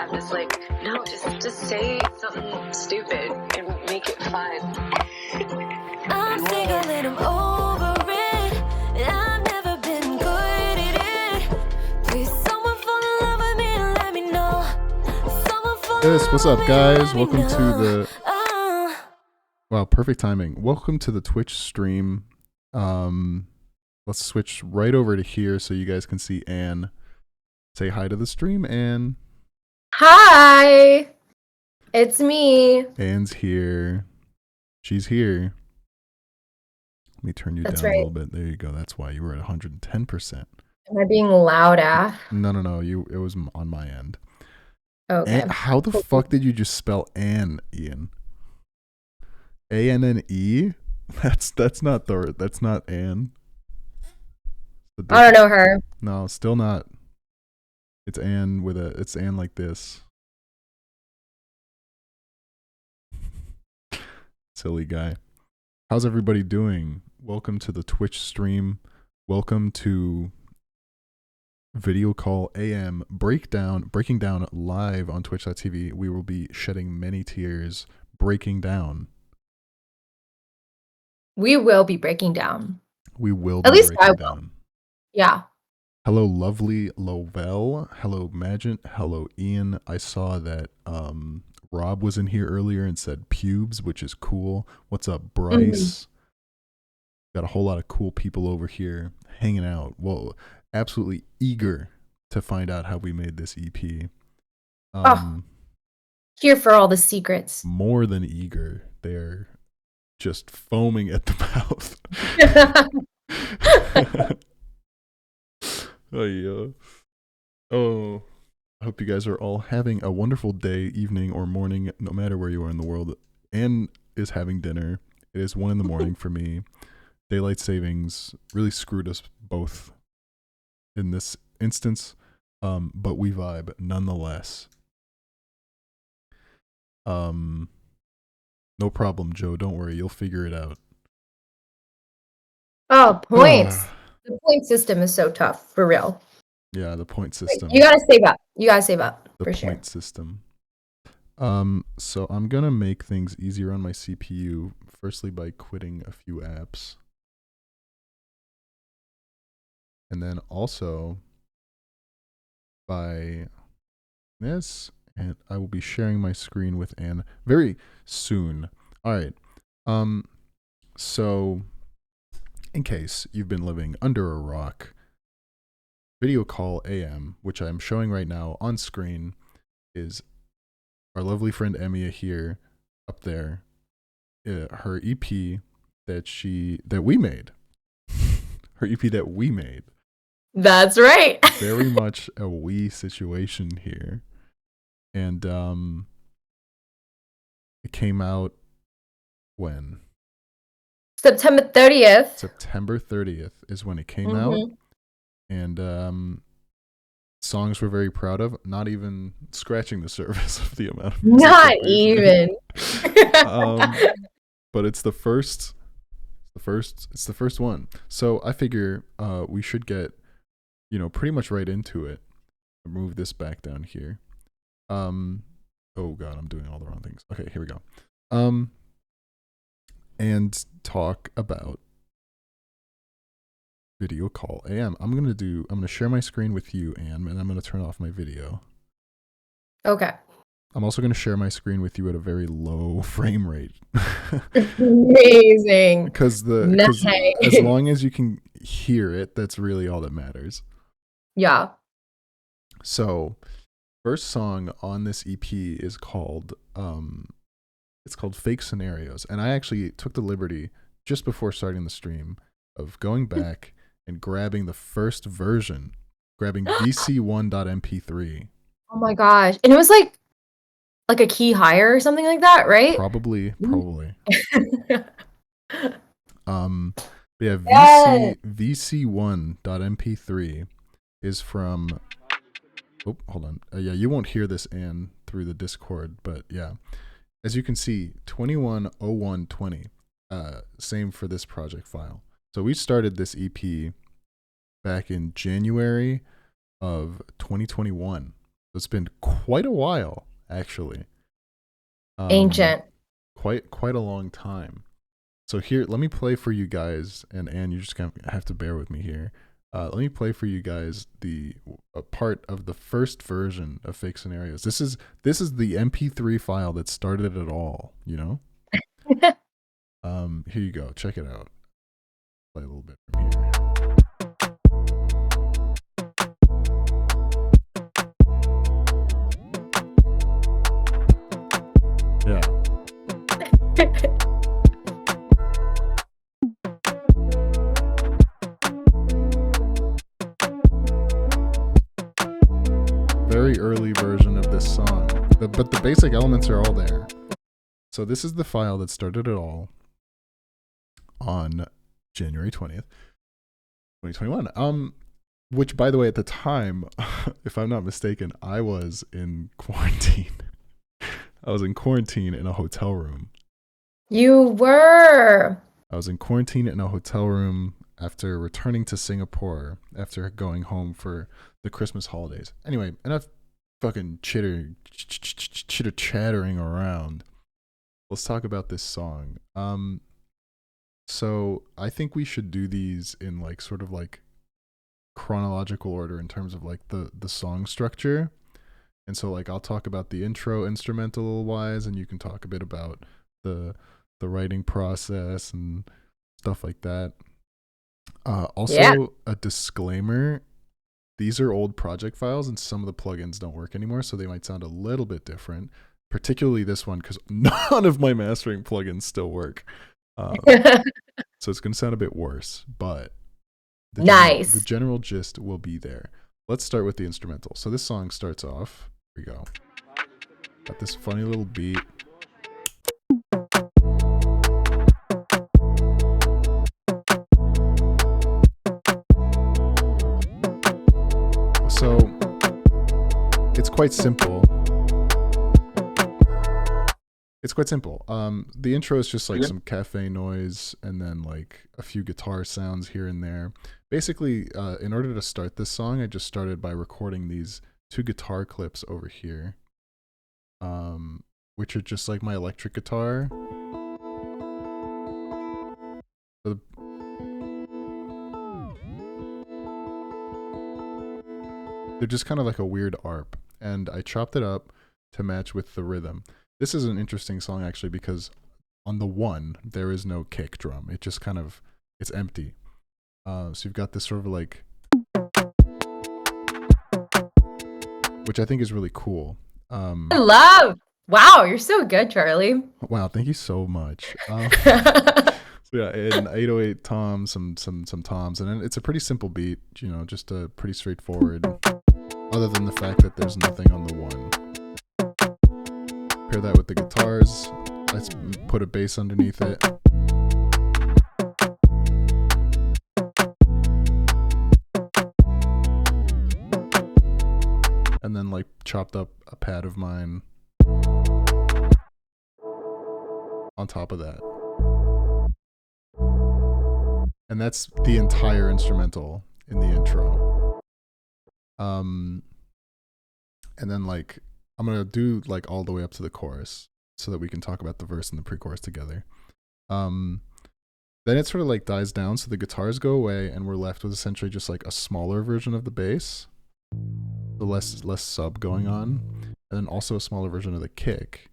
I'm just like, no, just say something stupid and make it fun. I'm single and I'm over it. I've never been good at it. Please, someone fall in love with me and let me know. Someone fall in Yes, what's love up, with me and guys? let me Welcome to know. the wow, perfect timing. Welcome to the Twitch stream. Let's switch right over to here so you guys can see Anne. Say hi to the stream, Anne. Hi, it's me. Anne's here. She's here. Let me turn you That's down a right. little bit. There you go. That's why you were at 110%. Am I being loud af? No. It was on my end. Okay. Anne, how the fuck did you just spell Anne, Ian? A-N-N-E? That's not Anne. I don't know her. No, still not. It's Anne it's Anne like this. Silly guy. How's everybody doing? Welcome to the Twitch stream. Welcome to Video Call AM breaking down live on twitch.tv. We will be shedding many tears, breaking down. We will be breaking down. We will At be least I breaking will. down. Yeah. Hello, lovely Lovell. Hello, Magent. Hello, Ian. I saw that Rob was in here earlier and said pubes, which is cool. What's up, Bryce? Got a whole lot of cool people over here hanging out. Well, absolutely eager to find out how we made this EP. Here for all the secrets. More than eager. They're just foaming at the mouth. Oh, I hope you guys are all having a wonderful day, evening, or morning, no matter where you are in the world. Anne is having dinner. It is 1 a.m. for me. Daylight savings really screwed us both in this instance, but we vibe nonetheless. No problem, Joe. Don't worry. You'll figure it out. Oh, points. The point system is so tough, for real. Yeah, the point system. You gotta save up. The for point sure. system. So I'm gonna make things easier on my CPU, firstly by quitting a few apps. And then also by this, and I will be sharing my screen with Anne very soon. All right. So in case you've been living under a rock, Video Call AM, which I'm showing right now on screen, is our lovely friend êMIA here, up there. Her EP that we made. Her EP that we made. That's right. Very much a we situation here. And it came out when? September 30th. September 30th is when it came out. And songs we're very proud of, not even scratching the surface of the amount of music Not that we've made. even. But it's the first one. So I figure we should get, pretty much right into it. Move this back down here. Oh god, I'm doing all the wrong things. Okay, here we go. And talk about Video Call AM. I'm gonna share my screen with you, Anne, and I'm gonna turn off my video. Okay. I'm also gonna share my screen with you at a very low frame rate. Amazing. Because Nice. as long as you can hear it, that's really all that matters. Yeah. So, first song on this EP is called Fake Scenarios, and I actually took the liberty just before starting the stream of going back and grabbing the first version, grabbing vc1.mp3. Oh my gosh. And it was like a key higher or something like that, right? Probably. Yeah, Yes. vc1.mp3 is from. Oh, hold on. Yeah, you won't hear this, Anne, through the Discord, but yeah, as you can see, 210120. Same for this project file. So we started this EP back in January of 2021. It's been quite a while, actually. Ancient. Quite a long time. So here, let me play for you guys, and Anne, you're just gonna have to bear with me here. Let me play for you guys a part of the first version of Fake Scenarios. This is the MP3 file that started it all. You know. Here you go. Check it out. Play a little bit from here. Yeah. Very early version of this song, but the basic elements are all there. So this is the file that started it all on January 20th, 2021. Which, by the way, at the time, if I'm not mistaken, I was in quarantine. I was in quarantine in a hotel room. You were. I was in quarantine in a hotel room after returning to Singapore after going home for the Christmas holidays. Anyway, enough fucking chitter-chattering around. Let's talk about this song. So I think we should do these in like sort of like chronological order in terms of like the song structure. And so like I'll talk about the intro instrumental wise, and you can talk a bit about the writing process and stuff like that. Also, a disclaimer: these are old project files, and some of the plugins don't work anymore, so they might sound a little bit different. Particularly this one, because none of my mastering plugins still work. So it's going to sound a bit worse, but the general gist will be there. Let's start with the instrumental. So this song starts off. Here we go. Got this funny little beat. So it's quite simple. The intro is just like some cafe noise and then like a few guitar sounds here and there. Basically, in order to start this song, I just started by recording these 2 guitar clips over here, which are just like my electric guitar. They're just kind of like a weird arp, and I chopped it up to match with the rhythm. This is an interesting song actually because on the 1 there is no kick drum. It just kind of, it's empty. So you've got this sort of like, which I think is really cool. I love. Wow, you're so good, Charlie. Wow, thank you so much. So yeah, an 808 tom, some toms, and it's a pretty simple beat. You know, just a pretty straightforward. Other than the fact that there's nothing on the 1. Pair that with the guitars. Let's put a bass underneath it. And then like chopped up a pad of mine on top of that. And that's the entire instrumental in the intro. And then like I'm gonna do like all the way up to the chorus so that we can talk about the verse and the pre-chorus together. Then it sort of like dies down, so the guitars go away, and we're left with essentially just like a smaller version of the bass, the less sub going on, and then also a smaller version of the kick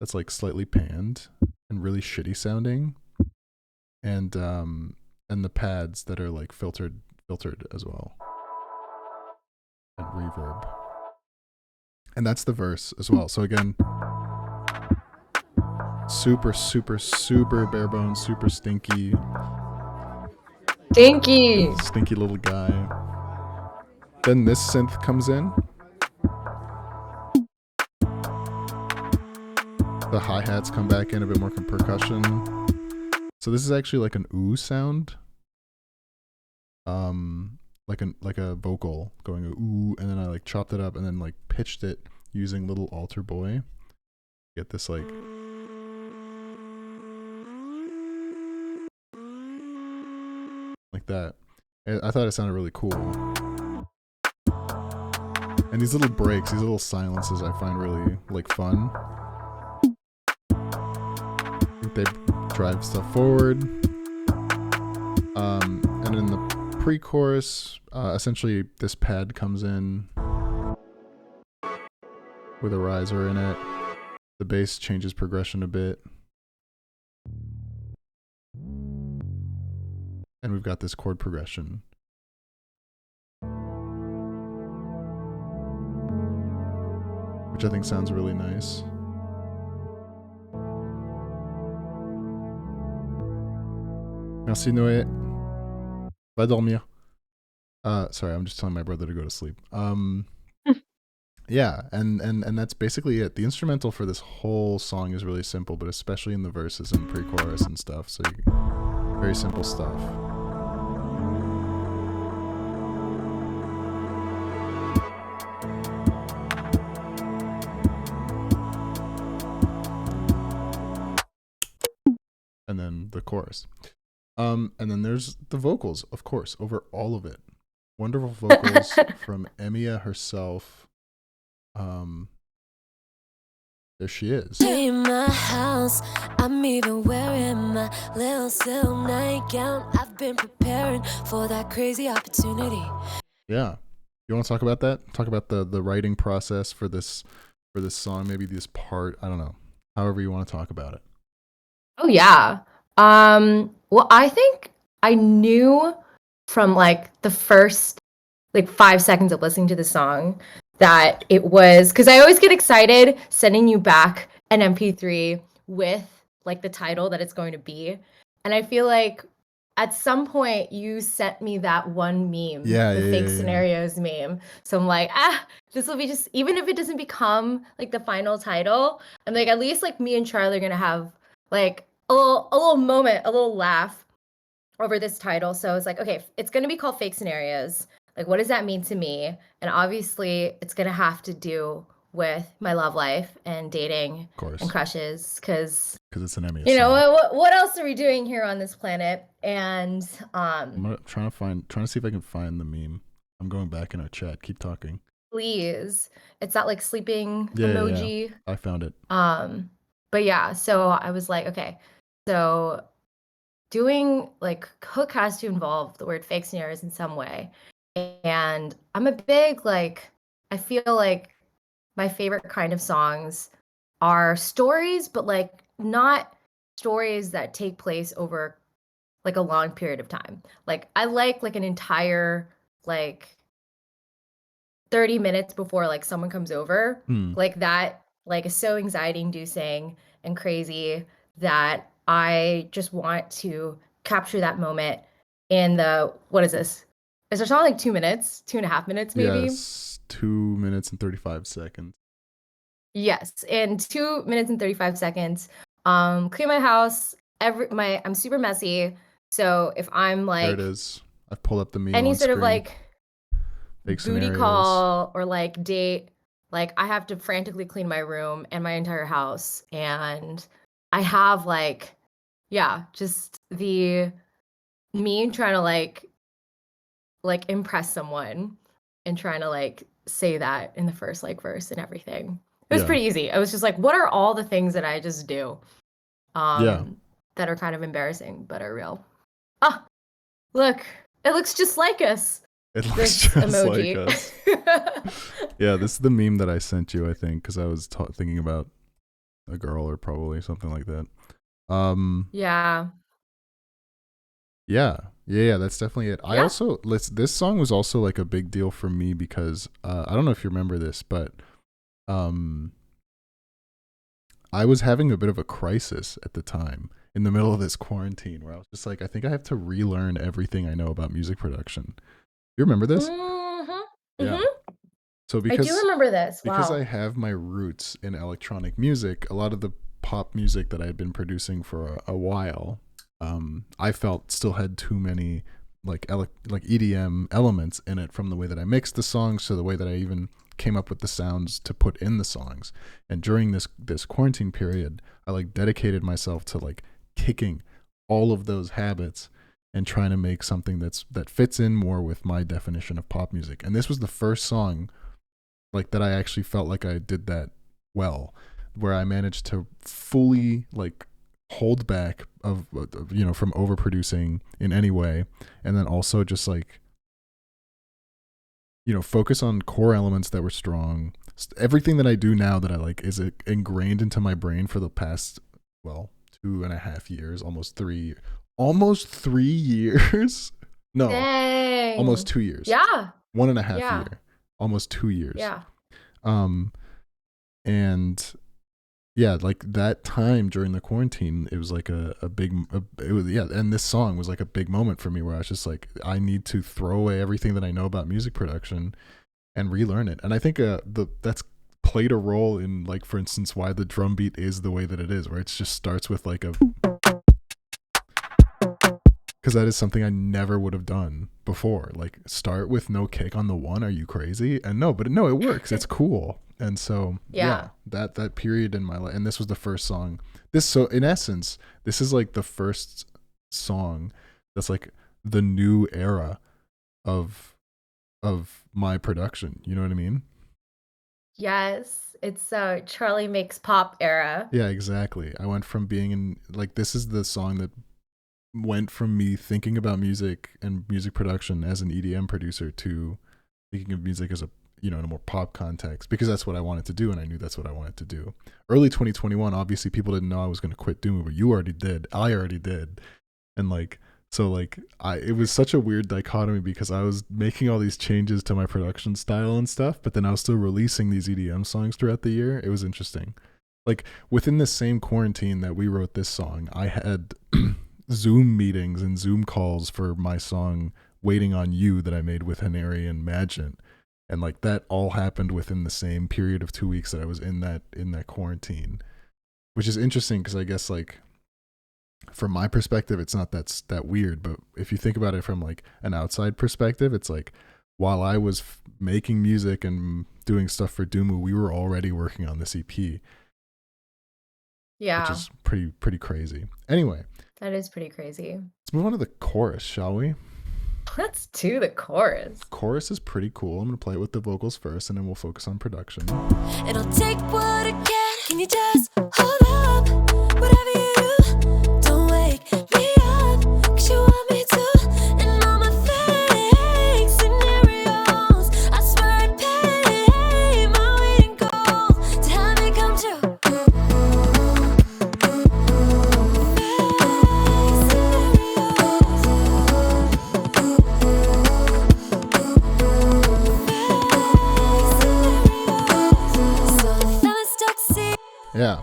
that's like slightly panned and really shitty sounding, and the pads that are like filtered as well, and reverb. And that's the verse as well. So again, super bare bones, super stinky little guy. Then this synth comes in. The hi-hats come back in, a bit more percussion. So this is actually like an ooh sound. Like a vocal going ooh, and then I like chopped it up and then like pitched it using Little Altar Boy. Get this like that. I thought it sounded really cool. And these little breaks, these little silences, I find really like fun. They drive stuff forward. And in the pre-chorus, essentially this pad comes in with a riser in it. The bass changes progression a bit. And we've got this chord progression. Which I think sounds really nice. Merci Noé. Va dormir. Sorry, I'm just telling my brother to go to sleep. Yeah, and that's basically it. The instrumental for this whole song is really simple, but especially in the verses and pre-chorus and stuff. So very simple stuff. And then the chorus. And then there's the vocals, of course, over all of it. Wonderful vocals from êMIA herself. There she is. In my house, I'm even wearing my little silk nightgown. I've been preparing for that crazy opportunity. Yeah. You want to talk about that? Talk about the writing process for this song, maybe this part, I don't know. However you want to talk about it. Oh yeah. Well, I think I knew from like the first like 5 seconds of listening to the song that it was, because I always get excited sending you back an MP3 with like the title that it's going to be. And I feel like at some point you sent me that one meme, the fake scenarios meme. So I'm like, this will be just, even if it doesn't become like the final title, I'm like, at least like me and Charlie are gonna have like a little moment, a little laugh over this title. So it's like, okay, it's gonna be called Fake Scenarios. Like, what does that mean to me? And obviously, it's gonna have to do with my love life and dating and crushes, because it's an êMIA you know what else are we doing here on this planet? And I'm trying to see if I can find the meme. I'm going back in our chat. Keep talking. Please, it's that like sleeping emoji. Yeah. I found it. But yeah, so I was like, okay, so doing like Hook has to involve the word fake scenarios in some way. And I'm a big, like, I feel like my favorite kind of songs are stories, but like not stories that take place over like a long period of time. Like I like an entire like 30 minutes before like someone comes over. Like that like is so anxiety inducing and crazy that I just want to capture that moment in the, what is this? Is our song like 2 minutes, 2.5 minutes, maybe? Yes, 2 minutes and 35 seconds. Yes, in 2 minutes and 35 seconds. Clean my house. I'm super messy. So if I'm like, there it is. I've pulled up the meme. Any on sort screen. of like Fake booty scenarios. call or like date, like I have to frantically clean my room and my entire house, and I have like, yeah, just the me trying to like impress someone and trying to like say that in the first like verse and everything. It was pretty easy. I was just like, what are all the things that I just do that are kind of embarrassing but are real? Look, it looks just like us. It looks just emoji. Like us. Yeah, this is the meme that I sent you, I think, because I was thinking about a girl or probably something like that. Yeah, that's definitely it. I also, this song was also like a big deal for me because I don't know if you remember this, but I was having a bit of a crisis at the time in the middle of this quarantine where I was just like, I think I have to relearn everything I know about music production. You remember this? Mm-hmm. Yeah. So because I do remember this. Because I have my roots in electronic music, a lot of the pop music that I had been producing for a while, I felt still had too many like EDM elements in it, from the way that I mixed the songs to the way that I even came up with the sounds to put in the songs. And during this quarantine period, I like dedicated myself to like kicking all of those habits and trying to make something that fits in more with my definition of pop music. And this was the first song like that I actually felt like I did that well, where I managed to fully like hold back of from overproducing in any way, and then also just like focus on core elements that were strong. Everything that I do now that I like is ingrained into my brain for the past 2.5 years, almost 3 years. No, Dang. almost 2 years. Yeah. 1.5 Yeah. year, almost 2 years. Yeah. And yeah, like that time during the quarantine, it was like and this song was like a big moment for me where I was just like, I need to throw away everything that I know about music production and relearn it. And I think that's played a role in, like, for instance, why the drum beat is the way that it is, where it just starts with like a, because that is something I never would have done before. Like, start with no kick on the one. Are you crazy? And no, it works. It's cool. And so yeah, that period in my life, and this was the first song. So in essence, this is like the first song that's like the new era of my production. You know what I mean? Yes. It's Charlie Makes Pop era. Yeah, exactly. I went from being in, like, this is the song that went from me thinking about music and music production as an EDM producer to thinking of music as a, in a more pop context, because that's what I wanted to do, and I knew that's what I wanted to do. Early 2021, obviously people didn't know I was going to quit Doom, but you already did. I already did. And like, so like it was such a weird dichotomy, because I was making all these changes to my production style and stuff, but then I was still releasing these EDM songs throughout the year. It was interesting. Like, within the same quarantine that we wrote this song, I had Zoom meetings and Zoom calls for my song Waiting on You that I made with Haneri and Magent. And like that all happened within the same period of 2 weeks that I was in that quarantine, which is interesting, because I guess, like, from my perspective, it's not that weird. But if you think about it from like an outside perspective, it's like, while I was making music and doing stuff for Doomu, we were already working on this EP. Yeah. Which is pretty crazy. Anyway. That is pretty crazy. Let's move on to the chorus, shall we? Let's do the chorus. Chorus is pretty cool. I'm going to play it with the vocals first, and then we'll focus on production. And I'll take what I get. Can you just hold up? Whatever you do, don't wake me up, 'cause you want me to. And all my fake scenarios, I swear I'd pay my weight in gold to have it come true. Yeah.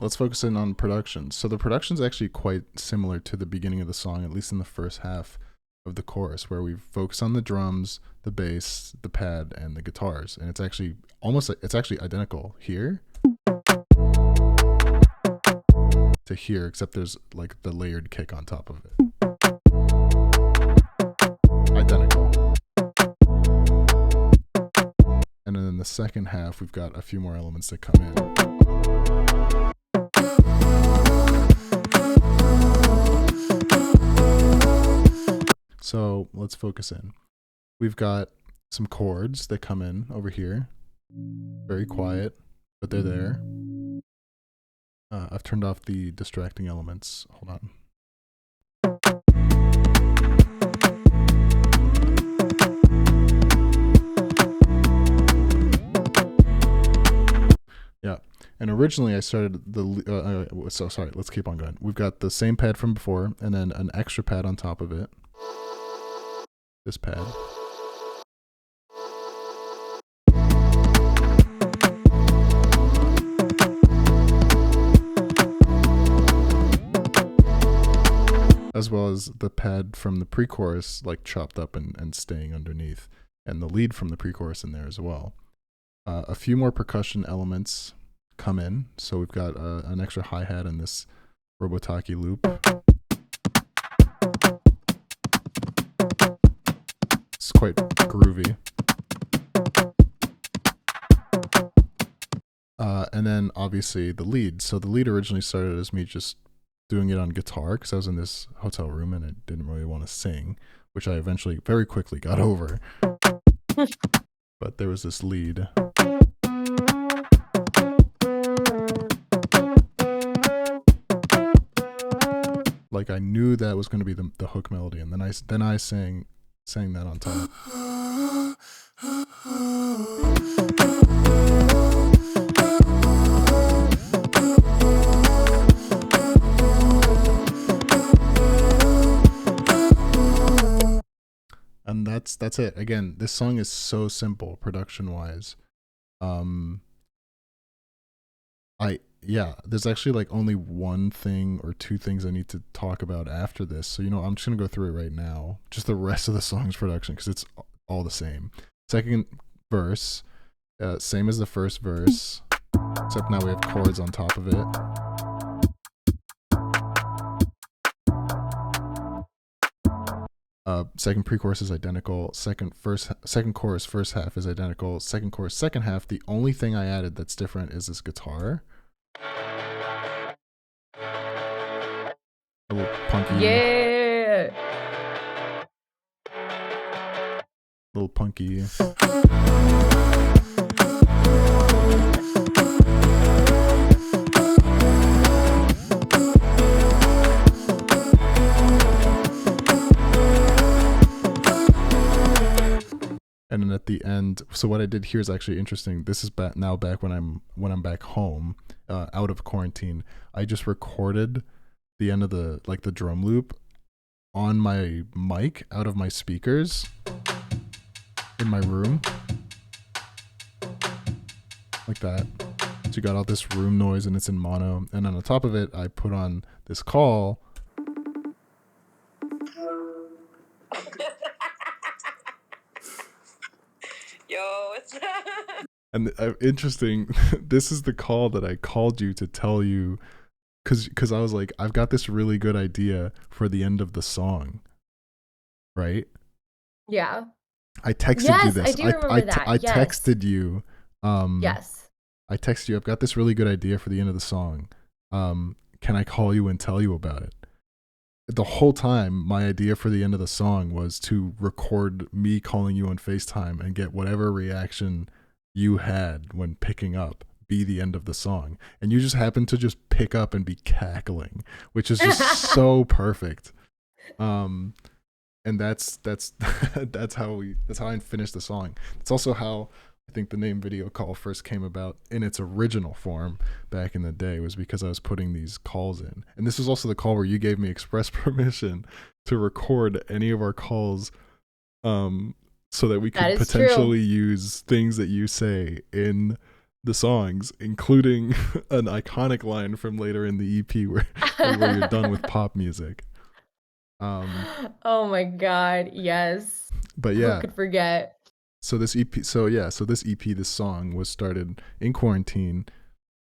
Let's focus in on production. So the production's actually quite similar to the beginning of the song, at least in the first half of the chorus, where we focus on the drums, the bass, the pad, and the guitars. And it's actually identical here to here, except there's like the layered kick on top of it. Identical. And then in the second half, we've got a few more elements that come in. So let's focus in. We've got some chords that come in over here. Very quiet, but they're there. I've turned off the distracting elements. Hold on. Yeah, and originally I started sorry, let's keep on going. We've got the same pad from before, and then an extra pad on top of it. This pad. As well as the pad from the pre-chorus, like chopped up and staying underneath, and the lead from the pre-chorus in there as well. A few more percussion elements come in. So we've got an extra hi-hat and this Robotaki loop. It's quite groovy. And then obviously the lead. So the lead originally started as me just doing it on guitar, because I was in this hotel room and I didn't really want to sing, which I eventually very quickly got over. but there was this lead. Like I knew that was going to be the hook melody, and then I sang that on top. And that's it. Again, this song is so simple production wise. There's actually like only one thing or two things I need to talk about after this. So, I'm just going to go through it right now. Just the rest of the song's production, because it's all the same. Second verse, same as the first verse, except now we have chords on top of it. Second pre-chorus is identical. Second chorus first half is identical. Second chorus second half. The only thing I added that's different is this guitar. A little punky. Yeah. A little punky. And then at the end, so what I did here is actually interesting. This is back when I'm back home, out of quarantine. I just recorded the end of the drum loop on my mic out of my speakers in my room, like that. So you got all this room noise, and it's in mono. And on the top of it, I put on this call. Yo, it's And interesting, this is the call that I called you to tell you, because I was like, I've got this really good idea for the end of the song, right? Yeah. I texted you this. I do remember that. I texted you. Yes. I texted you. I've got this really good idea for the end of the song. Can I call you and tell you about it? The whole time, my idea for the end of the song was to record me calling you on FaceTime and get whatever reaction you had when picking up be the end of the song. And you just happened to just pick up and be cackling, which is just so perfect. And that's how I finished the song. It's also how I think the name Video Call first came about in its original form back in the day, was because I was putting these calls in. And this was also the call where you gave me express permission to record any of our calls, so that we could potentially use things that you say in the songs, including an iconic line from later in the EP where you're done with pop music. Oh my God, yes. But yeah. Who could forget? So this EP, this song was started in quarantine,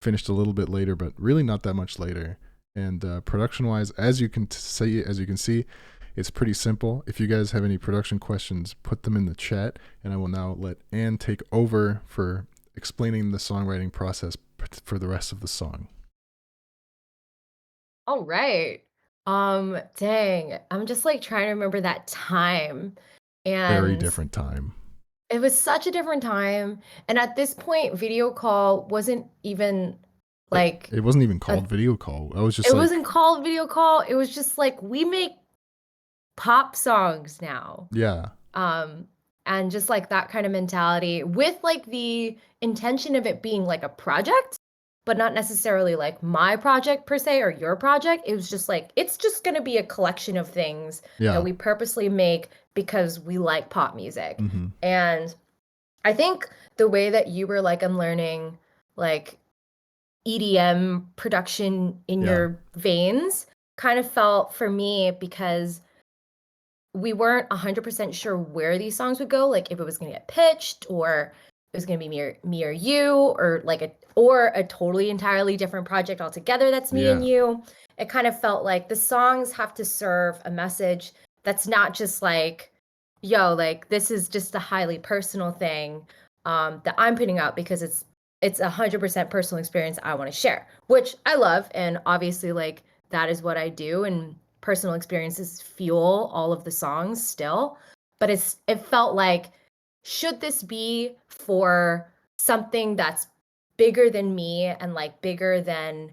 finished a little bit later, but really not that much later. And production-wise, as you can see, it's pretty simple. If you guys have any production questions, put them in the chat, and I will now let Anne take over for explaining the songwriting process for the rest of the song. All right. Dang, I'm just like trying to remember that time. And very different time. It was such a different time. And at this point, Video Call wasn't even like... It wasn't even called Video Call. It wasn't called Video Call. It was just like, we make pop songs now. Yeah. And just like that kind of mentality, with like the intention of it being like a project, but not necessarily like my project per se or your project. It was just like, it's just going to be a collection of things that we purposely make because we like pop music. Mm-hmm. And I think the way that you were like unlearning like EDM production in your veins kind of felt for me, because we weren't 100% sure where these songs would go, like if it was going to get pitched or it was going to be me or you, or like a totally entirely different project altogether that's me and you. It kind of felt like the songs have to serve a message that's not just like, yo, like this is just a highly personal thing that I'm putting out because it's 100% personal experience I want to share, which I love. And obviously like that is what I do, and personal experiences fuel all of the songs still. But it felt like should this be for something that's bigger than me and like bigger than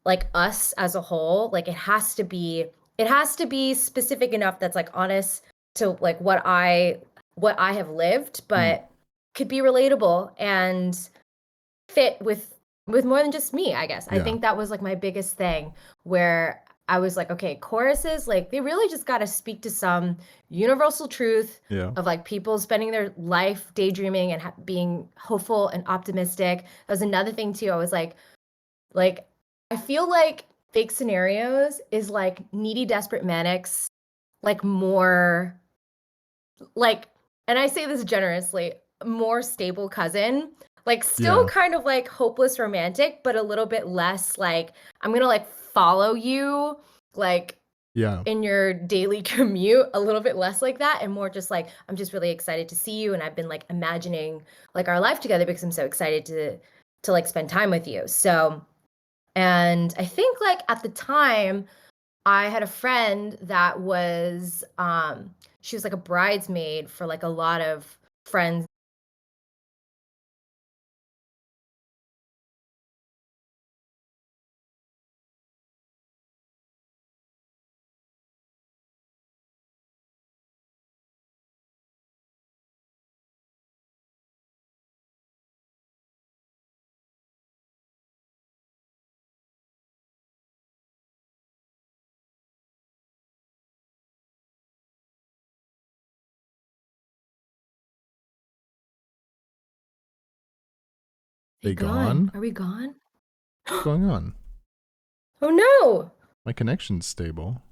like us as a whole? Like it has to be specific enough that's like honest to like what I have lived, Mm. but could be relatable and fit with more than just me, I guess. I Yeah. think that was like my biggest thing where I was like, okay, choruses, like they really just got to speak to some universal truth Yeah. of like people spending their life daydreaming and being hopeful and optimistic. That was another thing too. I was like I feel like fake scenarios is like needy desperate manics, like more like, and I say this generously, more stable cousin, like still Yeah. kind of like hopeless romantic, but a little bit less like I'm gonna like follow you like Yeah. in your daily commute, a little bit less like that, and more just like I'm just really excited to see you, and I've been like imagining like our life together because I'm so excited to like spend time with you. So, and I think like at the time I had a friend that was she was like a bridesmaid for like a lot of friends. They They gone. gone? Are we gone? What's going on? Oh no. My connection's stable.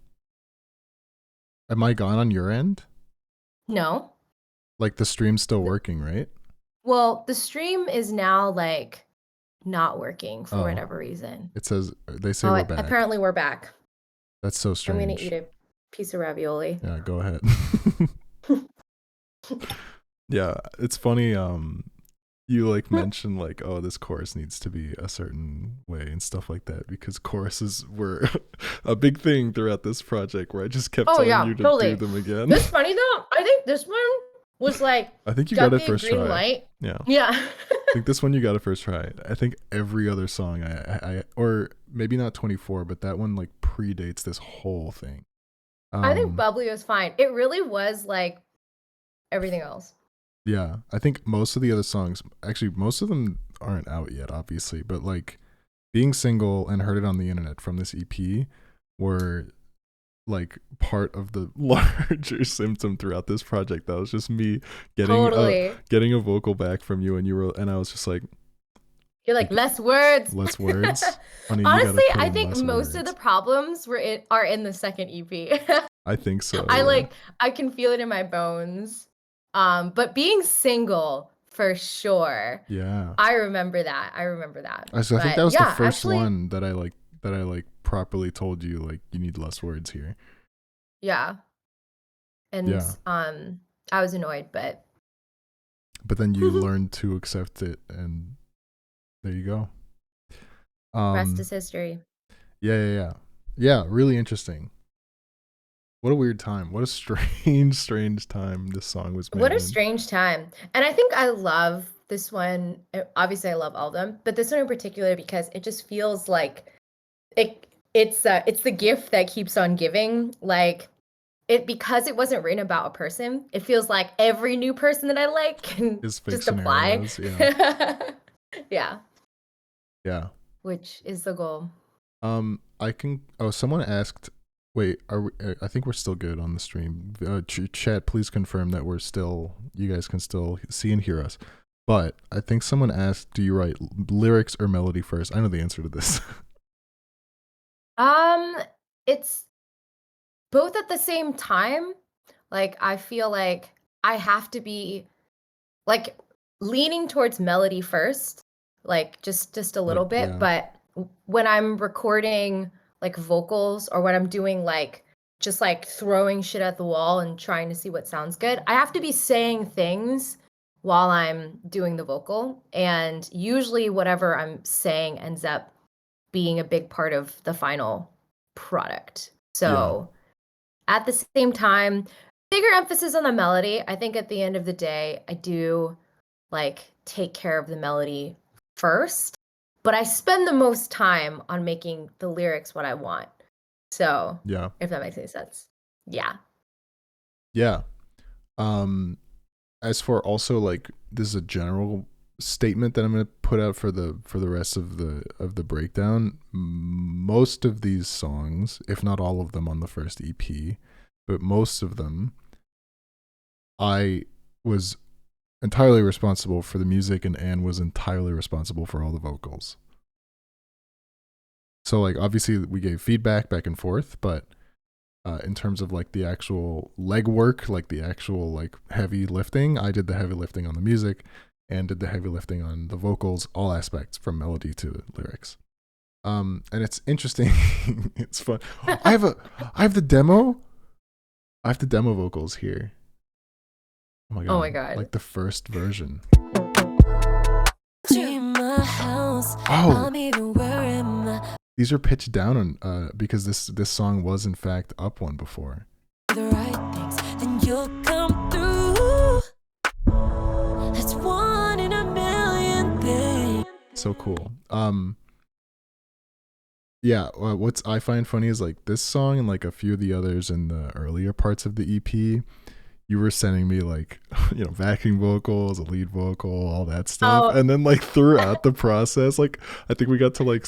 Am I gone on your end? No. Like the stream's still Th- working, right? Well, the stream is now like not working for Oh, whatever reason. it says they say Oh, we're back. apparently we're back. That's so I'm gonna eat strange. a piece of ravioli. Yeah, go ahead. Yeah, it's funny. You like mentioned like, oh, this chorus needs to be a certain way and stuff like that because choruses were a big thing throughout this project where I just kept Oh telling yeah, you to totally. do them again. This funny though. I think this one was like I think you got got it the first green try. light. Yeah. Yeah. I think this one you got it first try. I think every other song I or maybe not 24, but that one like predates this whole thing. I think Bubbly was fine. It really was like everything else. Yeah, I think most of the other songs, actually, most of them aren't out yet, obviously, but like Being Single and Heard It on the Internet from this EP were like part of the larger symptom throughout this project. That was just me Totally. getting a vocal back from you, and I was just like, You're like less words. less words. Honey, you Honestly, gotta put I in think less most of words. the problems are in the second EP. I think so. I yeah. like I can feel it in my bones. But Being Single for sure. Yeah. I remember that. So I think But that was the yeah, first actually, one that I like properly told you like you need less words here. yeah. And Yeah. I was annoyed, but But then you learned to accept it and there you go. rest is history. Yeah, really interesting. What a weird time. What a strange time this song was made What a in. strange time. And I think I love this one. Obviously, I love all of them, but this one in particular because it just feels like it's the gift that keeps on giving. Like it because it wasn't written about a person. It feels like every new person that I like can His fake just apply. scenarios. Yeah. Yeah, Yeah. which is the goal. I can someone asked wait, are we, I think we're still good on the stream. Chat, please confirm that you guys can still see and hear us. But I think someone asked, do you write lyrics or melody first? I know the answer to this. It's both at the same time. Like I feel like I have to be like leaning towards melody first, like just a Like, little bit, yeah. but when I'm recording like vocals or when I'm doing like just like throwing shit at the wall and trying to see what sounds good, I have to be saying things while I'm doing the vocal, and usually whatever I'm saying ends up being a big part of the final product. Yeah. So at the same time, bigger emphasis on the melody. I think at the end of the day, I do like take care of the melody first, but I spend the most time on making the lyrics what I want. So, Yeah. if that makes any sense. Yeah. Yeah. As for also like this is a general statement that I'm going to put out for the rest of the breakdown. Most of these songs, if not all of them on the first EP, but most of them, I was entirely responsible for the music, and Anne was entirely responsible for all the vocals. So like obviously we gave feedback back and forth, but in terms of like the actual legwork, like the actual like heavy lifting, I did the heavy lifting on the music and did the heavy lifting on the vocals, all aspects from melody to lyrics. And it's interesting. It's fun. I have the demo. I have the demo vocals here. Oh my god. Oh my god. Like the first version. Oh. These are pitched down on because this song was in fact up one before. The right things, then you'll come through. That's one in a million things. So cool. Yeah, what's I find funny is like this song and like a few of the others in the earlier parts of the EP, you were sending me like, you know, backing vocals, a lead vocal, all that stuff. Oh. And then like throughout the process, like I think we got to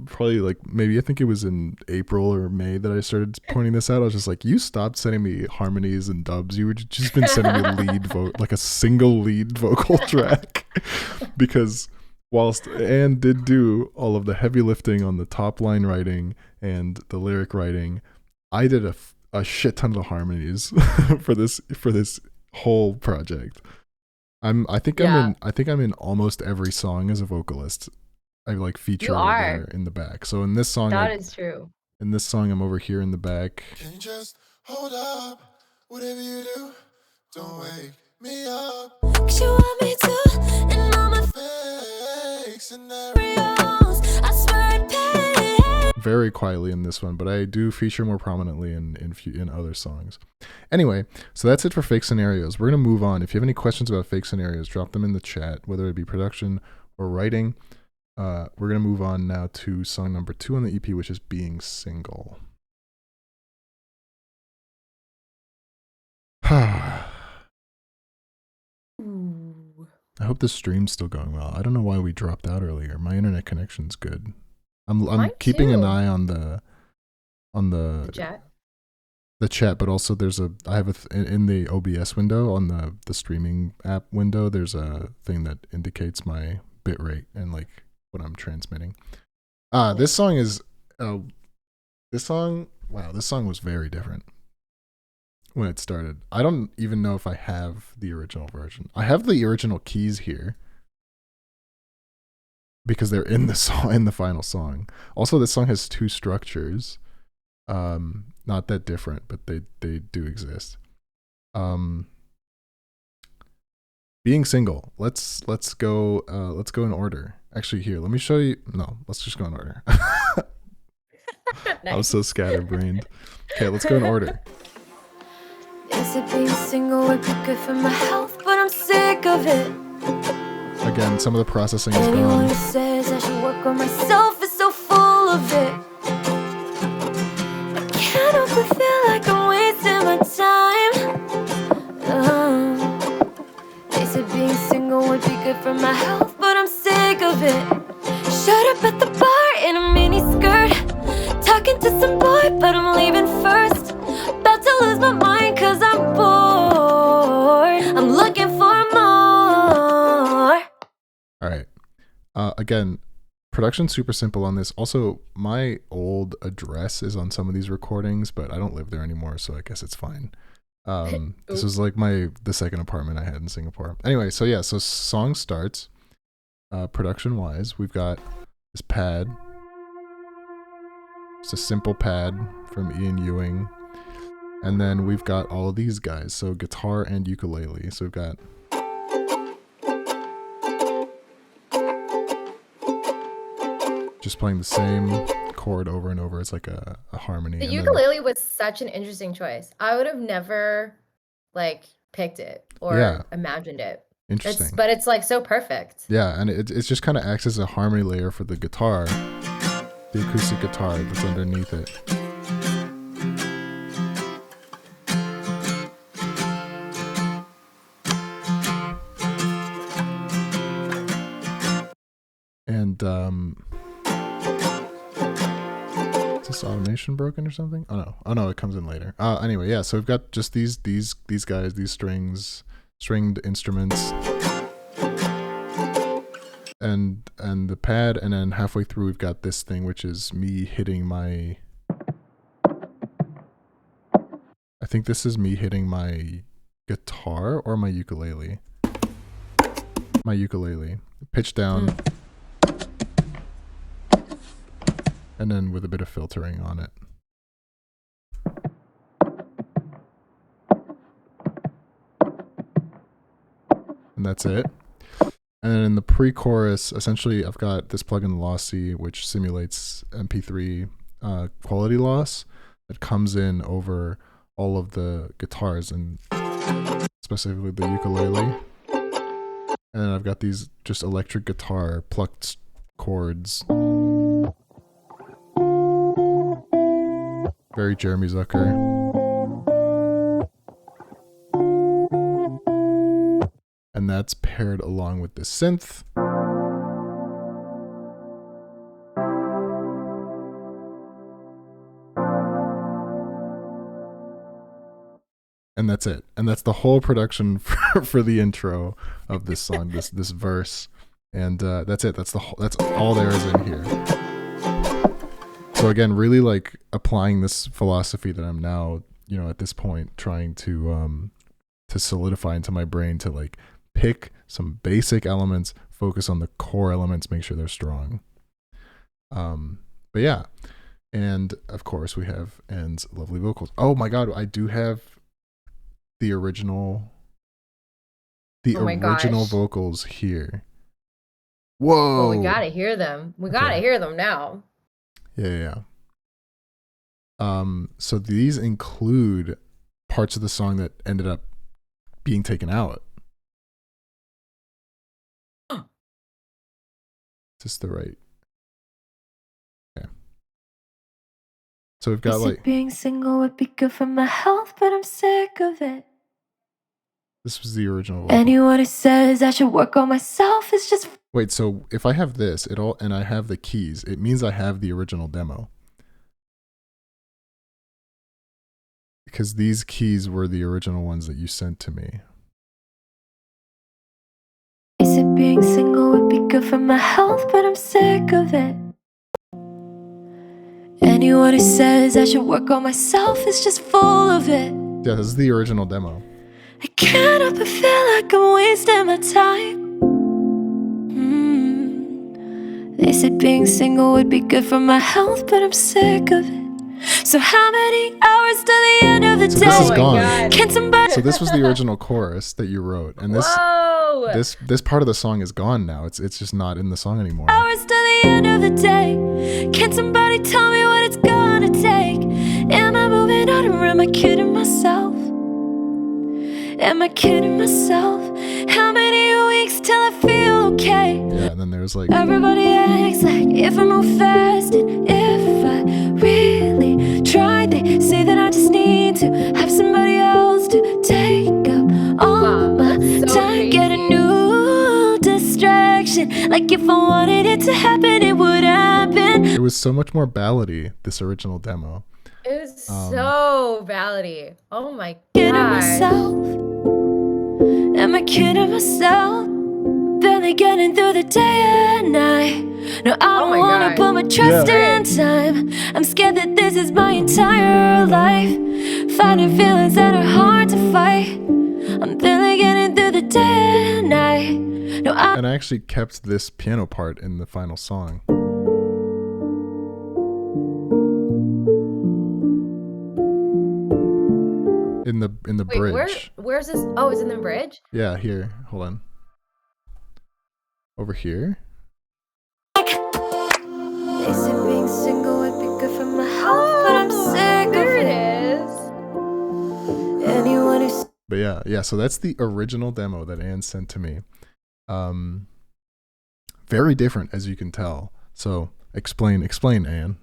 probably like maybe I think it was in April or May that I started pointing this out. I was just like, you stopped sending me harmonies and dubs. You were just been sending me like a single lead vocal track. Because whilst Anne did do all of the heavy lifting on the top line writing and the lyric writing, I did a shit ton of the harmonies for this whole project. I think I'm in almost every song as a vocalist. I like feature over there in the back. So in this song, that is true. In this song, I'm over here in the back. Can you just hold up? Whatever you do, don't wake me up. 'Cause you want me to, and all my Fake scenarios. I swear I'd pay. Very quietly in this one, but I do feature more prominently in other songs. Anyway, so that's it for Fake Scenarios. We're going to move on. If you have any questions about Fake Scenarios, drop them in the chat, whether it be production or writing. We're going to move on now to song number 2 on the EP, which is Being Single. I hope the stream's still going well. I don't know why we dropped out earlier. My internet connection's good. I'm keeping an eye on the chat. The chat, but also I have in the OBS window on the streaming app window. There's a thing that indicates my bit rate and like what I'm transmitting. This song was very different when it started. I don't even know if I have the original version. I have the original keys here because they're in the final song. Also, this song has 2 structures. Not that different, but they do exist. Being Single. Let's go in order. Actually, here, let me show you. No, let's just go in order. Nice. I'm so scatterbrained. Okay, let's go in order. They said being single would be good for my health, but I'm sick of it. Again, some of the processing is Anyone who gone. says I should work on myself is so full of it. I can't help but feel like I'm wasting my time. They said being single would be good for my health, but I'm sick of it. Shut up at the bar in a mini skirt, talking to some boy, but I'm leaving first. About to lose my mind 'cause I'm bored. I'm looking for more. All right. Again, production super simple on this. Also, my old address is on some of these recordings, but I don't live there anymore, so I guess it's fine. This was like the second apartment I had in Singapore. Anyway, so yeah, so song starts. Production wise, we've got this pad. It's a simple pad from Ian Ewing. And then we've got all of these guys, so guitar and ukulele. So we've got just playing the same chord over and over. It's like a harmony. The and then- ukulele was such an interesting choice. I would have never like picked it or Yeah. imagined it. Interesting. But it's like so perfect. Yeah, and it just kind of acts as a harmony layer for the guitar, the acoustic guitar that's underneath it. And is this automation broken or something? Oh no, it comes in later. Anyway, yeah, so we've got just these guys, these stringed instruments, and the pad, and then halfway through we've got this thing which is me hitting my, I think this is me hitting my guitar or my ukulele. My ukulele. Pitch down. And then with a bit of filtering on it. And that's it. And then in the pre-chorus, essentially I've got this plugin Lossy, which simulates MP3 quality loss that comes in over all of the guitars and specifically the ukulele. And then I've got these just electric guitar plucked chords. Very Jeremy Zucker. And that's paired along with the synth. And that's it. And that's the whole production for the intro of this song, this verse. And that's it. That's all there is in here. So again, really like applying this philosophy that I'm now, at this point trying to solidify into my brain, to like pick some basic elements, focus on the core elements, make sure they're strong. But yeah. And of course we have N's lovely vocals. Oh my God, I do have the original vocals here. Whoa. Well, we gotta hear them. We gotta hear them now. Yeah. So these include parts of the song that ended up being taken out. Is this the right? Yeah. So we've got like, being single would be good for my health, but I'm sick of it. this was the original vocal. Anyone who says I should work on myself is just. Wait, so if I have this, and I have the keys, it means I have the original demo. Because these keys were the original ones that you sent to me. He said being single would be good for my health, but I'm sick of it. Anyone who says I should work on myself is just full of it. Yeah, this is the original demo. I can't help but feel like I'm wasting my time. They said being single would be good for my health, but I'm sick of it. So how many hours to the end of the day? This is gone. Can somebody? So this was the original chorus that you wrote, and this part of the song is gone now. It's just not in the song anymore. Hours to the end of the day. Can somebody tell me what it's gonna take? Am I moving on or am I kidding myself? Am I kidding myself? How many weeks till I feel okay? Yeah, and then there's like everybody acts like if I move fast and if I really try, they say that I just need to have somebody else to take up all my time. Get a new distraction. Like if I wanted it to happen, it would happen. It was so much more ballady, this original demo. It was so ballady. Oh my Kidding god. myself? Am I kidding myself? Barely getting through the day and night. No, I don't wanna put my trust in time. I'm scared that this is my entire life. Finding feelings that are hard to fight. I'm barely getting through the day and night. No, And I actually kept this piano part in the final song. In the Wait, bridge. where's this? Oh, it's in the bridge? Yeah, here. Hold on. Over here. They said being single would good for my health, but I'm sick of there it it. is. Anyone who's But yeah. So that's the original demo that Anne sent to me. Very different, as you can tell. So explain, Anne.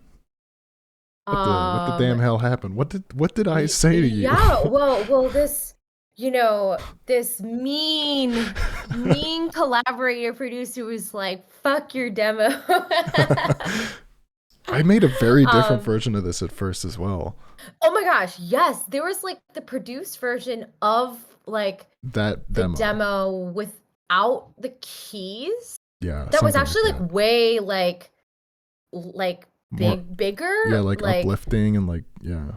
What the damn hell happened? What did I say to you? Yeah, well, this, this mean collaborator producer was like, "Fuck your demo." I made a very different Um, version of this at first as well. Oh my gosh, yes, there was like the produced version of like That the demo. demo without the keys. Yeah. That was something actually that. like way More, bigger. yeah, like uplifting and like, yeah.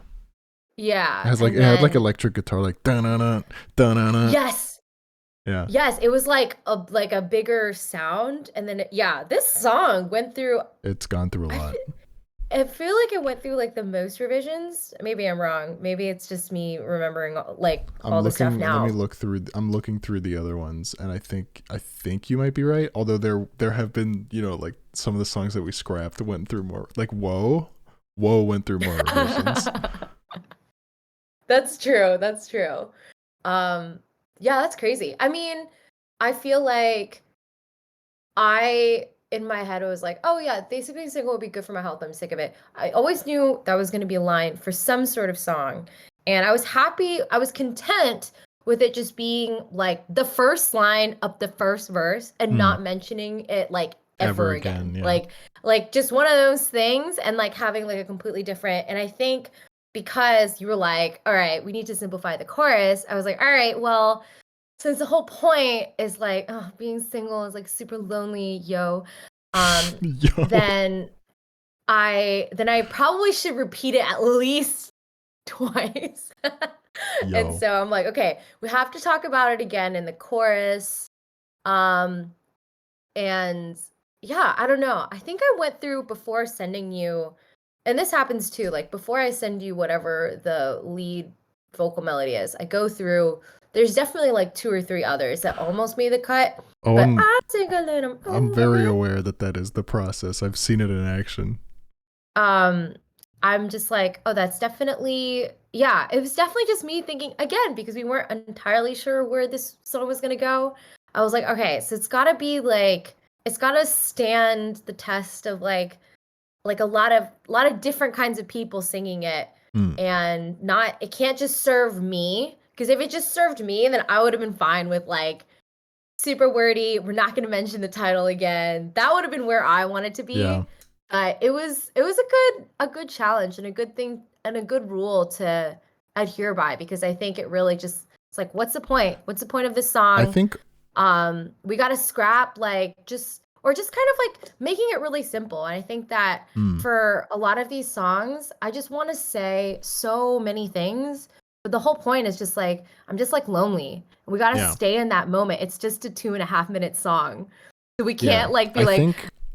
Yeah, It has like, and it had like then electric guitar, like dun-dun-dun, dun-dun-dun. yes. Yeah. Yes, it was like a bigger sound, and then yeah, this song went through. It's gone through a lot. I feel like it went through like the most revisions. Maybe I'm wrong. Maybe it's just me remembering like all the stuff now. Let me look through. I'm looking through the other ones, and I think you might be right. Although there have been, like some of the songs that we scrapped went through more. Like Whoa went through more revisions. That's true. That's true. Yeah, that's crazy. I mean, I feel like in my head, I was like, oh yeah, basically single would be good for my health. I'm sick of it. I always knew that was going to be a line for some sort of song. And I was happy, I was content with it just being like the first line of the first verse and not mentioning it like ever again. Yeah. Like just one of those things, and like having like a completely different. And I think because you were like, all right, we need to simplify the chorus, I was like, all right, well, since the whole point is like, oh, being single is like super lonely, yo. Yo. Then I probably should repeat it at least twice. Yo. And so I'm like, okay, we have to talk about it again in the chorus. And yeah, I don't know. I think I went through before sending you, and this happens too, like before I send you whatever the lead vocal melody is, I go through, there's definitely like 2 or 3 others that almost made the cut. Oh, But I think a little I'm very aware that is the process. I've seen it in action. I'm just like, oh, that's definitely, yeah, it was definitely just me thinking again, because we weren't entirely sure where this song was gonna go. I was like, okay, so it's gotta be like, it's gotta stand the test of like a lot of different kinds of people singing it, and not, it can't just serve me, because if it just served me, then I would have been fine with like super wordy, we're not going to mention the title again. That would have been where I wanted to be. Yeah. It was a good challenge and a good thing and a good rule to adhere by, because I think it really just, it's like, what's the point? What's the point of this song? I think we got to scrap like just kind of like making it really simple. And I think that for a lot of these songs, I just want to say so many things. But the whole point is just like, I'm just like lonely. We got to stay in that moment. It's just a 2.5-minute song. So we can't like be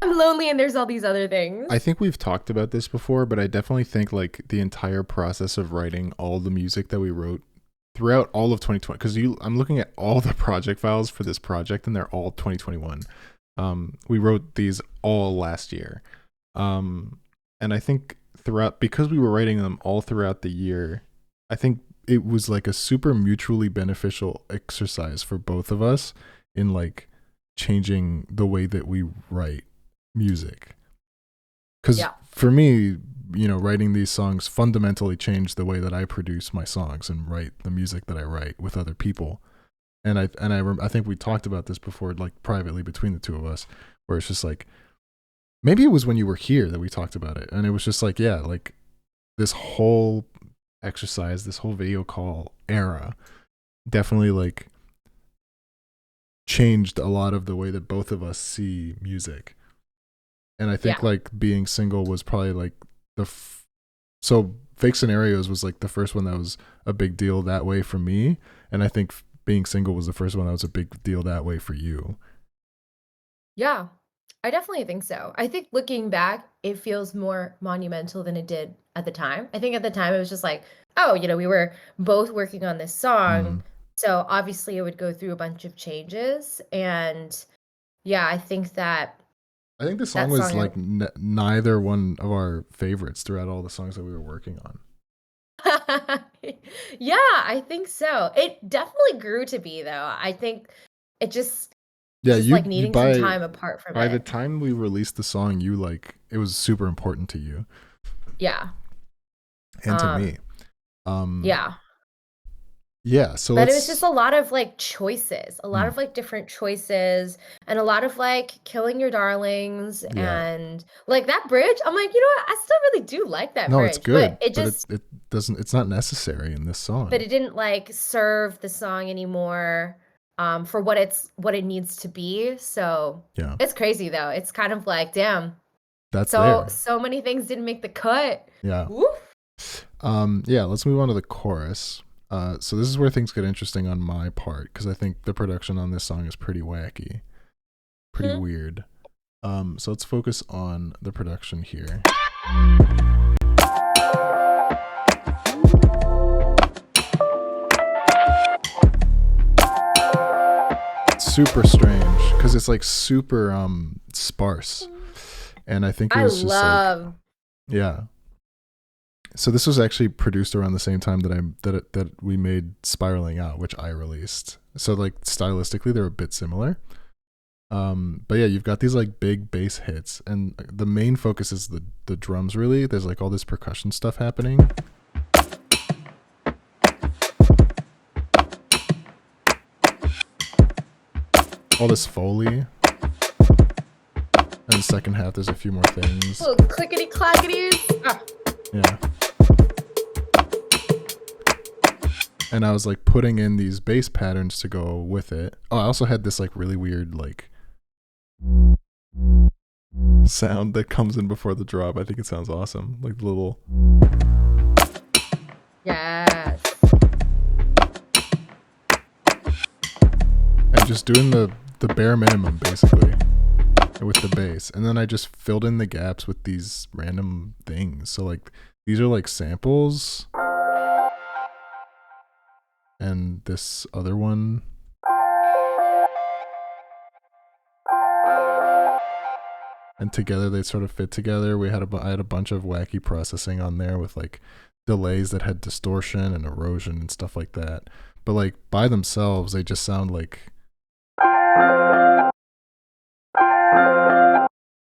I'm lonely and there's all these other things. I think we've talked about this before, but I definitely think like the entire process of writing all the music that we wrote throughout all of 2020, because I'm looking at all the project files for this project and they're all 2021. We wrote these all last year. And I think because we were writing them all throughout the year, I think it was like a super mutually beneficial exercise for both of us in like changing the way that we write music. Because for me, writing these songs fundamentally changed the way that I produce my songs and write the music that I write with other people. And I think we talked about this before, like privately between the two of us, where it's just like, maybe it was when you were here that we talked about it. And it was just like, yeah, like this whole exercise, this whole video call era definitely like changed a lot of the way that both of us see music. And I think like being single was probably like so Fake Scenarios was like the first one that was a big deal that way for me. And I think being single was the first one that was a big deal that way for you. Yeah, I definitely think so. I think looking back, it feels more monumental than it did at the time. I think at the time it was just like, oh, we were both working on this song. So obviously it would go through a bunch of changes. And yeah, I think that I think the song That was song, like neither one of our favorites throughout all the songs that we were working on. yeah, I think so. It definitely grew to be though. I think it Yeah, just like you needing some time apart from by the it. time we released the song, you like it was super important to you Yeah. and to me. Yeah. Yeah, so But it was just let's a lot of like choices, a lot mm, of like different choices, and a lot of like killing your darlings yeah. and like that bridge. I'm like, you know what? I still really do like that No, it's bridge, but good, it but just, it doesn't it's not necessary in this but song. it didn't like serve the song anymore for what it needs to be. So Yeah. it's crazy though. It's kind of like, damn, That's there. so many things didn't make the cut. Yeah. Woof. Yeah, let's move on to the chorus. So this is where things get interesting on my part because I think the production on this song is pretty wacky, pretty weird. So let's focus on the production here. It's super strange because it's like super sparse, and I think it I was just love. like yeah. So this was actually produced around the same time that we made Spiraling Out, which I released. So like stylistically, they're a bit similar. But yeah, you've got these like big bass hits, and the main focus is the drums. Really, there's like all this percussion stuff happening. All this Foley. And the second half, there's a few more things. Little clickety clackety. Ah. Yeah. And I was like putting in these bass patterns to go with it. Oh, I also had this like really weird like sound that comes in before the drop. I think it sounds awesome. Like the little Yes. and just doing the bare minimum basically with the bass. And then I just filled in the gaps with these random things. So like these are like samples. And this other one. And together they sort of fit together. I had a bunch of wacky processing on there with like delays that had distortion and erosion and stuff like that. But like by themselves, they just sound like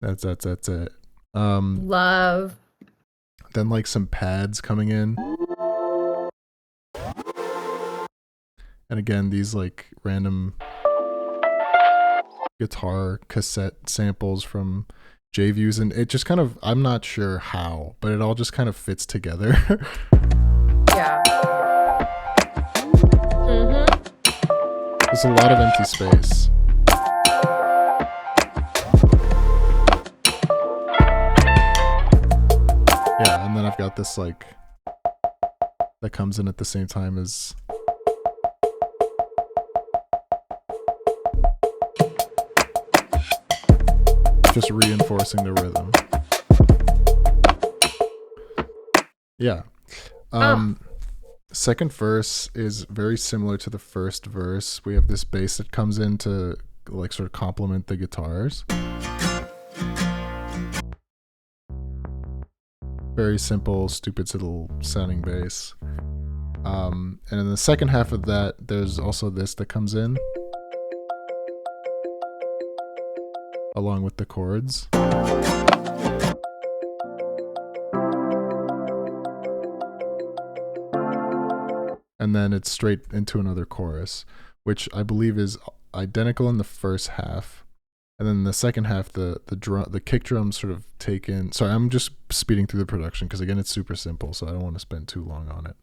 that's it. Love. Then like some pads coming in. And again, these like random guitar cassette samples from J-Views, and it just kind of, I'm not sure how, but it all just kind of fits together. Yeah. There's a lot of empty space. Yeah, and then I've got this like that comes in at the same time as just reinforcing the rhythm. Yeah. Second verse is very similar to the first verse. We have this bass that comes in to like sort of complement the guitars. Very simple, stupid little sounding bass. And in the second half of that, there's also this that comes in along with the chords. And then it's straight into another chorus, which I believe is identical in the first half. And then in the second half, the kick drums sort of take in. Sorry, I'm just speeding through the production because again, it's super simple, so I don't want to spend too long on it.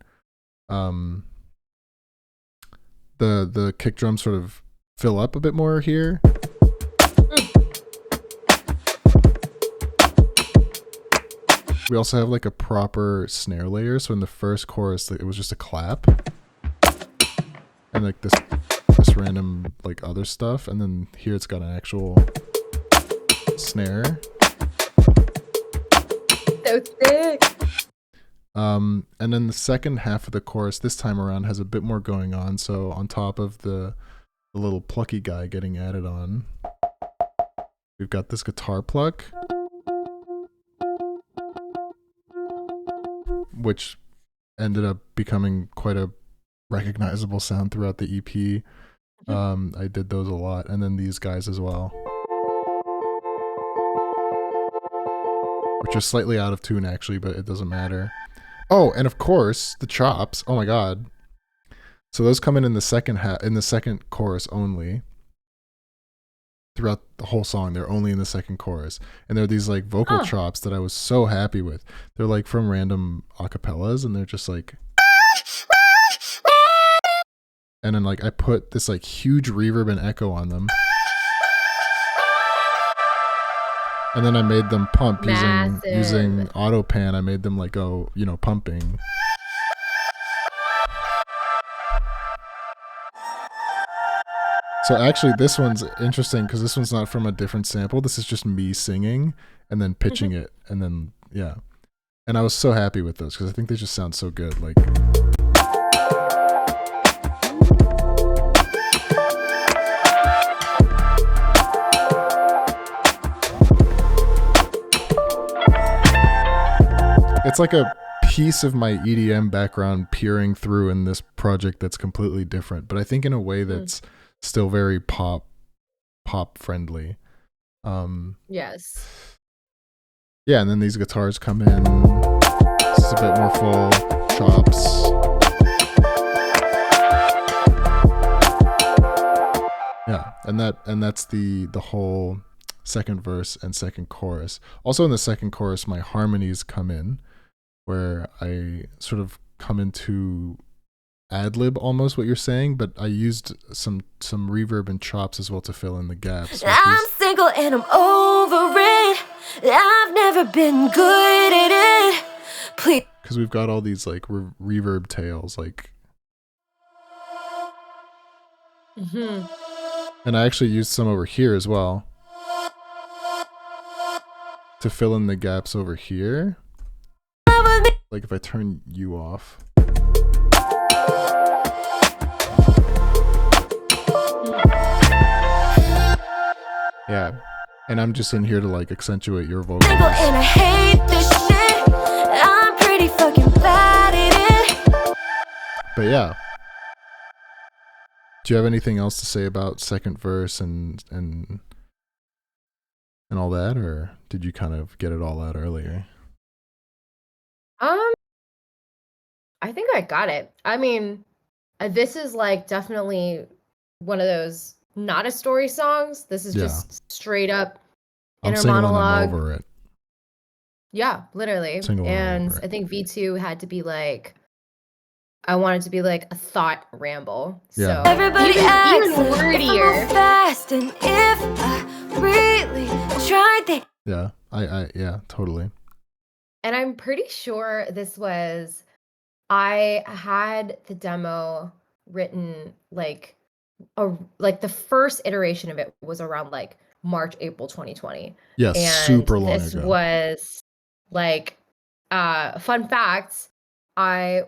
The kick drums sort of fill up a bit more here. We also have like a proper snare layer. So in the first chorus, it was just a clap, and like this random like other stuff, and then here it's got an actual snare. So sick. And then the second half of the chorus this time around has a bit more going on. So on top of the little plucky guy getting added on, we've got this guitar pluck, which ended up becoming quite a recognizable sound throughout the EP. I did those a lot, and then these guys as well, which are slightly out of tune actually, but it doesn't matter. Oh, and of course the chops. Oh my god! So those come in the second in the second chorus only. Throughout the whole song, they're only in the second chorus, and they're these like vocal chops that I was so happy with. They're like from random acapellas, and they're just like, and then like I put this like huge reverb and echo on them, and then I made them pump using auto pan. I made them like go, you know, pumping. So actually this one's interesting because this one's not from a different sample. This is just me singing and then pitching it, and then yeah. And I was so happy with those because I think they just sound so good. Like it's like a piece of my EDM background peering through in this project that's completely different, but I think in a way that's still very pop friendly. Yes. Yeah, and then these guitars come in. It's a bit more full chops. Yeah, and that's the whole second verse and second chorus. Also in the second chorus, my harmonies come in, where I sort of come into ad-lib almost what you're saying, but I used some reverb and chops as well to fill in the gaps. I'm single and I'm over it. I've never been good at it. Please. Because we've got all these like reverb tails, like. And I actually used some over here as well to fill in the gaps over here. Like if I turn you off. Yeah, and I'm just in here to like accentuate your vocals. And I hate this shit. I'm pretty fucking bad at it. But yeah, do you have anything else to say about second verse and all that, or did you kind of get it all out earlier? I think I got it. I mean, this is like definitely one of those not a story songs. This is just straight up inner monologue. I'm over it. Yeah, literally. And I think V2 had to be like, I wanted to be like a thought ramble. Yeah. So Everybody even wordier. Fast, and if I really tried that. Yeah, yeah, totally. And I'm pretty sure this was, I had the demo written like the first iteration of it was around like March, April 2020. Yeah, and super long this ago. Was like fun fact, I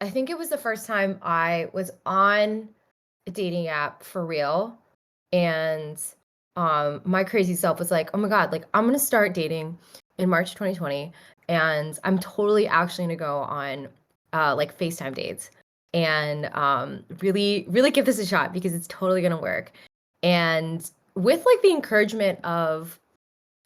think it was the first time I was on a dating app for real, and my crazy self was like, oh my god, like I'm gonna start dating in March 2020, and I'm totally actually gonna go on like FaceTime dates and really give this a shot because it's totally gonna work. And with like the encouragement of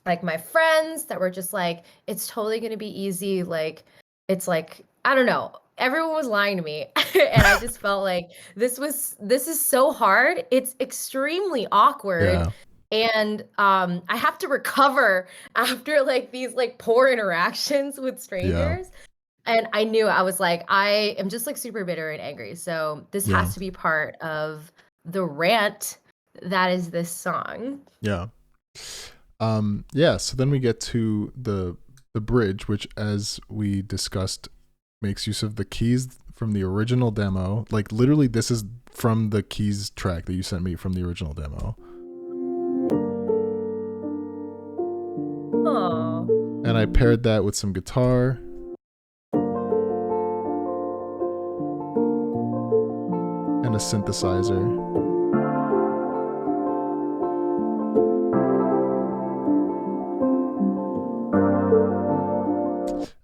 like my friends that were just like, it's totally gonna be easy, like it's like, I don't know, everyone was lying to me. And I just felt like this is so hard, it's extremely awkward. Yeah. And I have to recover after like these like poor interactions with strangers. And I knew, I was like, I am just like super bitter and angry. So this has to be part of the rant that is this song. Yeah. Yeah, so then we get to the bridge, which, as we discussed, makes use of the keys from the original demo. Like literally this is from the keys track that you sent me from the original demo. Oh. And I paired that with some guitar. And a synthesizer.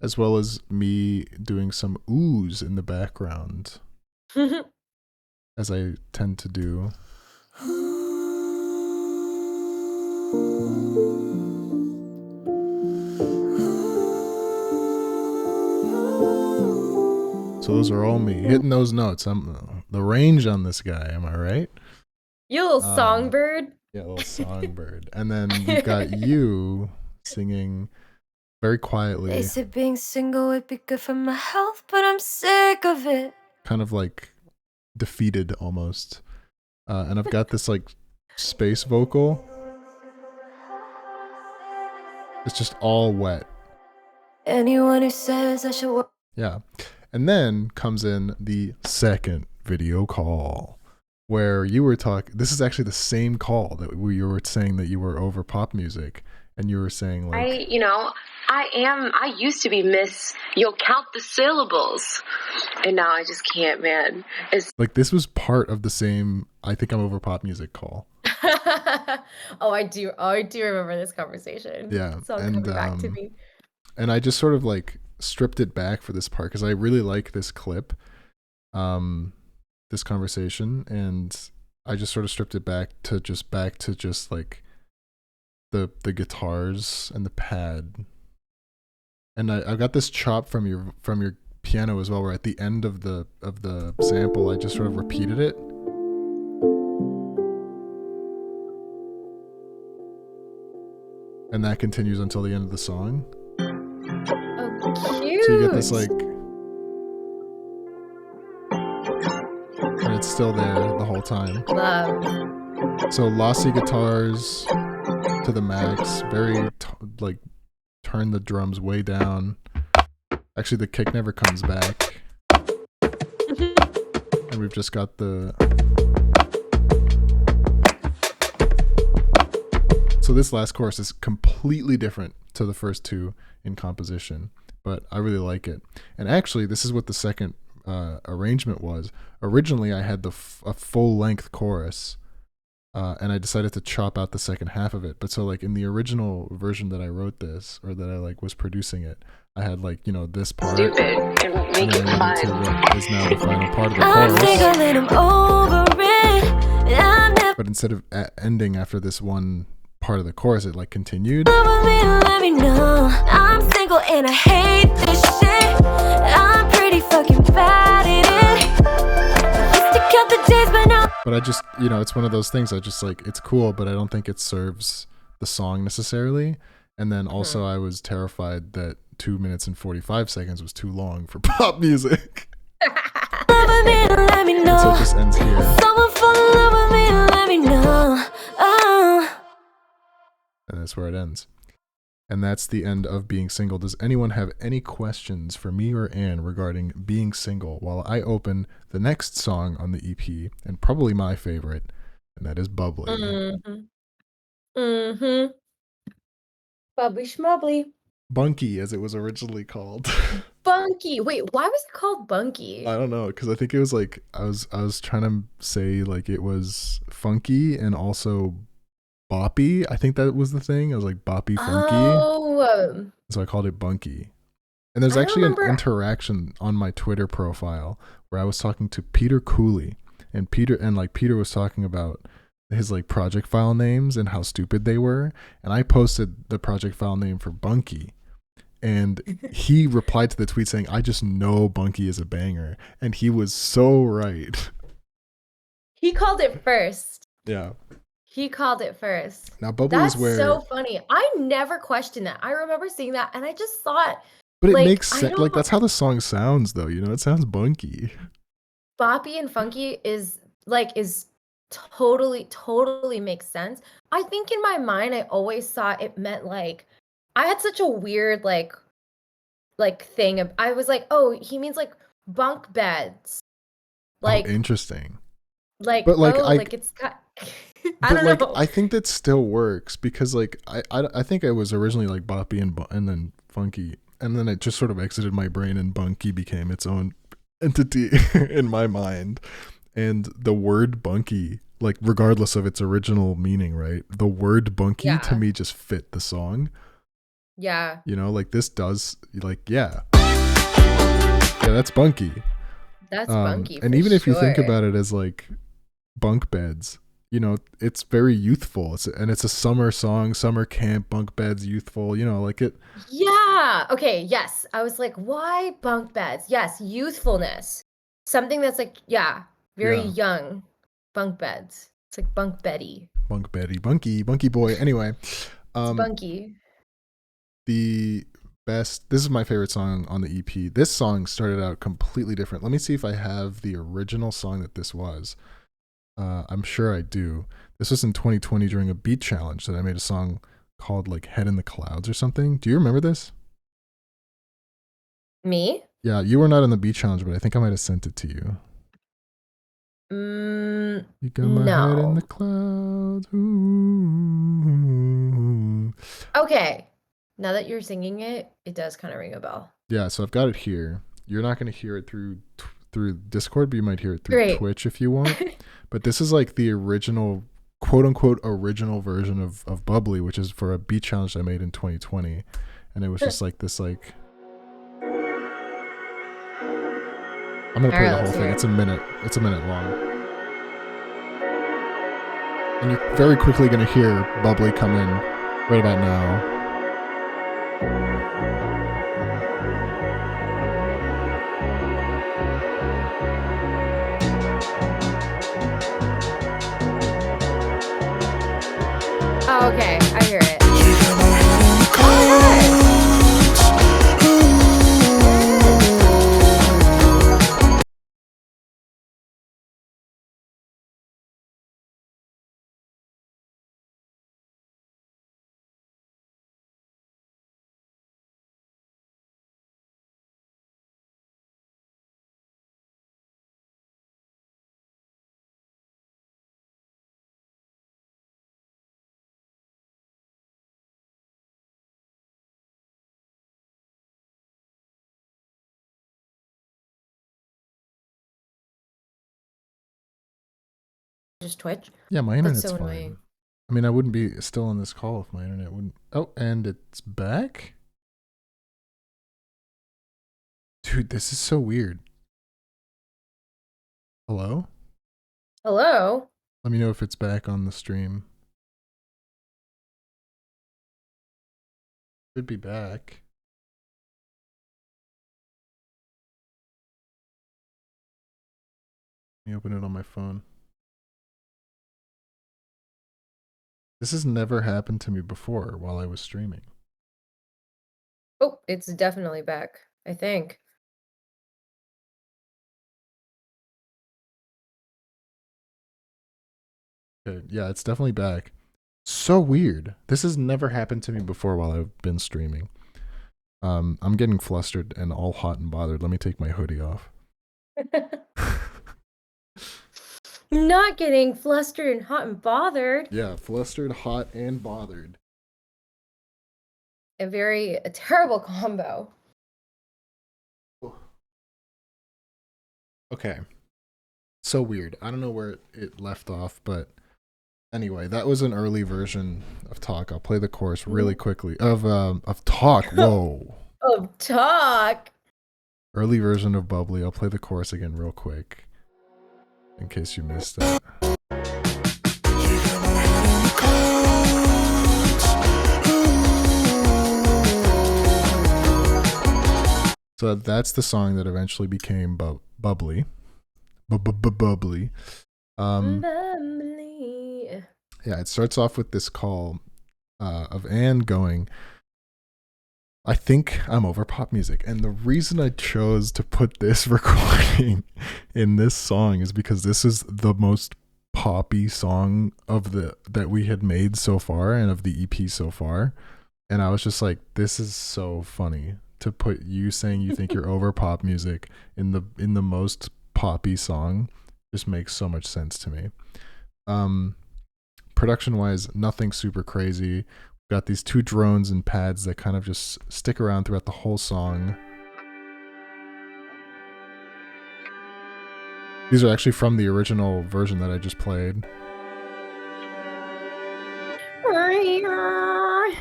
as well as me doing some oohs in the background, as I tend to do. So those are all me hitting those notes. I'm the range on this guy. Am I right? You little songbird. Yeah, a little songbird. And then we've got you singing very They quietly, said being single would be good for my health, but I'm sick of it. kind of like defeated almost. And I've got this like space vocal. It's just all wet. Anyone who says I should work. Yeah. And then comes in the second video call where you were talking. This is actually the same call that you were saying that you were over pop music. And you were saying like, I used to be Miss, you'll count the syllables. And now I just can't, man. It's like this was part of the same I think I'm over pop music call. Oh, I do remember this conversation. Yeah. So coming back to me. And I just sort of like stripped it back for this part because I really like this clip, this conversation, and I just sort of stripped it back to just like the guitars and the pad. And I got this chop from your piano as well, where at the end of the sample I just sort of repeated it. And that continues until the end of the song. Oh, cute. So you get this like, and it's still there the whole time. Love. So lossy guitars to the max, very like turn the drums way down. Actually, the kick never comes back, and we've just got the. So this last chorus is completely different to the first two in composition, but I really like it. And actually, this is what the second arrangement was. Originally, I had a full-length chorus, and I decided to chop out the second half of it. But so, like in the original version that I wrote this, or that I like was producing it, I had like this part. stupid and make it And then to fun. what is now the final part of the I'm chorus. thinking I'm over it. And I'm never But instead of ending after this one part of the chorus, it like continued. with me, let me know. I'm single and I hate this shit. I'm pretty fucking bad at it. Used to count the days, but now But I just, it's one of those things. I just like, it's cool, but I don't think it serves the song necessarily. And then also I was terrified that 2 minutes and 45 seconds was too long for pop music. love with me, let me And so it know. just ends here. Someone fall in love with me, let me know. Oh. And that's where it ends. And that's the end of Being Single. Does anyone have any questions for me or Anne regarding being single while I open the next song on the EP, and probably my favorite, and that is Bubbly. Bubbly schmubbly. Bunky, as it was originally called. Bunky. Wait, why was it called Bunky? I don't know, because I think it was like I was trying to say like it was funky and also boppy. I think that was the thing. I was like boppy funky, Oh, so I called it Bunky. And there's I actually remember- an interaction on my Twitter profile where I was talking to Peter Cooley, and Peter was talking about his like project file names and how stupid they were, and I posted the project file name for Bunky. And he replied to the tweet saying, I just know Bunky is a banger. And he was so right. he called it first. Yeah. He called it first. Now, Bubbly That's is where. so funny. I never questioned that. I remember seeing that, and I just thought But it like, makes I sense. don't- Like, that's how the song sounds, though. It sounds bunky. boppy and funky is totally makes sense. I think in my mind, I always thought it meant like I had such a weird like thing. I was like, oh, he means like bunk beds, like Oh, interesting. like but, like, oh, I- like it's got. I But, don't like, know. I think that still works because, like, I think I was originally, like, boppy and then funky. And then it just sort of exited my brain and bunky became its own entity in my mind. And the word bunky, like, regardless of its original meaning, right? The word bunky to Yeah. me just fit the song. Yeah. You know, like this does like yeah, that's bunky. That's bunky And for even if you think sure. about it as like bunk beds, you know, it's very youthful. It's a summer song, summer camp, bunk beds, youthful. You know, like it. Yeah. Okay. Yes. I was like, why bunk beds? Yes. Youthfulness. Something that's like, yeah, very Yeah. young. Bunk beds. It's like bunk Betty. Bunk Betty, bunky boy. Anyway, It's bunky. the best. This is my favorite song on the EP. This song started out completely different. Let me see if I have the original song that this was. I'm sure I do. This was in 2020 during a beat challenge that I made a song called like Head in the Clouds or something. Do you remember this? Me? Yeah, you were not in the beat challenge, but I think I might have sent it to you. You got my head in the No. clouds. Ooh. Okay. Now that you're singing it, it does kind of ring a bell. Yeah, so I've got it here. You're not going to hear it through Discord, but you might hear it through Great. Twitch if you want. But this is like the original, quote unquote, original version of Bubbly, which is for a beat challenge I made in 2020. And it was just like this, like. I'm going to play the whole thing. It's a minute. It's a minute long. And you're very quickly going to hear Bubbly come in right about now. Oh, okay. I hear it. Just Twitch? Yeah, my That's internet's so fine. annoying. I mean, I wouldn't be still on this call if my internet wouldn't. Oh, and it's back? Dude, this is so weird. Hello? Hello? Let me know if it's back on the stream. Should be back. Let me open it on my phone. This has never happened to me before while I was streaming. Oh, it's definitely back, I think. Okay, yeah, it's definitely back. So weird. This has never happened to me before while I've been streaming. I'm getting flustered and all hot and bothered. Let me take my hoodie off. Not getting flustered and hot and bothered. Yeah, flustered, hot, and bothered. A terrible combo. Okay. So weird. I don't know where it left off, but anyway, that was an early version of Talk. I'll play the chorus really quickly. Of Talk. Whoa. Of Talk. Early version of Bubbly. I'll play the chorus again real quick. In case you missed that. So that's the song that eventually became Bubbly. Bubbly. Bubbly. Yeah, it starts off with this call of Anne going, I think I'm over pop music. And the reason I chose to put this recording in this song is because this is the most poppy song that we had made so far and of the EP so far. And I was just like, this is so funny to put you saying you think you're over pop music in the most poppy song. Just makes so much sense to me. Production wise, nothing super crazy. We've got these two drones and pads that kind of just stick around throughout the whole song. These are actually from the original version that I just played.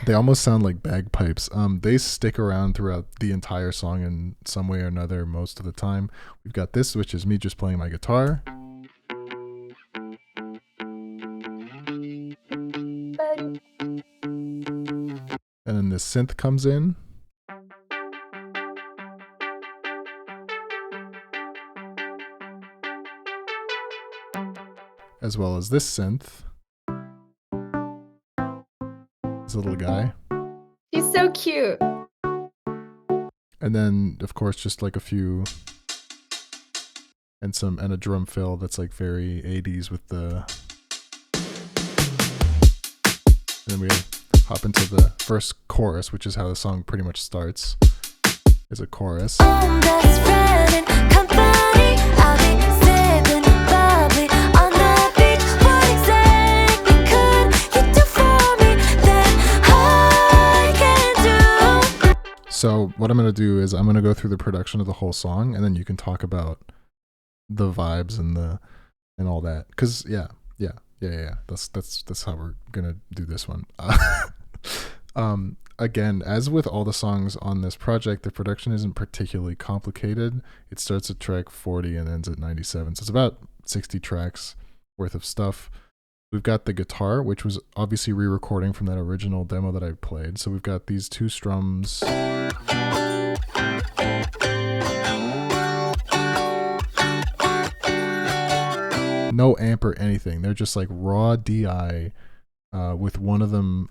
They almost sound like bagpipes. They stick around throughout the entire song in some way or another most of the time. We've got this, which is me just playing my guitar. And then this synth comes in. As well as this synth. This little guy. He's so cute. And then, of course, just like a few... And a drum fill that's like very 80s with the... And then we hop into the first chorus, which is how the song pretty much starts. Is a chorus. Best friend and company, I'll be sipping bubbly on the beach. What exactly could you do for me that I can do? So what I'm going to do is I'm going to go through the production of the whole song, and then you can talk about the vibes and all that. Cause yeah. That's how we're gonna do this one. Again, as with all the songs on this project, the production isn't particularly complicated. It starts at track 40 and ends at 97. So it's about 60 tracks worth of stuff. We've got the guitar, which was obviously re-recording from that original demo that I played. So we've got these two strums. No amp or anything. They're just like raw DI with one of them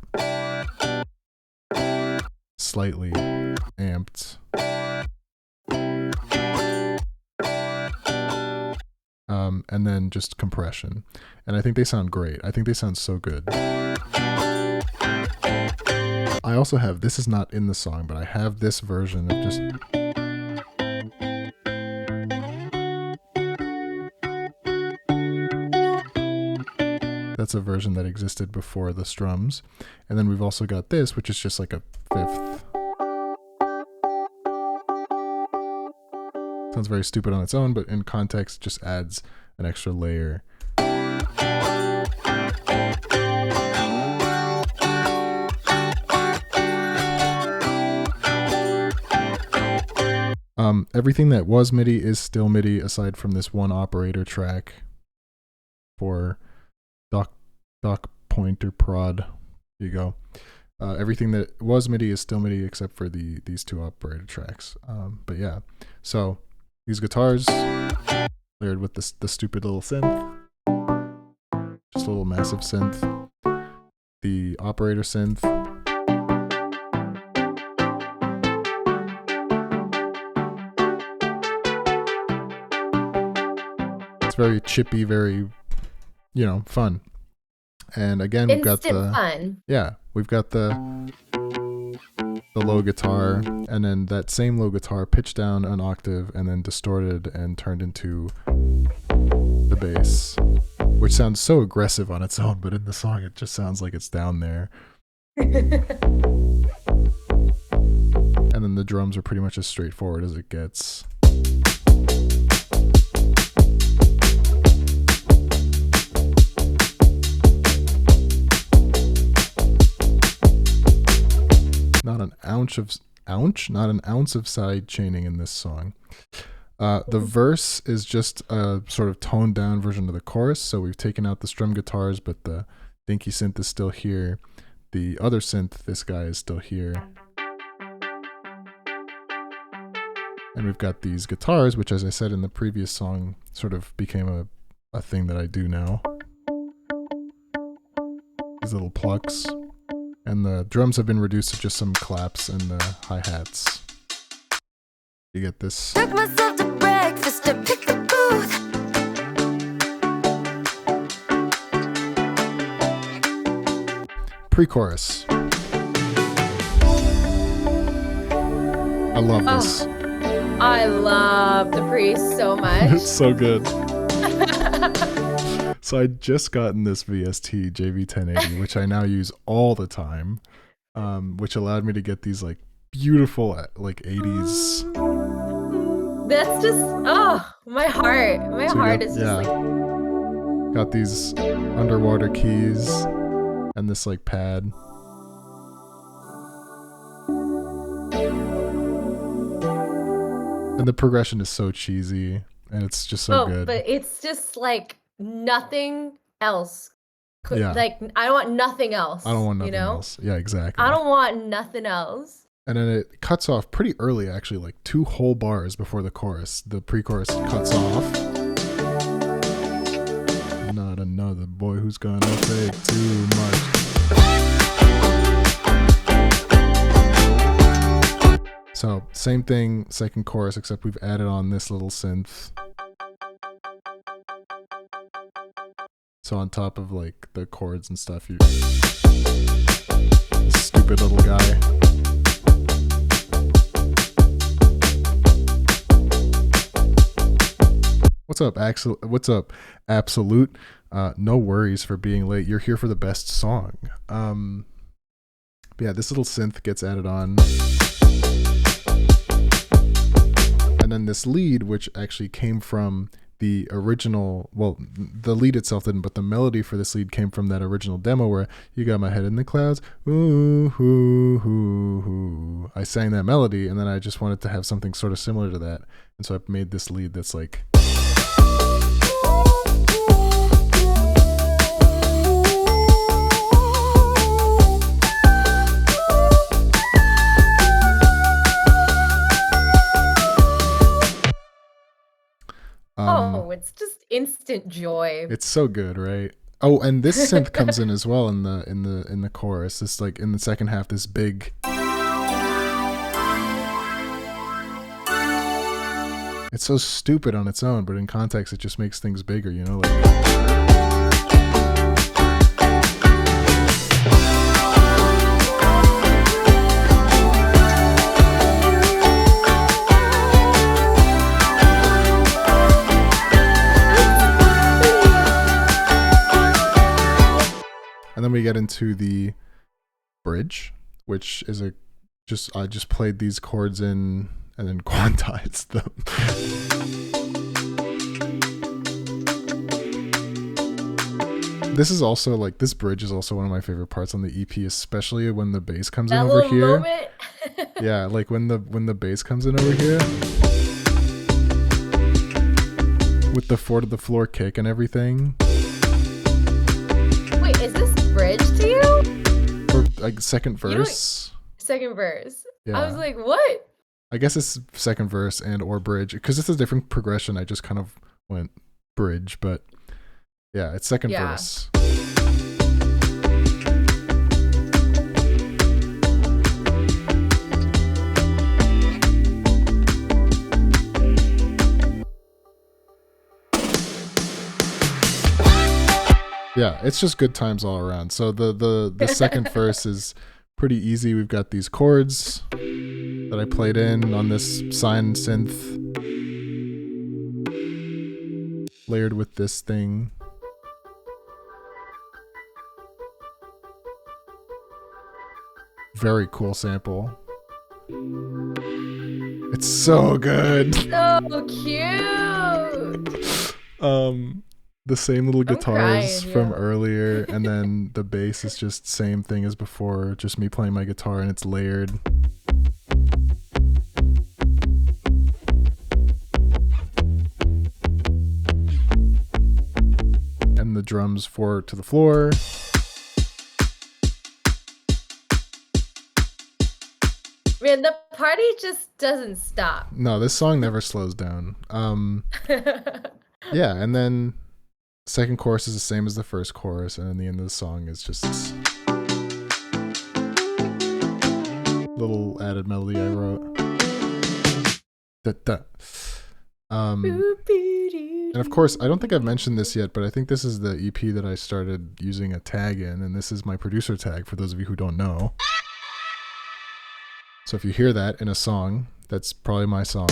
slightly amped. And then just compression. And I think they sound great. I think they sound so good. I also have, this is not in the song, but I have this version of just... That's a version that existed before the strums. And then we've also got this, which is just like a fifth. Sounds very stupid on its own, but in context just adds an extra layer. Everything that was MIDI is still MIDI aside from this one operator track for dock pointer prod. Here you go. Everything that was MIDI is still MIDI except for these two operator tracks. But yeah, so these guitars layered with the stupid little synth, just a little massive synth, the operator synth, it's very chippy, very, fun. And again, we've got the fun. Yeah, we've got the low guitar, and then that same low guitar pitched down an octave and then distorted and turned into the bass, which sounds so aggressive on its own, but in the song it just sounds like it's down there. And then the drums are pretty much as straightforward as it gets. Not an ounce of side chaining in this song. The verse is just a sort of toned down version of the chorus. So we've taken out the strum guitars, but the dinky synth is still here. The other synth, this guy, is still here. And we've got these guitars, which, as I said in the previous song, sort of became a thing that I do now. These little plucks. And the drums have been reduced to just some claps and the hi-hats. You get this. Took myself to breakfast to pick the booth. Pre-chorus. I love this. I love the pre so much. It's so good. So I just gotten this VST JV1080, which I now use all the time, which allowed me to get these like beautiful like 80s. That's just my heart. My heart is just like. Got these underwater keys and this like pad. And the progression is so cheesy, and it's just so good. But it's just like nothing else. Yeah. Like I don't want nothing else. I don't want nothing you know? else. Yeah, exactly. I don't want nothing else. And then it cuts off pretty early, actually, like 2 whole bars before the chorus. The pre-chorus cuts off. Not another boy who's gonna fake too much. So, same thing, second chorus, except we've added on this little synth. So on top of like the chords and stuff, you stupid little guy. What's up, Axel? What's up, Absolute? No worries for being late. You're here for the best song. But yeah, this little synth gets added on. And then this lead, which actually came from the original, well, the lead itself didn't, but the melody for this lead came from that original demo where you got my head in the clouds, ooh, hoo, hoo, hoo. I sang that melody, and then I just wanted to have something sort of similar to that. And so I made this lead that's like... It's just instant joy. It's so good, right? Oh, and this synth comes in as well in the chorus. This like in the second half, this big. It's so stupid on its own, but in context, it just makes things bigger. You know, like. And then we get into the bridge, which is I just played these chords in and then quantized them. This is also like, this bridge is also one of my favorite parts on the EP, especially when the bass comes in over here. Moment. Yeah, like when the bass comes in over here. With the 4 to the floor kick and everything. Wait, is this bridge to you? Or like second verse. Second verse. Yeah. I was like, what? I guess it's second verse and or bridge because it's a different progression. I just kind of went bridge, but yeah, it's second verse. Yeah, it's just good times all around. So the second verse is pretty easy. We've got these chords that I played in on this sine synth layered with this thing. Very cool sample. It's so good. So cute. The same little guitars crying, from earlier, and then the bass is just same thing as before, just me playing my guitar and it's layered. And the drums 4 to the floor. Man, the party just doesn't stop. No, this song never slows down. Yeah, and then second chorus is the same as the first chorus, and then the end of the song is just little added melody I wrote. And of course, I don't think I've mentioned this yet, but I think this is the EP that I started using a tag in, and this is my producer tag for those of you who don't know. So if you hear that in a song, that's probably my song.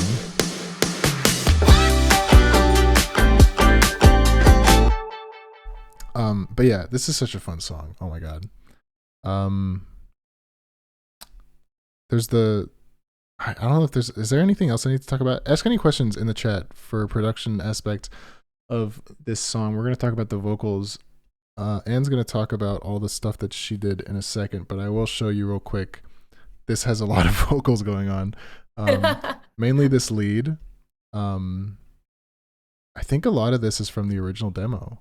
But yeah, this is such a fun song. Oh my god. There's I don't know if is there anything else I need to talk about? Ask any questions in the chat for production aspect of this song. We're going to talk about the vocals. Anne's going to talk about all the stuff that she did in a second, but I will show you real quick. This has a lot of vocals going on. Mainly this lead. I think a lot of this is from the original demo.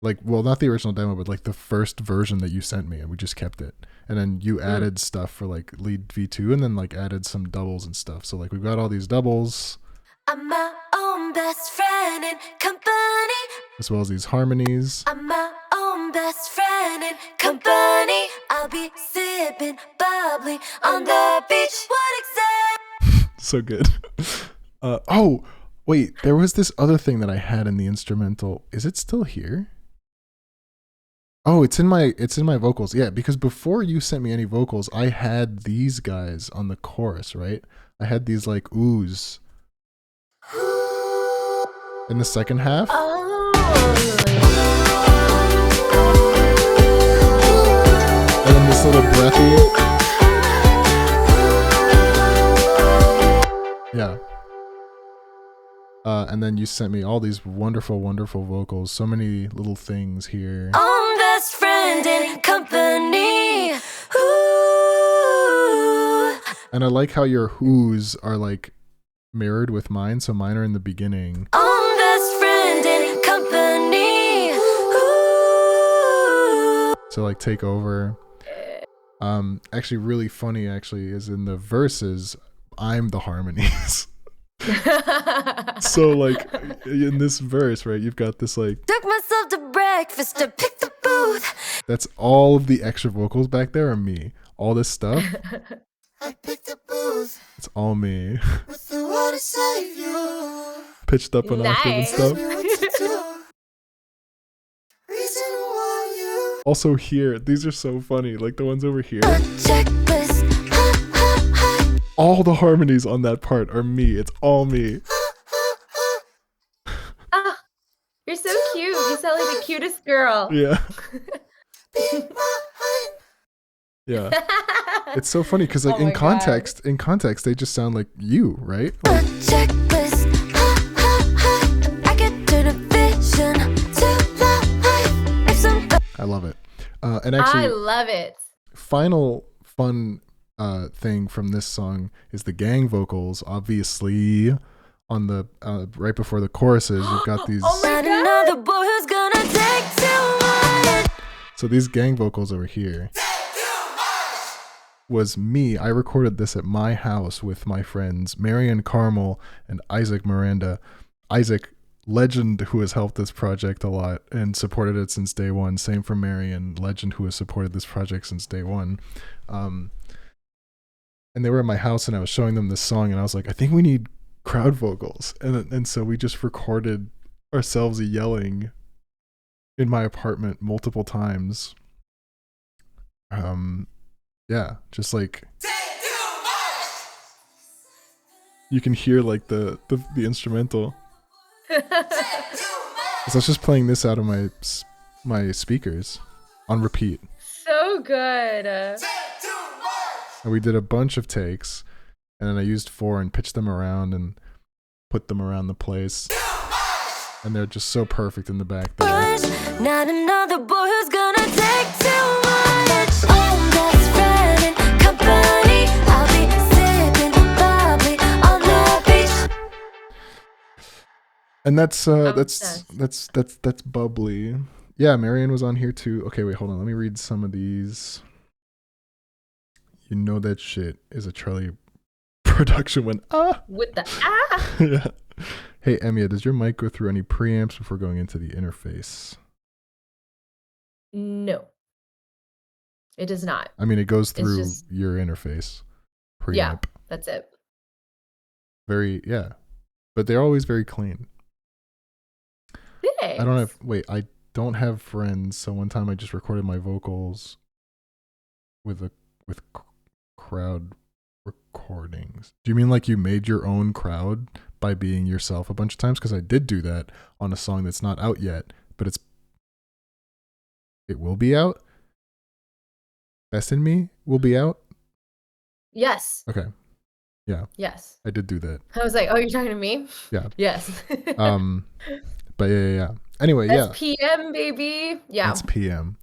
Like, well, not the original demo, but like the first version that you sent me, and we just kept it. And then you added stuff for like lead V2, and then like added some doubles and stuff. So like we've got all these doubles. I'm my own best friend and company. As well as these harmonies. I'm my own best friend and company. I'll be sipping bubbly on the beach. What exactly? So good. Oh, wait, there was this other thing that I had in the instrumental. Is it still here? Oh, it's in my vocals. Yeah, because before you sent me any vocals, I had these guys on the chorus, right? I had these like oohs in the second half. And then this little breathy. Yeah. And then you sent me all these wonderful, wonderful vocals. So many little things here. Own best friend and company. Ooh. And I like how your who's are like mirrored with mine. So mine are in the beginning. Own best friend and company. Ooh. So like take over. Actually really funny actually is in the verses, I'm the harmonies. So like in this verse, right, you've got this like Took myself to breakfast to pick the booth. that's all of the extra vocals back there are me. All this stuff, I picked a booth it's all me. with the water save you. Pitched up an octave and Nice. stuff. Tell me what to do. Reason why you Also here, these are so funny. Like the ones over here. Checklist. All the harmonies on that part are me. It's all me. Ah, you're so cute. You sound like the cutest girl. Yeah. be mine. Yeah. It's so funny because like Oh my in context, they just sound like you, right? Like, Checklist. I could turn a vision to life. If some I love it. And I actually, love it. final fun thing from this song is the gang vocals. Obviously, on the right before the choruses, you've got these. Oh my not God. another boy who's gonna take too much. So these gang vocals over here was me. I recorded this at my house with my friends Marion Carmel and Isaac Miranda. Isaac, legend, who has helped this project a lot and supported it since day one. Same for Marion, legend, who has supported this project since day one. And they were at my house and I was showing them this song and I was like, I think we need crowd vocals. And so we just recorded ourselves yelling in my apartment multiple times. Yeah, just like you can hear like the instrumental. So I was just playing this out of my speakers on repeat. So good. And we did a bunch of takes, and then I used 4 and pitched them around and put them around the place. And they're just so perfect in the back there. Not another boy who's gonna take too much. Own best friend and company. I'll be sipping bubbly on the beach. And that's obsessed. bubbly. Yeah, Marion was on here too. Okay, wait, hold on. Let me read some of these. You know that shit is a Charlie production when With the yeah. Hey êMIA, does your mic go through any preamps before going into the interface? No. It does not. I mean, it goes through just- your interface. Preamp. Yeah, that's it. Very, yeah. But they're always very clean. Thanks. I don't have friends, so one time I just recorded my vocals with crowd recordings. Do you mean like you made your own crowd by being yourself a bunch of times? Because I did do that on a song that's not out yet, but it will be out. Best in Me will be out. Yes. Okay, Yes. I did do that. I was like, oh, you're talking to me? Yeah. Yes. But yeah. Anyway, yeah. That's PM, baby. Yeah. It's PM.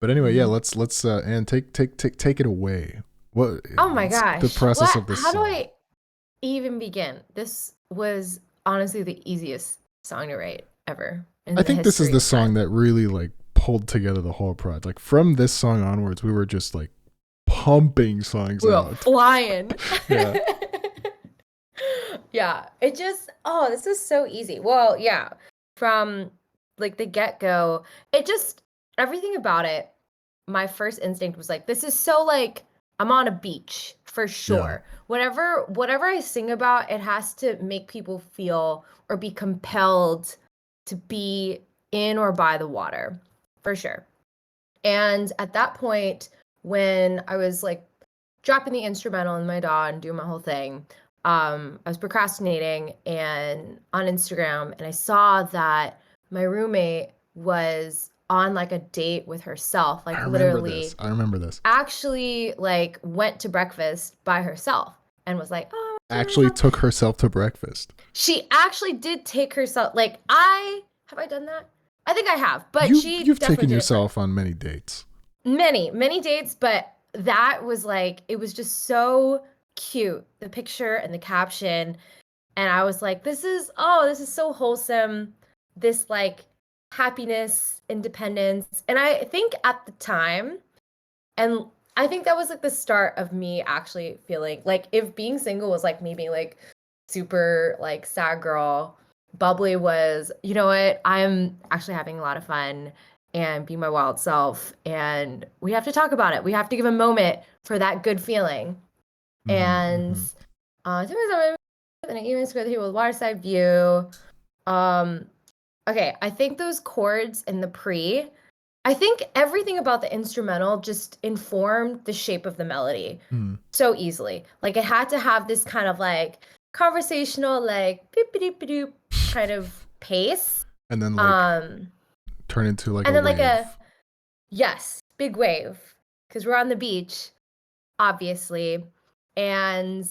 But anyway, yeah. Let's and take it away. What? Oh my gosh. The process What- of this. How do song. I even begin? This was honestly the easiest song to write ever in I the think this is history the of time. song that really like pulled together the whole project. Like from this song onwards, we were just like pumping songs We were out. flying. Yeah. Yeah, it just, oh, this is so easy. Well, yeah, from like the get-go, it just, everything about it, my first instinct was like, this is so like, I'm on a beach for sure. Whatever I sing about, it has to make people feel or be compelled to be in or by the water, for sure. And at that point, when I was like dropping the instrumental in my DAW and doing my whole thing, I was procrastinating and on Instagram, and I saw that my roommate was on like a date with herself, like I remember this. literally I remember this. actually like went to breakfast by herself and was like, oh, I went to Actually herself. took herself to breakfast. She actually did take herself, like, I have I done that? I think I have, but she You've definitely taken did it for yourself on many dates. many dates, but that was like, it was just so cute, the picture and the caption. And I was like, this is so wholesome. This like happiness, independence. And I think at the time, and I think that was like the start of me actually feeling like if being single was like me being like super like sad girl, bubbly was, you know what, I'm actually having a lot of fun and be my wild self. And we have to talk about it. We have to give a moment for that good feeling. And tell me something, and an even square with waterside view. Okay, I think those chords in the pre, I think everything about the instrumental just informed the shape of the melody so easily. Like it had to have this kind of like conversational, like beep beep beep doop kind of pace. And then like turn into like And a then wave. like a yes, big wave because we're on the beach, obviously. And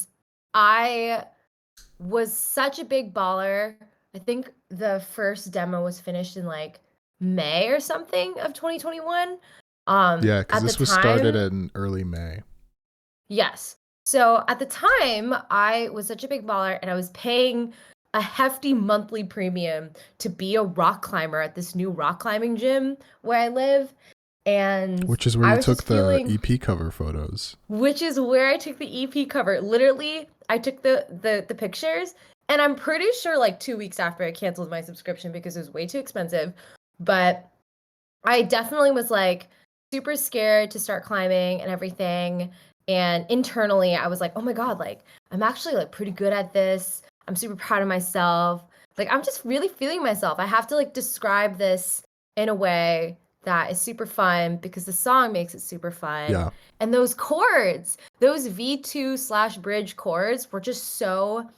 I was such a big baller. I think the first demo was finished in like May or something of 2021. Yeah, because At the this was started time, in early May. yes. So at the time, I was such a big baller and I was paying a hefty monthly premium to be a rock climber at this new rock climbing gym where I live. And Which is where I you was took just the feeling, EP cover photos. which is where I took the EP cover. Literally, I took the pictures, and I'm pretty sure like 2 weeks after I canceled my subscription because it was way too expensive. But I definitely was like super scared to start climbing and everything. And internally, I was like, oh my God, like I'm actually like pretty good at this. I'm super proud of myself. Like I'm just really feeling myself. I have to like describe this in a way that is super fun because the song makes it super fun. Yeah. And those chords, those V2/bridge chords were just so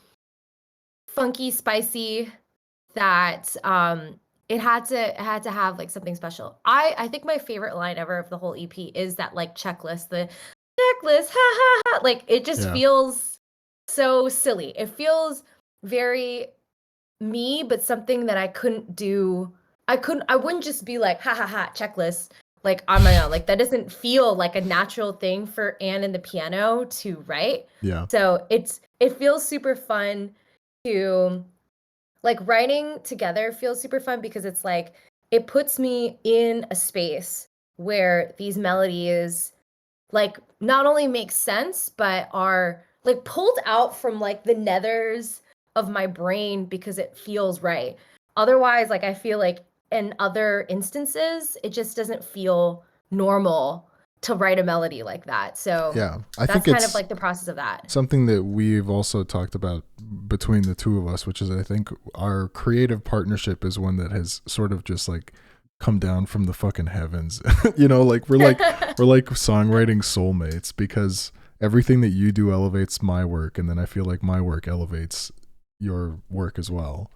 funky, spicy that it had to have like something special. I think my favorite line ever of the whole EP is that like checklist, the checklist, ha ha ha. Like it just feels so silly. It feels very me, but something that I couldn't do. I wouldn't just be like ha ha ha checklist like on my own. Like that doesn't feel like a natural thing for Anne and the piano to write. Yeah. So it feels super fun to like writing together feels super fun because it's like it puts me in a space where these melodies like not only make sense but are like pulled out from like the nethers of my brain because it feels right. Otherwise, like I feel like in other instances it just doesn't feel normal to write a melody like that. So Yeah. I that's think kind it's of like the process of that. something that we've also talked about between the two of us, which is I think our creative partnership is one that has sort of just like come down from the fucking heavens. You know, like we're like songwriting soulmates because everything that you do elevates my work, and then I feel like my work elevates your work as well.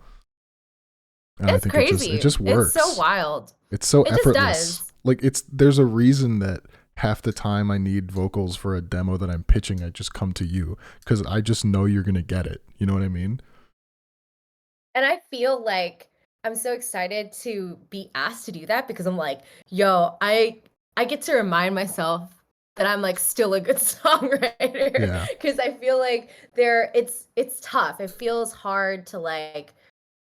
And It's I think crazy. it just works. It's so wild. It's so It just effortless. does. Like there's a reason that half the time I need vocals for a demo that I'm pitching, I just come to you because I just know you're gonna get it. You know what I mean? And I feel like I'm so excited to be asked to do that because I'm like, yo, I get to remind myself that I'm like still a good songwriter Yeah. because I feel like it's tough. It feels hard to like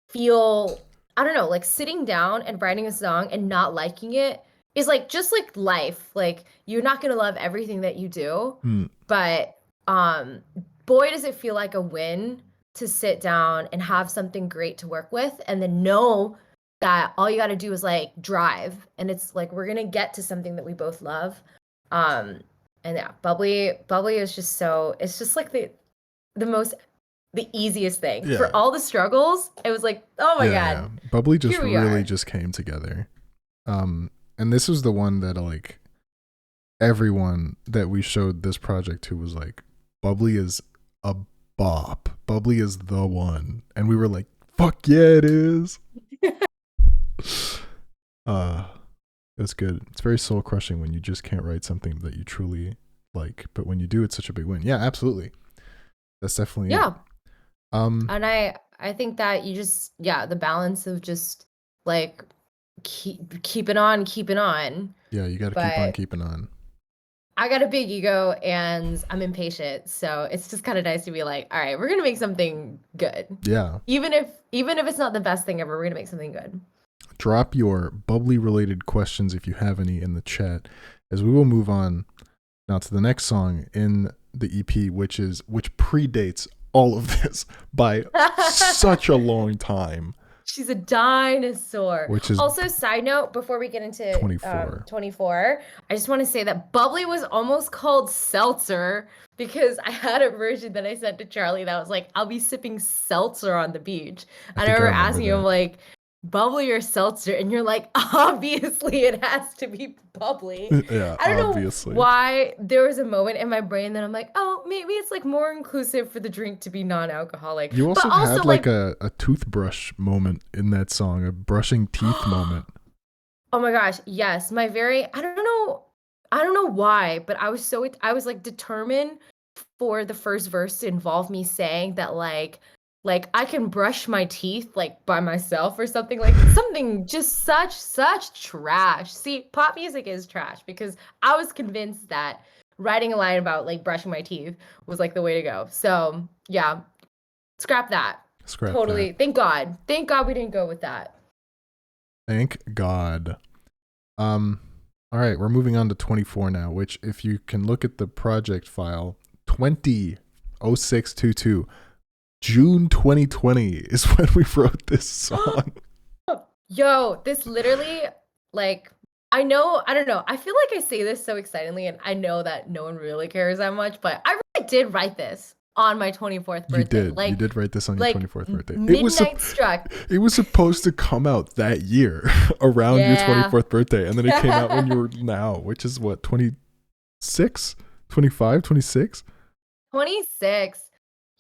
feel, I don't know, like sitting down and writing a song and not liking it is like just like life. Like you're not going to love everything that you do, Mm. but um boy does it feel like a win to sit down and have something great to work with and then know that all you got to do is like drive and it's like we're going to get to something that we both love. Um and yeah, bubbly is just so it's just like the most the easiest thing. Yeah. For all the struggles, it was like, oh my god. Bubbly just Here we really are. just came together. And this was the one that like everyone that we showed this project to was like, Bubbly is a bop. Bubbly is the one. And we were like, fuck yeah, it is. It was good. It's very soul crushing when you just can't write something that you truly like, but when you do, it's such a big win. Yeah, absolutely. That's definitely Yeah. it. And I think that you just the balance of just like keep it on. Yeah, you got to keep on keeping on. I got a big ego and I'm impatient, so it's just kind of nice to be like, all right, we're gonna make something good. Yeah. Even if it's not the best thing ever, we're gonna make something good. Drop your bubbly related questions if you have any in the chat, as we will move on now to the next song in the EP, which predates all of this by such a long time. She's a dinosaur. Which is also, side note, before we get into 24, I just want to say that Bubbly was almost called Seltzer because I had a version that I sent to Charlie that was like, I'll be sipping seltzer on the beach. And I remember asking him like, Bubbly or seltzer? And you're like, obviously it has to be bubbly. Yeah, I don't obviously. know why there was a moment in my brain that I'm like, oh, maybe it's like more inclusive for the drink to be non-alcoholic. You also but had like a toothbrush moment in that song, a brushing teeth moment. Oh my gosh, yes. I don't know why, but I was like determined for the first verse to involve me saying that like I can brush my teeth like by myself or something, like something just such trash. See, pop music is trash because I was convinced that writing a line about like brushing my teeth was like the way to go. So yeah, scrap that. Totally. Thank God we didn't go with that. Thank God. All right, we're moving on to 24 now, which if you can look at the project file, 200622. June 2020 is when we wrote this song. Yo, this literally, like, I don't know. I feel like I say this so excitedly, and I know that no one really cares that much, but I really did write this on my 24th birthday. You did write this on your 24th birthday. Midnight struck. It was supposed to come out that year, around your 24th birthday, and then it came out when you were now, which is what, 26? 25? 26? 26.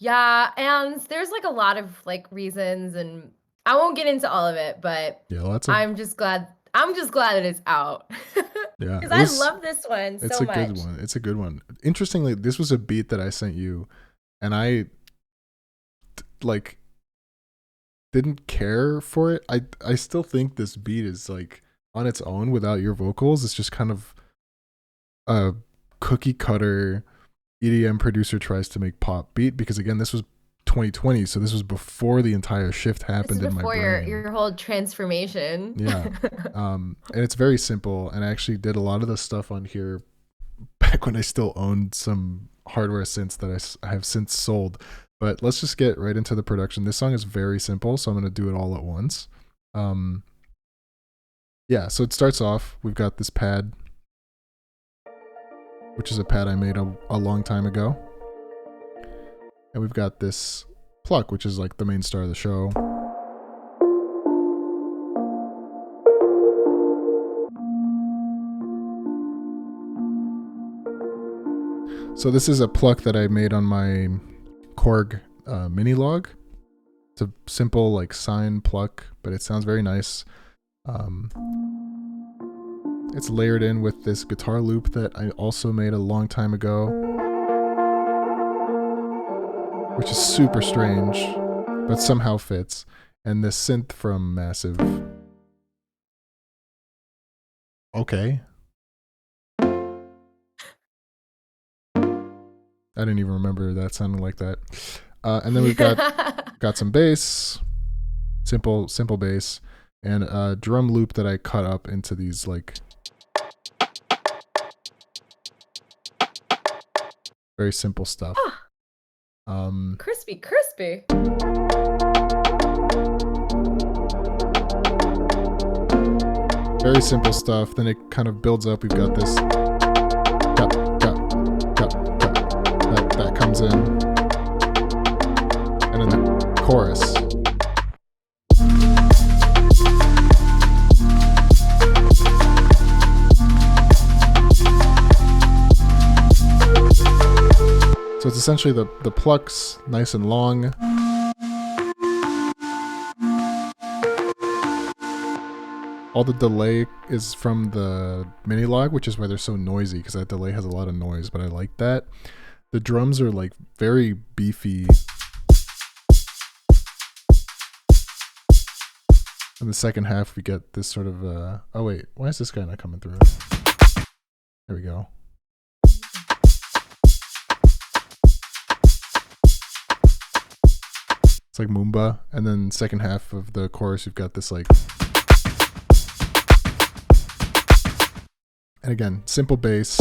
Yeah, and there's like a lot of like reasons, and I won't get into all of it, but yeah, I'm just glad that it's out. Yeah, because I love this one so much. Good one. It's a good one. Interestingly, this was a beat that I sent you, and I like didn't care for it. I still think this beat is like on its own without your vocals. It's just kind of a cookie cutter EDM producer tries to make pop beat, because again, this was 2020, so this was before the entire shift happened in my brain. Your whole transformation. Yeah. And it's very simple, and I actually did a lot of the stuff on here back when I still owned some hardware synths that I have since sold. But let's just get right into the production. This song is very simple, so I'm going to do it all at once. Yeah, so it starts off, we've got this pad, which is a pad I made a long time ago. And we've got this pluck, which is like the main star of the show. So this is a pluck that I made on my Korg mini log. It's a simple like sine pluck, but it sounds very nice. It's layered in with this guitar loop that I also made a long time ago, which is super strange, but somehow fits. And this synth from Massive. Okay. I didn't even remember that sounding like that. And then we've got some bass, simple bass, and a drum loop that I cut up into these like very simple stuff. Crispy. Very simple stuff. Then it kind of builds up. We've got this cut, that comes in, and then the chorus. So it's essentially the plucks, nice and long. All the delay is from the mini log, which is why they're so noisy, because that delay has a lot of noise, but I like that. The drums are like very beefy. In the second half, we get this sort of, oh wait, why is this guy not coming through? There we go. It's like Moomba. And then second half of the chorus, you've got this like, and again, simple bass.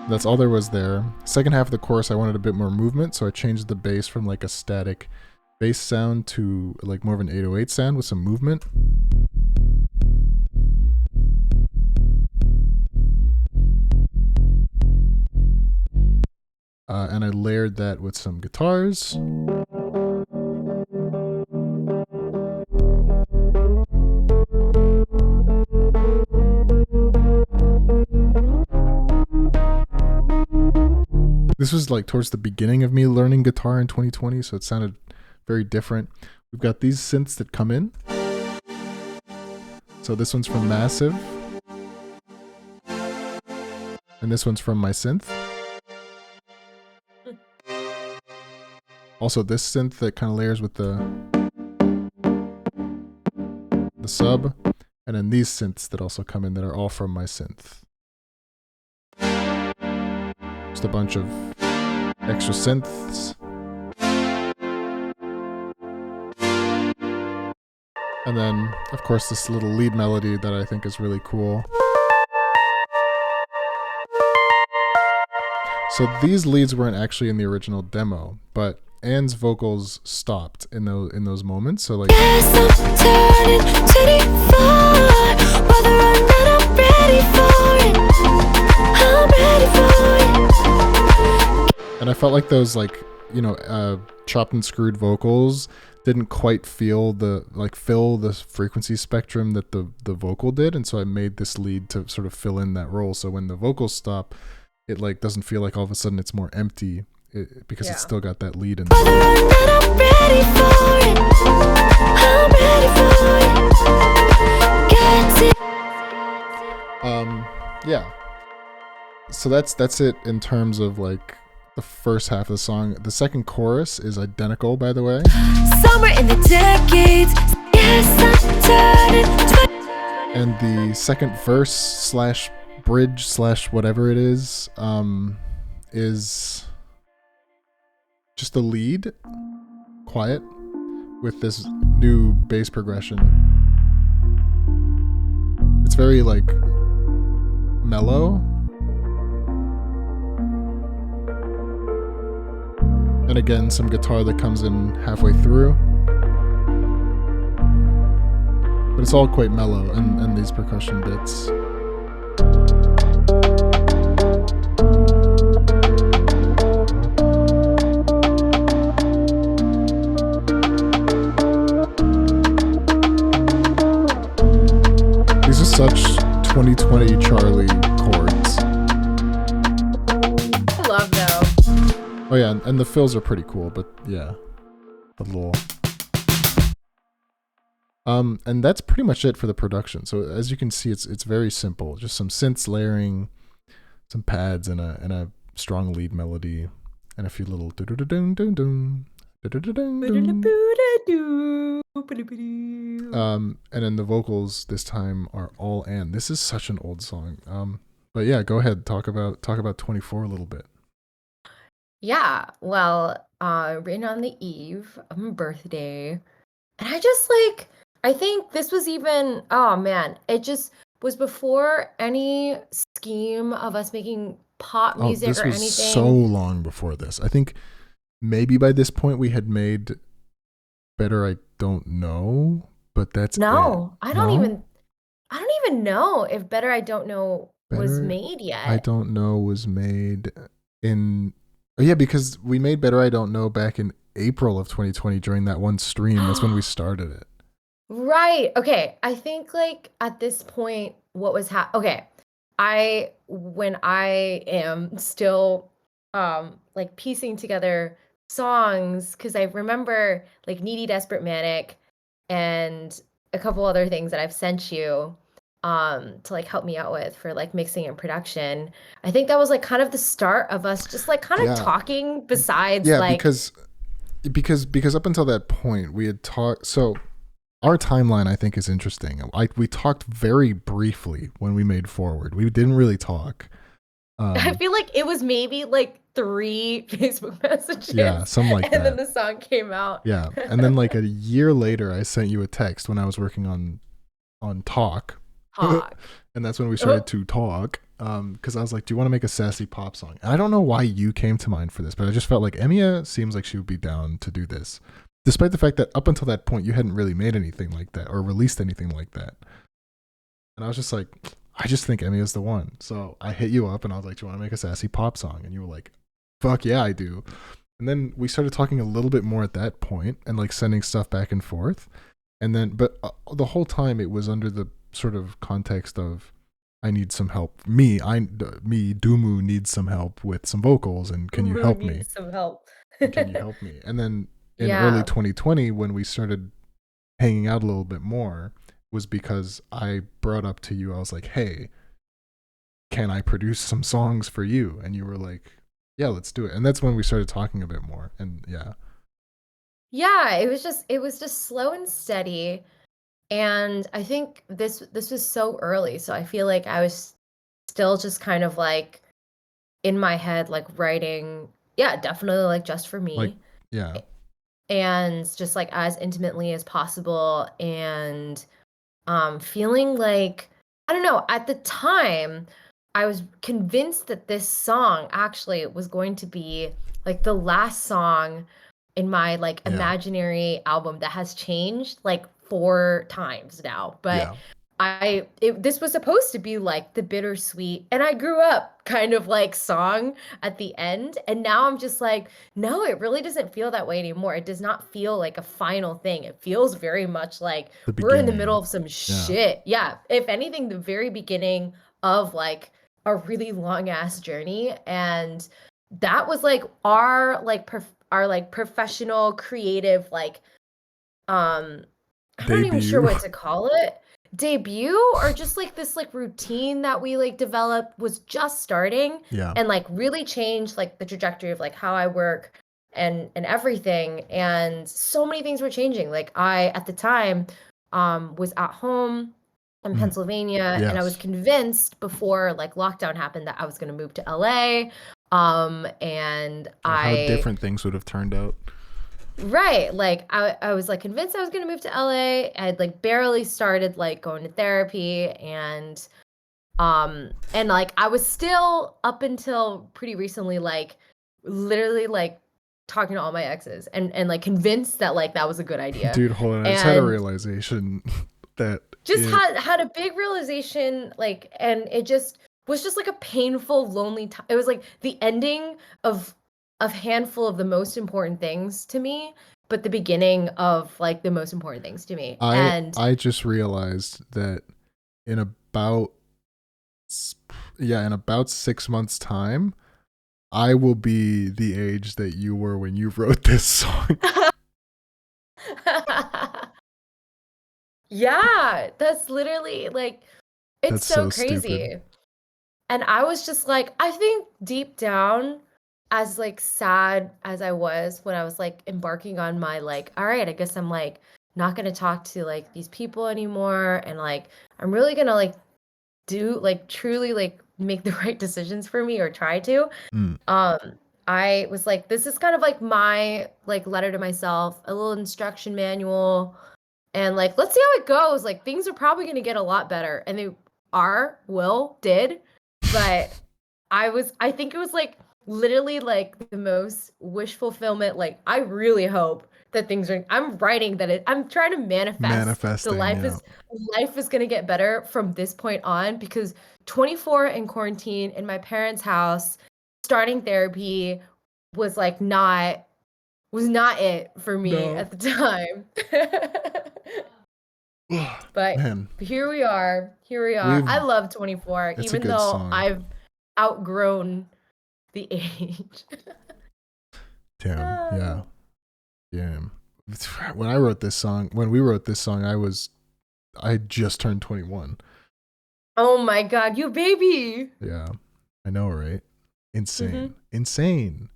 That's all there was there. Second half of the chorus, I wanted a bit more movement, so I changed the bass from like a static bass sound to like more of an 808 sound with some movement. And I layered that with some guitars. This was like towards the beginning of me learning guitar in 2020, so it sounded very different. We've got these synths that come in. So this one's from Massive. And this one's from my synth. Also this synth that kind of layers with the sub. And then these synths that also come in that are all from my synth. Just a bunch of extra synths. And then, of course, this little lead melody that I think is really cool. So these leads weren't actually in the original demo, but Anne's vocals stopped in those moments. So like, Yes, I'm turning 24. Whether or not I'm ready for it, I'm ready for it. and I felt like those like, you know, chopped and screwed vocals didn't quite fill the frequency spectrum that the vocal did, and so I made this lead to sort of fill in that role. So when the vocals stop, it like doesn't feel like all of a sudden it's more empty, because it's still got that lead in there. Whether or not I'm ready for it, I'm ready for it. Got it. Yeah. So that's it in terms of like the first half of the song. The second chorus is identical, by the way. Somewhere in the decades, yes, I'm turning 20. And the second verse slash bridge slash whatever it is just the lead, quiet, with this new bass progression. It's very like mellow. And again, some guitar that comes in halfway through. But it's all quite mellow, and these percussion bits. These are such 2020 Charlie chords. I love them. Oh yeah, and the fills are pretty cool, but yeah, the little. And that's pretty much it for the production. So as you can see, it's very simple. Just some synths layering, some pads, and a strong lead melody, and a few little doo-doo-doo-doo-doo-doo. And then the vocals this time are all Anne. This is such an old song. But yeah, go ahead. Talk about 24 a little bit. Yeah, well, written on the eve of my birthday. And I just like, I think this was even, oh man, it just was before any scheme of us making pop Oh, music this or was anything. so long before this. I think maybe by this point we had made Better I Don't Know, but that's No, it. I don't even know if Better I Don't Know was Better made I yet. Don't Know was made in oh yeah, because we made Better I Don't Know back in April of 2020 during that one stream. That's when we started it. Right. Okay. I think like at this point, what was okay. When I am still like piecing together songs, because I remember like Needy Desperate Manic and a couple other things that I've sent you to like help me out with for like mixing and production. I think that was like kind of the start of us just like kind of Yeah. talking besides Yeah, like because up until that point we had talked. So our timeline I think is interesting. We talked very briefly when we made Forward. We didn't really talk. I feel like it was maybe like 3 Facebook messages. Yeah, something like and that. then the song came out. Yeah, and then like a year later, I sent you a text when I was working on Talk, Hawk. and that's when we started to talk. Because I was like, "Do you want to make a sassy pop song?" And I don't know why you came to mind for this, but I just felt like êMIA seems like she would be down to do this, despite the fact that up until that point you hadn't really made anything like that or released anything like that. And I was just like, I just think êMIA is the one. So I hit you up and I was like, "Do you want to make a sassy pop song?" And you were like, "Fuck yeah, I do." And then we started talking a little bit more at that point and like sending stuff back and forth. And then, but the whole time it was under the sort of context of, I need some help. Me, Dumu needs some help with some vocals, and can you help me? Some help. Can you help me? And then in early 2020, when we started hanging out a little bit more, was because I brought up to you, I was like, hey, can I produce some songs for you? And you were like, yeah, let's do it. And that's when we started talking a bit more. And yeah. Yeah, it was just slow and steady. And I think this was so early. So I feel like I was still just kind of like in my head, like writing, yeah, definitely like just for me. Like, yeah. And just like as intimately as possible. And feeling like, I don't know, at the time, I was convinced that this song actually was going to be like the last song in my like imaginary album that has changed like 4 times now. But this was supposed to be like the bittersweet, and I grew up kind of like song at the end. And now I'm just like, no, it really doesn't feel that way anymore. It does not feel like a final thing. It feels very much like we're in the middle of some shit. Yeah. If anything, the very beginning of like a really long ass journey. And that was like our like professional creative like I'm not even sure what to call it, debut, or just like this like routine that we like developed was just starting and like really changed like the trajectory of like how I work and everything. And so many things were changing. Like I at the time was at home in Pennsylvania, and I was convinced before like lockdown happened that I was going to move to LA. And how different things would have turned out. Right. Like I was like convinced I was going to move to LA. I'd like barely started like going to therapy, and like I was still up until pretty recently like literally like talking to all my exes and like convinced that like that was a good idea. Dude, hold on. I just had a realization that had a big realization, like, and it just was just like a painful, lonely time. It was like the ending of a handful of the most important things to me, but the beginning of like the most important things to me. I just realized that in about 6 months time, I will be the age that you were when you wrote this song. Yeah, that's literally like, it's so crazy. Stupid. And I was just like, I think deep down, as like sad as I was when I was like embarking on my like, all right, I guess I'm like not gonna talk to like these people anymore, and like I'm really gonna like do like truly like make the right decisions for me or try to. Mm. Um, I was like, this is kind of like my like letter to myself, a little instruction manual, and like let's see how it goes. Like things are probably gonna get a lot better, and they did, but I think it was like literally like the most wish fulfillment. Like I really hope that things are I'm writing that I'm trying to manifest the Manifesting, yeah. life is gonna get better from this point on, because 24 in quarantine in my parents' house, starting therapy was like not it for me No. at the time. But Man, here we are. Here we are. I love 24, it's a even good though song. I've outgrown the age. Damn, yeah. Damn. When we wrote this song, I had just turned 21. Oh my god, you baby. Yeah. I know, right? Insane. Mhm. Insane.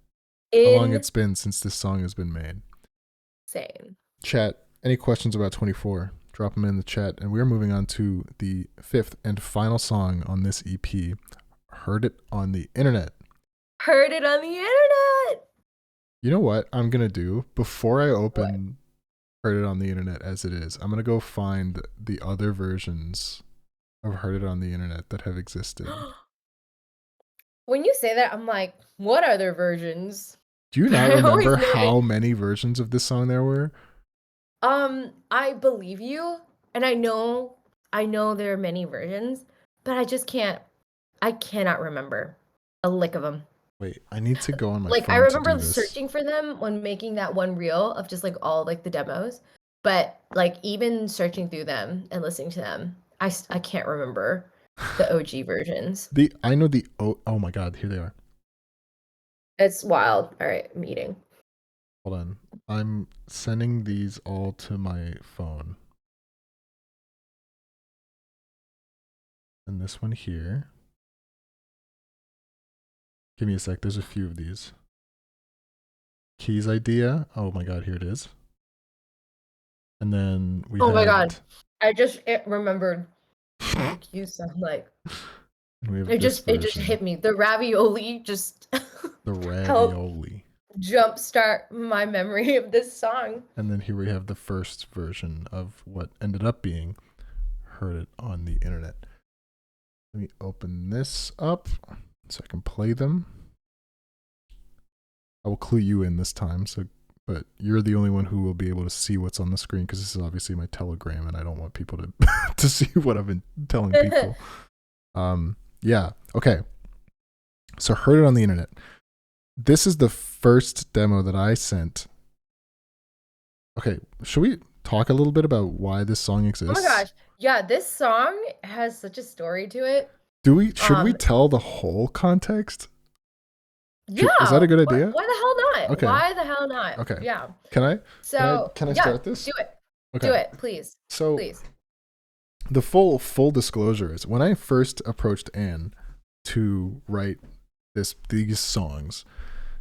How long it's been since this song has been made. Insane. Chat, any questions about 24? Drop them in the chat. And we're moving on to the fifth and final song on this EP, Heard It on the Internet. Heard it on the internet. You know what I'm going to do? Before I open Heard It on the Internet as it is, I'm going to go find the other versions of Heard It on the Internet that have existed. When you say that, I'm like, what other versions? Do you not I always remember know how many versions of this song there were? I believe you, and I know there are many versions, but I cannot remember a lick of them. Wait, I need to go on my Like phone I to do remember this. searching for them when making that one reel of just like all like the demos, but like even searching through them and listening to them, I can't remember the OG versions. I know the oh my god, here they are. It's wild. All right, I'm eating. Hold on. I'm sending these all to my phone. And this one here. Give me a sec. There's a few of these. Key's idea. Oh my god, here it is. And then we Oh my god. I just remembered what you sound like. It just hit me. The ravioli just the ravioli. Jumpstart my memory of this song. And then here we have the first version of what ended up being Heard It on the Internet. Let me open this up so I can play them. I will clue you in this time, but you're the only one who will be able to see what's on the screen, because this is obviously my Telegram and I don't want people to to see what I've been telling people. Yeah, okay. So Heard It on the Internet. This is the first demo that I sent. Okay, should we talk a little bit about why this song exists? Oh my gosh. Yeah, this song has such a story to it. Should we tell the whole context? Yeah. Is that a good idea? Why the hell not? Okay. Why the hell not? Okay. Yeah. Can I Yeah, start this? Do it. Okay. Do it, please. So please. The full disclosure is, when I first approached Anne to write these songs,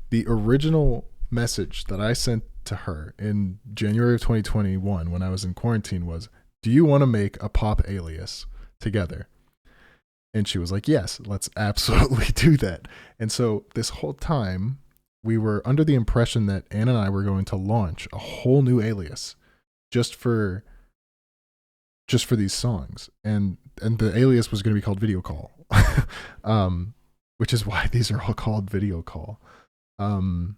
the original message that I sent to her in January of 2021 when I was in quarantine was, do you want to make a pop alias together? And she was like, yes, let's absolutely do that. And so this whole time we were under the impression that Anne and I were going to launch a whole new alias just for these songs. And the alias was going to be called Video Call. Which is why these are all called Video Call. And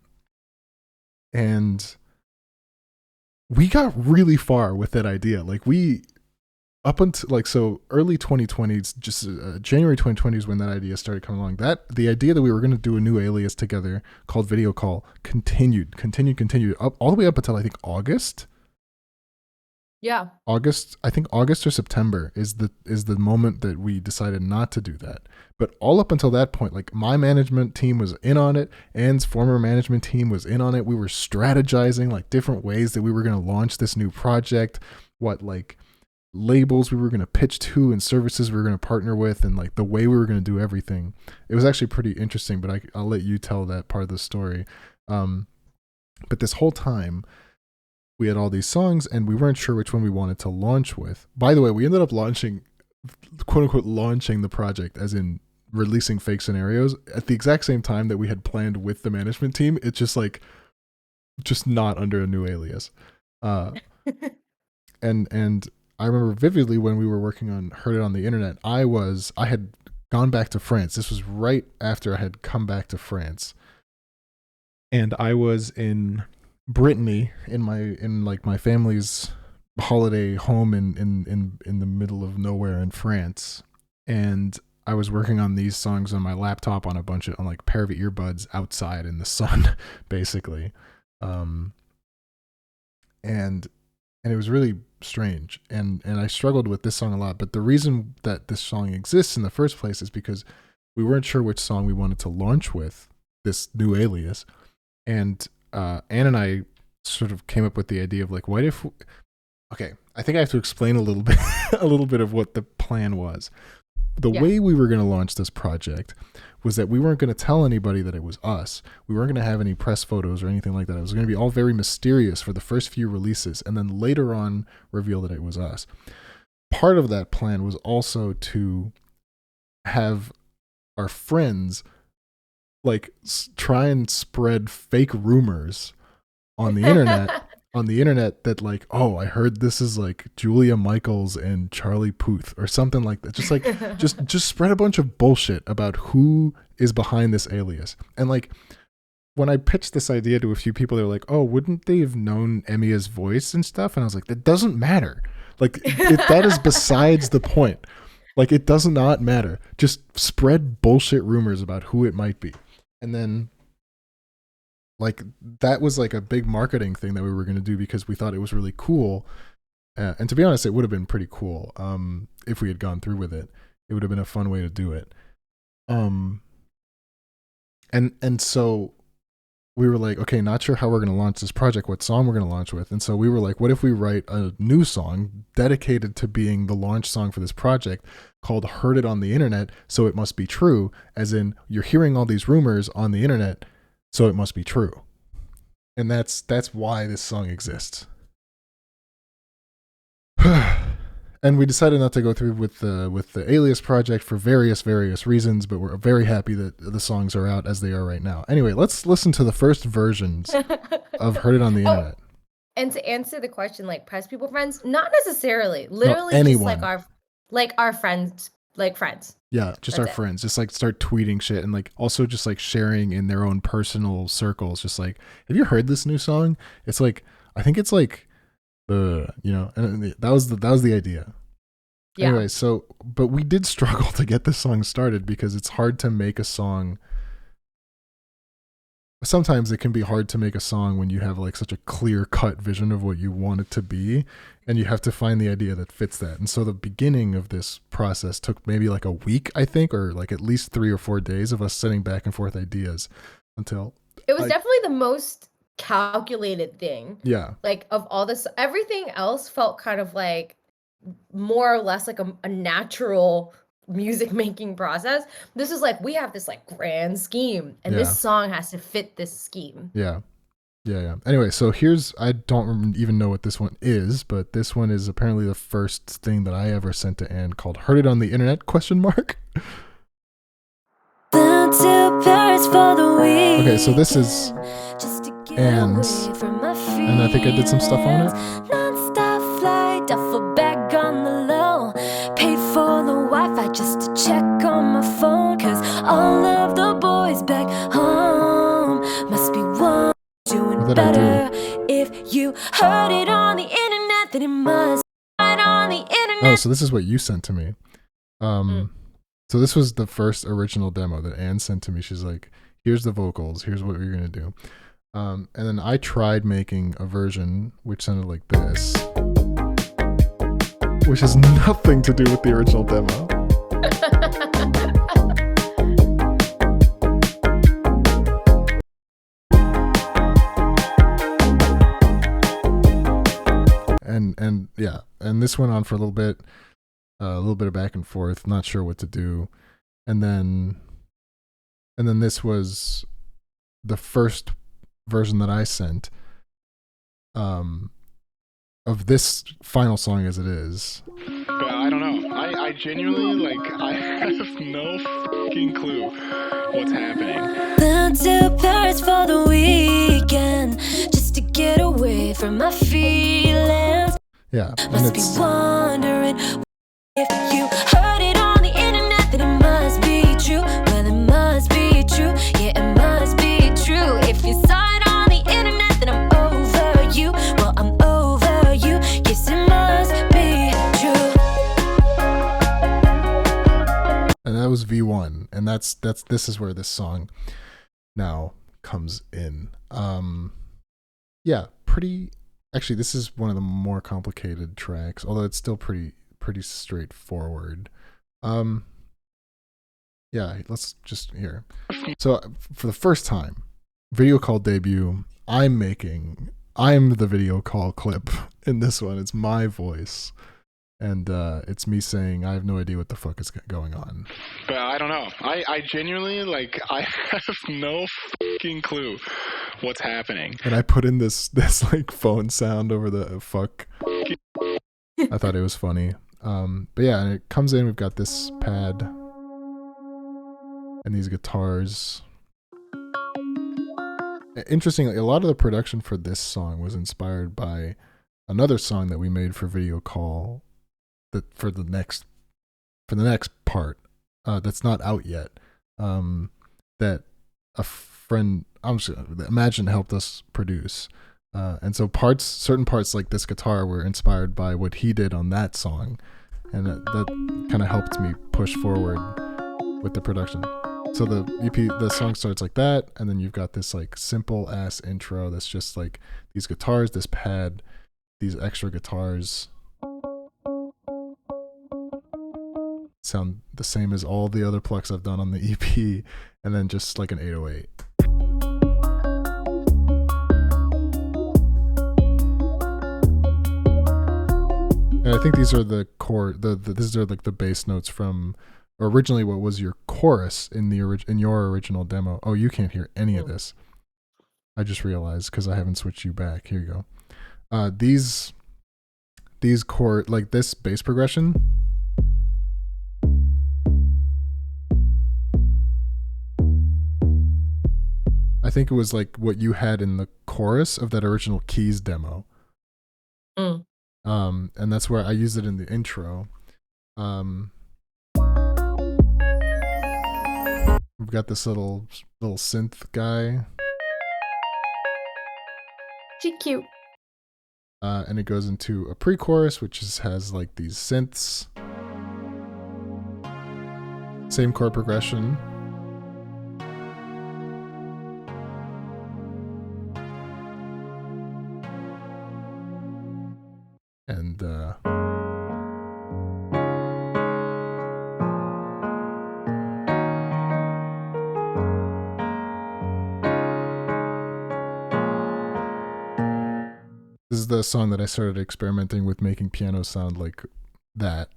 we got really far with that idea. Like up until so early 2020s, just January 2020 is when that idea started coming along. The idea that we were going to do a new alias together called Video Call continued up all the way up until I think August. Yeah. I think August or September is the moment that we decided not to do that. But all up until that point, like, my management team was in on it, Anne's former management team was in on it. We were strategizing like different ways that we were going to launch this new project, what like labels we were going to pitch to and services we were going to partner with and like the way we were going to do everything. It was actually pretty interesting, but I'll let you tell that part of the story. But this whole time we had all these songs and we weren't sure which one we wanted to launch with. By the way, we ended up launching, quote unquote, launching the project, as in releasing Fake Scenarios at the exact same time that we had planned with the management team. It's just like, just not under a new alias. And I remember vividly when we were working on Heard It on the Internet, I had gone back to France. This was right after I had come back to France. And I was in Brittany in my family's holiday home in the middle of nowhere in France. And I was working on these songs on my laptop on a pair of earbuds outside in the sun, basically. And it was really strange. And I struggled with this song a lot. But the reason that this song exists in the first place is because we weren't sure which song we wanted to launch with, this new alias. And Anne and I sort of came up with the idea of like, what if... Okay, I think I have to explain a little bit of what the plan was. The way we were going to launch this project was that we weren't going to tell anybody that it was us. We weren't going to have any press photos or anything like that. It was going to be all very mysterious for the first few releases, and then later on reveal that it was us. Part of that plan was also to have our friends like try and spread fake rumors on the internet that like, oh, I heard this is like Julia Michaels and Charlie Puth or something like that. Just like just spread a bunch of bullshit about who is behind this alias. And like when I pitched this idea to a few people, they were like, oh, wouldn't they have known êMIA's voice and stuff? And I was like, that doesn't matter. Like that is besides the point. Like it does not matter. Just spread bullshit rumors about who it might be. And then like that was like a big marketing thing that we were going to do because we thought it was really cool. And to be honest, it would have been pretty cool if we had gone through with it. It would have been a fun way to do it. And so we were like, okay, not sure how we're going to launch this project, what song we're going to launch with. And so we were like, what if we write a new song dedicated to being the launch song for this project called Heard It on the Internet, so it must be true, as in you're hearing all these rumors on the internet, so it must be true. And that's why this song exists. And we decided not to go through with the alias project for various reasons, but we're very happy that the songs are out as they are right now. Anyway, let's listen to the first versions of Heard It on the Internet. And to answer the question, like press people friends, not necessarily. Literally no, just like our friends, like friends. Yeah, just our friends. Just like start tweeting shit and like also just like sharing in their own personal circles. Just like, have you heard this new song? It's like, I think it's like and that was the idea. Yeah. Anyway, but we did struggle to get this song started because it's hard to make a song. Sometimes it can be hard to make a song when you have like such a clear cut vision of what you want it to be, and you have to find the idea that fits that. And so the beginning of this process took maybe like a week, I think, or like at least 3 or 4 days of us sitting back and forth ideas until it was definitely the most calculated thing. Yeah. Like of all this, everything else felt kind of like more or less like a natural music making process. This is like, we have this like grand scheme and this song has to fit this scheme. Yeah. Anyway, so I don't even know what this one is, but this one is apparently the first thing that I ever sent to Anne called Heard It on the Internet, ? Okay, so this is Anne's, and I think I did some stuff on it. Non-stop flight, duffel bag on the low. Paid for the Wi-Fi just to check on my phone. Cause all of the boys back home must be one doing better. If you heard it on the internet, then it must be right on the internet. Oh, so this is what you sent to me. So this was the first original demo that Anne sent to me. She's like, here's the vocals, here's what you're gonna do. And then I tried making a version which sounded like this, which has nothing to do with the original demo. And yeah, and this went on for a little bit of back and forth, not sure what to do. And then this was the first version that I sent of this final song as it is. But I don't know. I genuinely, like, I have no fucking clue what's happening. Been to Paris for the weekend just to get away from my feelings. Yeah, and Must be it's wondering if you heard it on the internet, then it must be true. Well, it must be true. Yeah, it must be true. If you saw it on the internet, then I'm over you. Well, I'm over you. Yes, it must be true. and that was V1, and this is where this song now comes in. Yeah, pretty. Actually, this is one of the more complicated tracks, although it's still pretty straightforward. Yeah, let's just hear. So for the first time, video call debut, I'm the video call clip in this one. It's my voice. And it's me saying, I have no idea what the fuck is going on. But I don't know. I genuinely, like, I have no fucking clue what's happening. And I put in this like phone sound over the fuck. I thought it was funny. But yeah, and it comes in, we've got this pad and these guitars. Interestingly, a lot of the production for this song was inspired by another song that we made for video call for the next part that's not out yet, that a friend Imagine helped us produce, and so certain parts like this guitar were inspired by what he did on that song, and that kind of helped me push forward with the production. So the song starts like that, and then you've got this like simple ass intro that's just like these guitars, this pad, these extra guitars sound the same as all the other plucks I've done on the EP, and then just like an 808. And I think these are the core. These are like the bass notes from originally what was your chorus in your original demo. Oh, you can't hear any of this. I just realized because I haven't switched you back. Here you go. These chord, like this bass progression. I think it was like what you had in the chorus of that original Keys demo. And that's where I used it in the intro. We've got this little synth guy. Cute. And it goes into a pre-chorus, which has like these synths. Same chord progression. And this is the song that I started experimenting with making piano sound like that,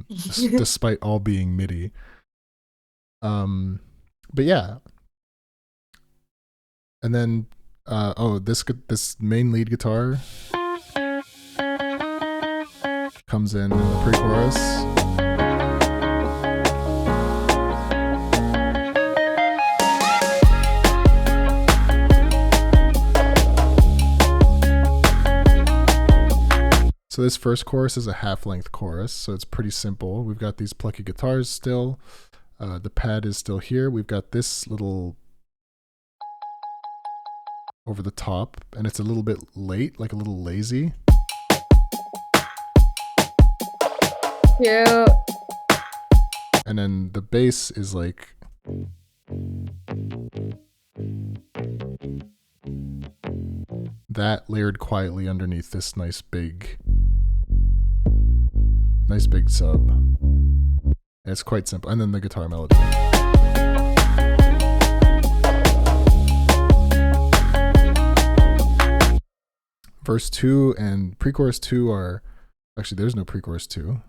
despite all being MIDI. But yeah. And then, this main lead guitar comes in the pre-chorus. So this first chorus is a half-length chorus, so it's pretty simple. We've got these plucky guitars still. The pad is still here. We've got this little over the top, and it's a little bit late, like a little lazy. Cute. And then the bass is like that layered quietly underneath this nice big sub. And it's quite simple. And then the guitar melody. Verse 2 and pre-chorus 2 are Actually, there's no pre-chorus 2.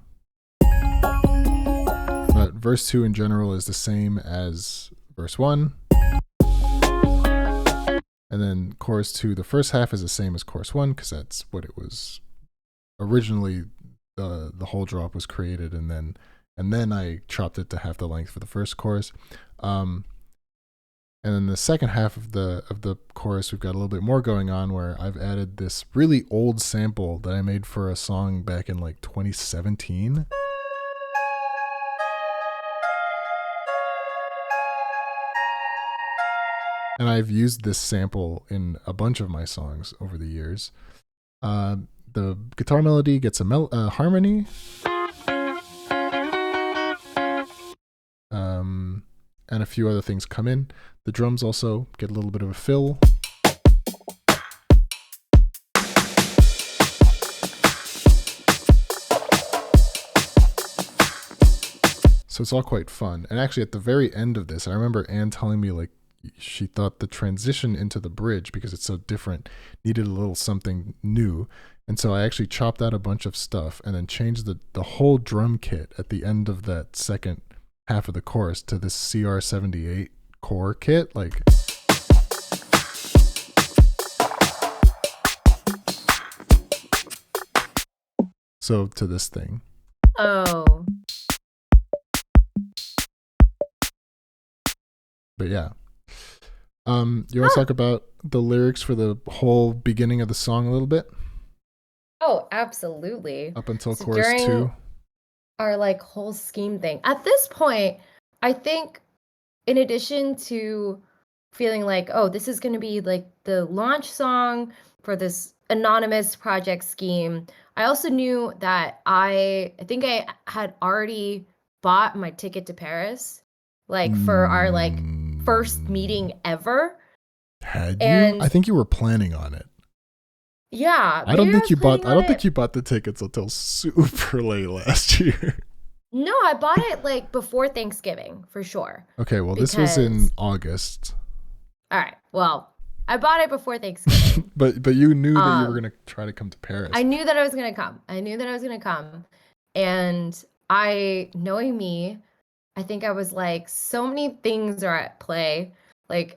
But verse 2 in general is the same as verse 1. And then chorus 2, the first half is the same as chorus 1 because that's what it was originally. The whole drop was created, and then I chopped it to half the length for the first chorus. And then the second half of the chorus, we've got a little bit more going on where I've added this really old sample that I made for a song back in like 2017. And I've used this sample in a bunch of my songs over the years. The guitar melody gets a harmony. And a few other things come in. The drums also get a little bit of a fill. So it's all quite fun. And actually at the very end of this, I remember Anne telling me like she thought the transition into the bridge, because it's so different, needed a little something new. And so I actually chopped out a bunch of stuff and then changed the whole drum kit at the end of that second half of the chorus to this CR78 core kit. Like, so to this thing. Oh. But yeah. You want to talk about the lyrics for the whole beginning of the song a little bit? Oh, absolutely. Up until So chorus during 2. our like whole scheme thing. At this point, I think in addition to feeling like, oh, this is going to be like the launch song for this anonymous project scheme, I also knew that I think I had already bought my ticket to Paris, like for our like first meeting ever. Had And you? I think you were planning on it. yeah, I don't think you bought. I don't it. think you bought the tickets until super late last year. No, I bought it like before Thanksgiving for sure. Okay, well, this was in August. All right, well, I bought it before Thanksgiving. but you knew that you were gonna try to come to Paris. I knew that I was gonna come. And knowing me, I think I was like, so many things are at play, like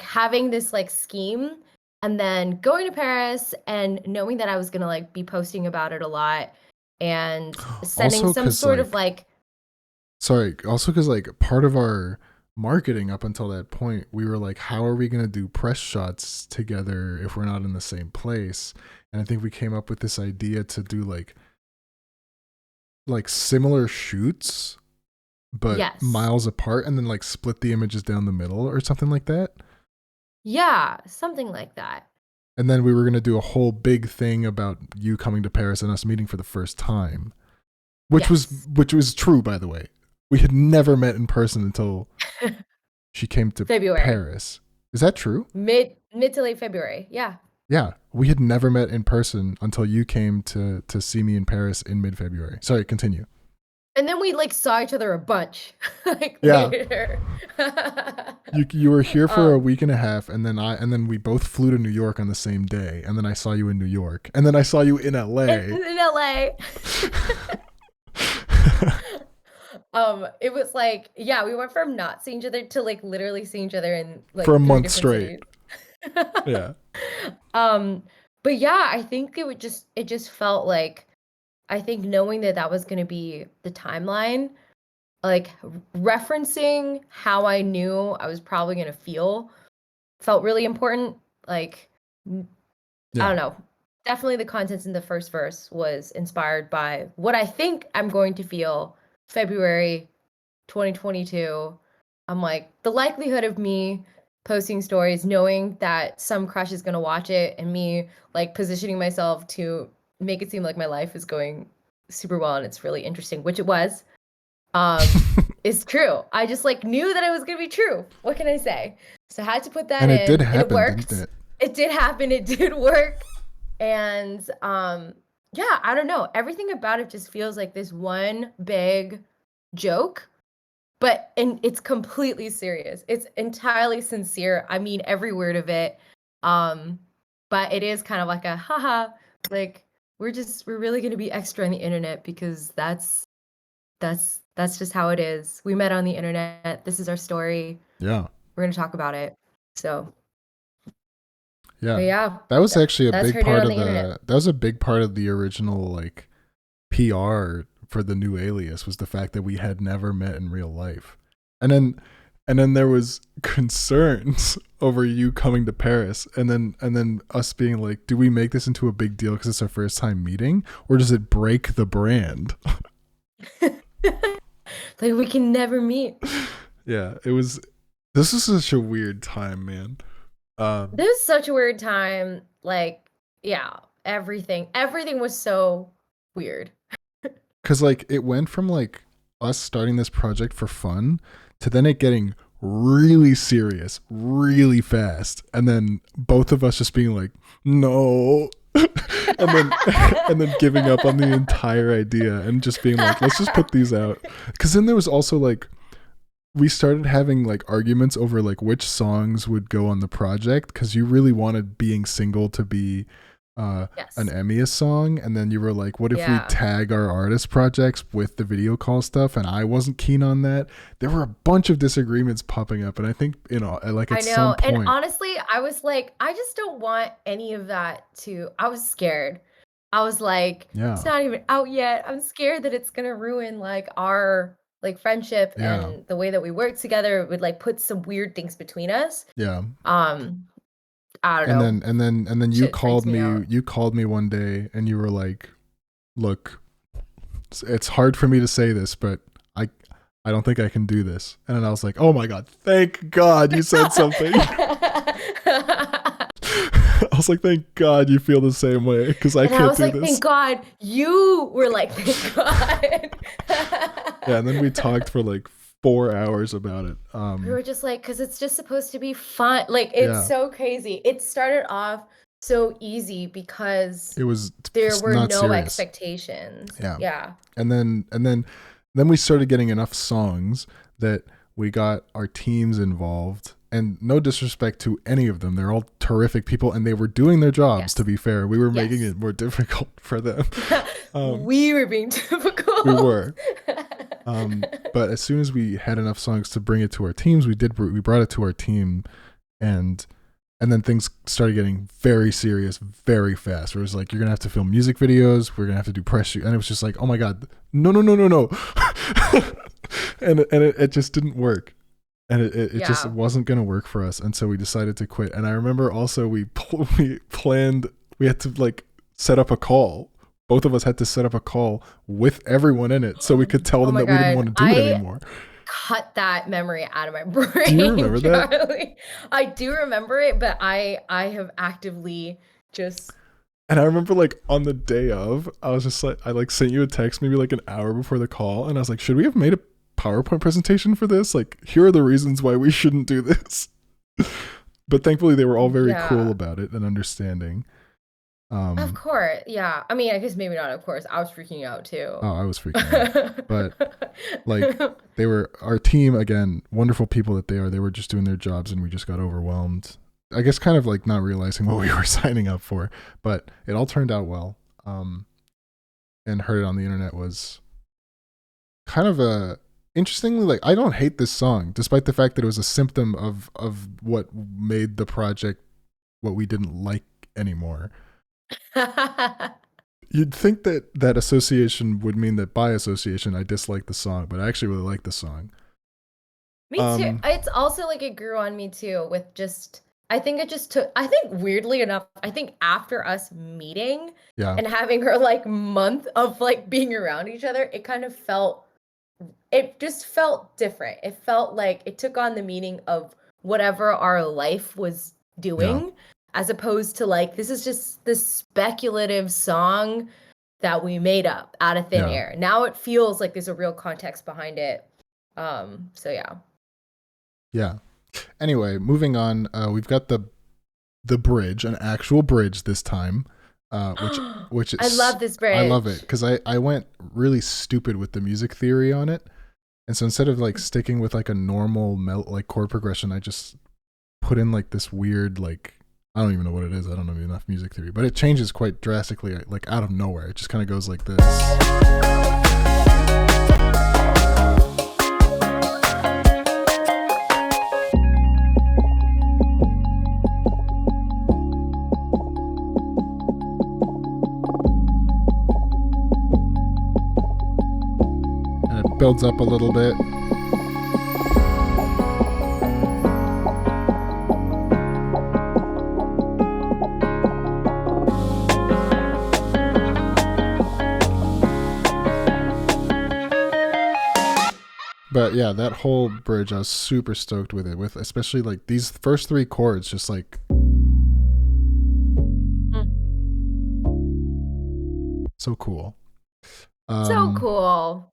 having this like scheme, and then going to Paris and knowing that I was gonna like be posting about it a lot and sending Also, some sort of like. Sorry, also because like part of our marketing up until that point, we were like, how are we gonna do press shots together if we're not in the same place? And I think we came up with this idea to do like similar shoots, but Yes. miles apart, and then like split the images down the middle or something like that. Yeah, something like that. And then we were going to do a whole big thing about you coming to Paris and us meeting for the first time, which was true, by the way. We had never met in person until she came to February. Paris. Is that true? Mid to late February. Yeah. Yeah, we had never met in person until you came to see me in Paris in mid-February. Sorry, continue. And then we like saw each other a bunch later. You were here for a week and a half, and then we both flew to New York on the same day, and then I saw you in New York, and then I saw you in LA. In LA. It was like, yeah, we went from not seeing each other to like literally seeing each other in like for a 3 month different straight. cities. Yeah. But yeah, I think it just felt like, I think knowing that was going to be the timeline, like referencing how I knew I was probably going to feel, felt really important. Like, I don't know. Definitely the contents in the first verse was inspired by what I think I'm going to feel February 2022. I'm like, the likelihood of me posting stories, knowing that some crush is going to watch it, and me like positioning myself to make it seem like my life is going super well and it's really interesting, which it was, is true. I just like knew that it was going to be true. What can I say? So I had to put that in. And it did happen, it worked. didn't it? It did happen. It did work. And yeah, I don't know. Everything about it just feels like this one big joke, and it's completely serious. It's entirely sincere. I mean every word of it. But it is kind of like a haha, like we're really gonna be extra on the internet because that's just how it is. We met on the internet. This is our story. Yeah. We're gonna talk about it. So, but Yeah. yeah, That was actually a that's big her did part on of the internet. that was a big part of the original like PR for the new Alias was the fact that we had never met in real life. And then there was concerns over you coming to Paris and then us being like, do we make this into a big deal because it's our first time meeting, or does it break the brand? Like we can never meet. Yeah, this is such a weird time, man. This was such a weird time. Like, yeah, everything was so weird. Because like it went from like us starting this project for fun to then it getting really serious really fast, and then both of us just being like, no. and then and then giving up on the entire idea and just being like, let's just put these out. Because then there was also like, we started having like arguments over like which songs would go on the project, because you really wanted Being Single to be Yes. an êMIA song, and then you were like, what if we Yeah. tag our artist projects with the video call stuff, and I wasn't keen on that. There were a bunch of disagreements popping up, and I think, like I at know. some point, And honestly, I was like, I just don't want any of that I was scared. I was like, Yeah. it's not even out yet. I'm scared that it's gonna ruin like our like friendship Yeah. and the way that we work together. It would like put some weird things between us. yeah. I don't And know. then you Shit called freaks me me out. you called me one day and you were like, look, it's hard for me to say this, but I don't think I can do this. And then I was like, oh my god, thank god you said something. I was like, thank god you feel the same way, because I And I can't was do like, this. thank God you were like, thank God. Yeah, and then we talked for like 4 hours about it. We were just like, because it's just supposed to be fun. Like, it's Yeah. so crazy. It started off so easy because It was there were not no serious. expectations. Yeah. Yeah. And then we started getting enough songs that we got our teams involved. And no disrespect to any of them, they're all terrific people, and they were doing their jobs. Yes. To be fair, we were making Yes. it more difficult for them. We were being difficult. We were. But as soon as we had enough songs to bring it to our teams, we brought it to our team, and then things started getting very serious very fast. Where it was like, you're gonna have to film music videos, we're gonna have to do press shoot, and it was just like, oh my god, no. and it just didn't work, and it just Yeah. wasn't gonna work for us, and so we decided to quit. And I remember also we planned, we had to like set up a call. Both of us had to set up a call with everyone in it so we could tell them my that we didn't God. want to do it anymore. Cut that memory out of my brain. Do you remember that? Charlie. I do remember it, but I have actively just And I remember like on the day of, I was just like, I like sent you a text maybe like an hour before the call, and I was like, should we have made a PowerPoint presentation for this? Like, here are the reasons why we shouldn't do this. But thankfully they were all very Yeah. cool about it and understanding. Of course, yeah. I mean, I guess maybe not of course. I was freaking out too. Oh, I was freaking out. But like, they were our team, again, wonderful people that they are. They were just doing their jobs, and we just got overwhelmed. I guess kind of like not realizing what we were signing up for, but it all turned out well. And Heard It on the Internet was kind of a interestingly, like, I don't hate this song, despite the fact that it was a symptom of what made the project what we didn't like anymore. You'd think that association would mean that by association I dislike the song, but I actually really like the song. Me too. It's also like it grew on me too with just I think it just took I think weirdly enough, I think after us meeting Yeah. and having her like month of like being around each other, it kind of just felt different. It felt like it took on the meaning of whatever our life was doing, as opposed to like this is just this speculative song that we made up out of thin Yeah. air. Now it feels like there's a real context behind it. So yeah. Yeah. Anyway, moving on. We've got the bridge, an actual bridge this time. Which is, I love this bridge. I love it because I went really stupid with the music theory on it, and so instead of like sticking with like a normal like chord progression, I just put in like this weird like I don't even know what it is. I don't know enough music theory, but it changes quite drastically, like out of nowhere. It just kind of goes like this. And it builds up a little bit. But yeah, that whole bridge, I was super stoked with it. With especially like these first three chords, just like so cool. So cool.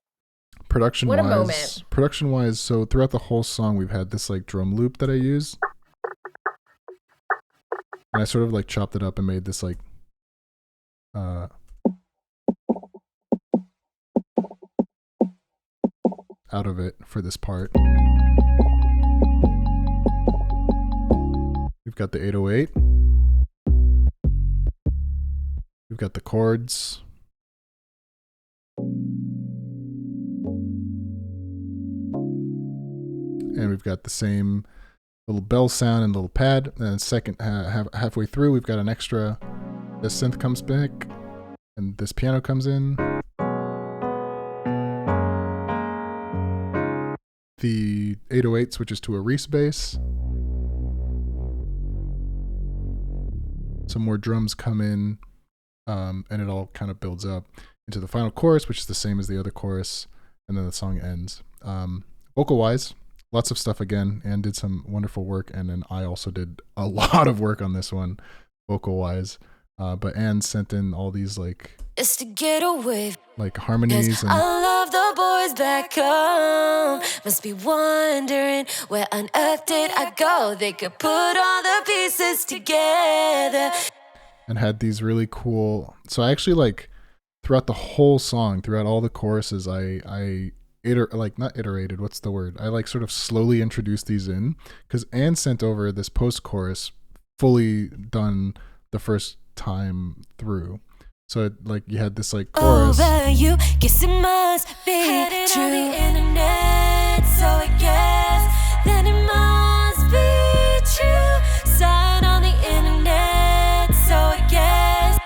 Production What a wise, moment. so throughout the whole song, we've had this like drum loop that I use, and I sort of like chopped it up and made this like out of it for this part. We've got the 808. We've got the chords. And we've got the same little bell sound and little pad. And then second halfway through, we've got an extra. The synth comes back, and this piano comes in. The 808 switches to a Reese bass. Some more drums come in, and it all kind of builds up into the final chorus, which is the same as the other chorus, and then the song ends. Vocal-wise, lots of stuff again. Anne did some wonderful work, and then I also did a lot of work on this one, vocal-wise. But Anne sent in all these like It's to get away. like harmonies and I love the boys back home. Must be wondering where on earth did I go? They could put all the pieces together. and had these really cool. So I actually like throughout the whole song, throughout all the choruses, I not iterated. What's the word? I like sort of slowly introduced these in because Anne sent over this post chorus fully done the first time through. So it, like you had this like chorus. Over you, guess it must be true. On the internet, so I guess then it must be true. Sign on the internet, so I guess.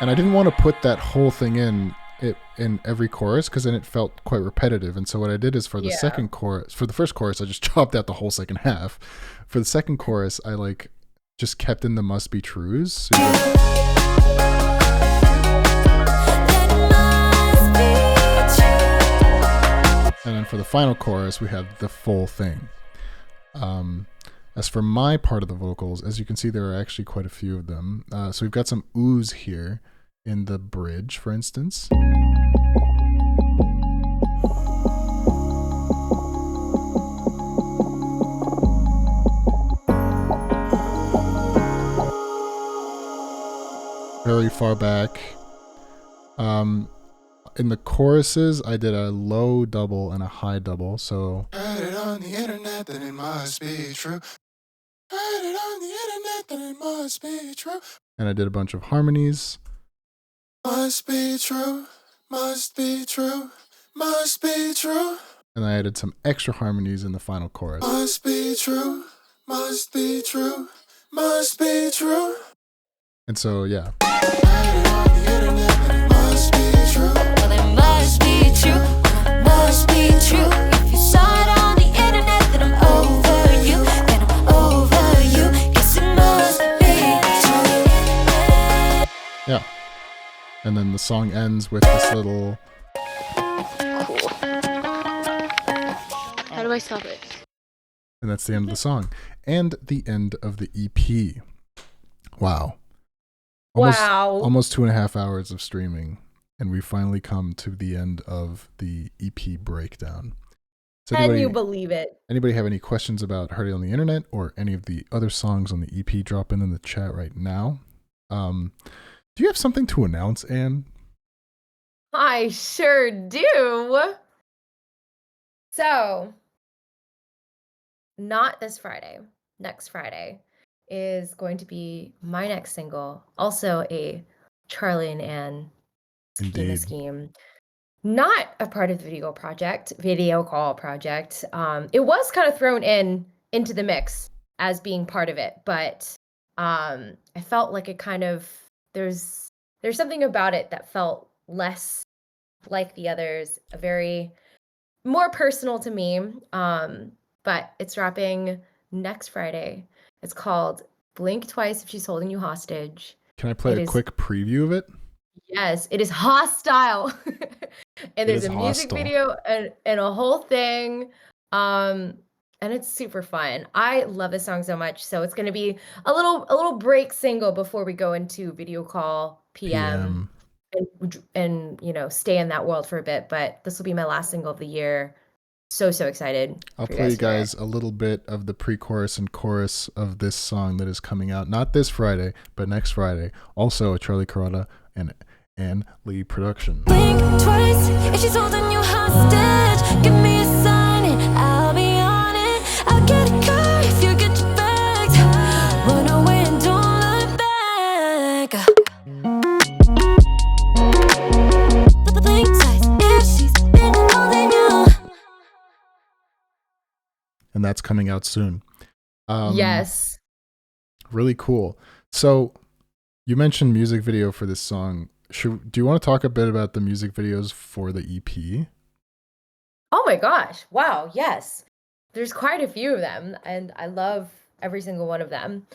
And I didn't want to put that whole thing in every chorus because then it felt quite repetitive. And so what I did is for the second chorus, for the first chorus, I just chopped out the whole second half. For the second chorus, I like just kept in the must be trues. So and then for the final chorus, we have the full thing. As for my part of the vocals, as you can see, there are actually quite a few of them. So we've got some oohs here in the bridge, for instance. Very far back. In the choruses, I did a low double and a high double. So Heard it on the internet, then it must be true. Heard it on the internet, then it must be true. And I did a bunch of harmonies. Must be true, must be true, must be true. And I added some extra harmonies in the final chorus. Must be true, must be true, must be true. And so, yeah. Heard it on the internet, then it must be true. Well, it must be true, must be true. If you saw it on the internet, then I'm over you, then I'm over you. Guess it must be true. Yeah. And then the song ends with this little. Cool. How do I stop it? And that's the end of the song. And the end of the EP. Wow. Almost 2.5 hours of streaming. And we finally come to the end of the EP breakdown. Can you believe it? Anybody have any questions about Heard It on the Internet or any of the other songs on the EP? Drop in the chat right now. Do you have something to announce, Anne? I sure do. So, not this Friday, next Friday is going to be my next single, also a Charlie and Ann Indeed. scheme. Not a part of the video call project. It was kind of thrown into the mix as being part of it, but I felt like it kind of there's something about it that felt less like the others, a very more personal to me. But it's dropping next Friday. It's called Blink Twice If She's Holding You Hostage. Can I play It a is- quick preview of it? Yes, it is hostile. And there's is a music hostile. video and a whole thing. And it's super fun. I love this song so much. So it's gonna be a little break single before we go into video call PM. And stay in that world for a bit. But this will be my last single of the year. So excited. I'll for play you to hear it. guys a little bit of the pre-chorus and chorus of this song that is coming out, not this Friday, but next Friday. Also a Charlie Carrata and Ann Lee production. Blink twice if she's holding you hostage. Give me a sign and I'll be on it. I'll get a car if you get your bags. Run away and don't look back. Blink twice if she's been holding you. And that's coming out soon. Yes. Really cool. So you mentioned music video for this song. Do you want to talk a bit about the music videos for the EP? Oh my gosh. Wow. Yes. There's quite a few of them, and I love every single one of them.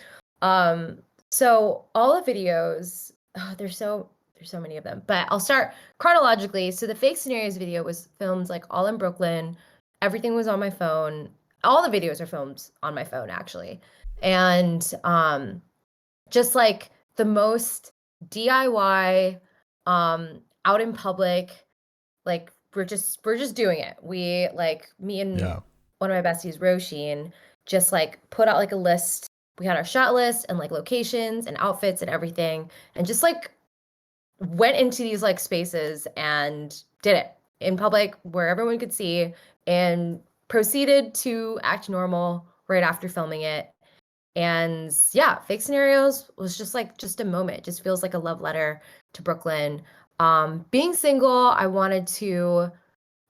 So all the videos, there's so many of them, but I'll start chronologically. So the Fake Scenarios video was filmed like all in Brooklyn. Everything was on my phone. All the videos are filmed on my phone actually. And just like the most DIY out in public, like we're just doing it. We like me and one of my besties, Roisin, just like put out like a list. We had our shot list and like locations and outfits and everything, and just like went into these like spaces and did it in public where everyone could see, and proceeded to act normal right after filming it. And yeah, Fake Scenarios was just a moment. It just feels like a love letter to Brooklyn. Being single, I wanted to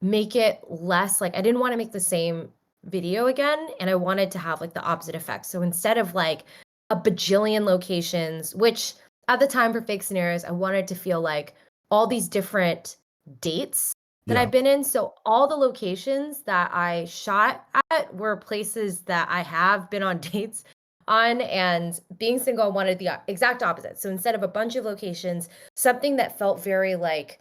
make it less like I didn't want to make the same video again, and I wanted to have like the opposite effect. So instead of like a bajillion locations, which at the time for Fake Scenarios, I wanted to feel like all these different dates that I've been in. So all the locations that I shot at were places that I have been on dates on. And being single, I wanted the exact opposite. So instead of a bunch of locations, something that felt very like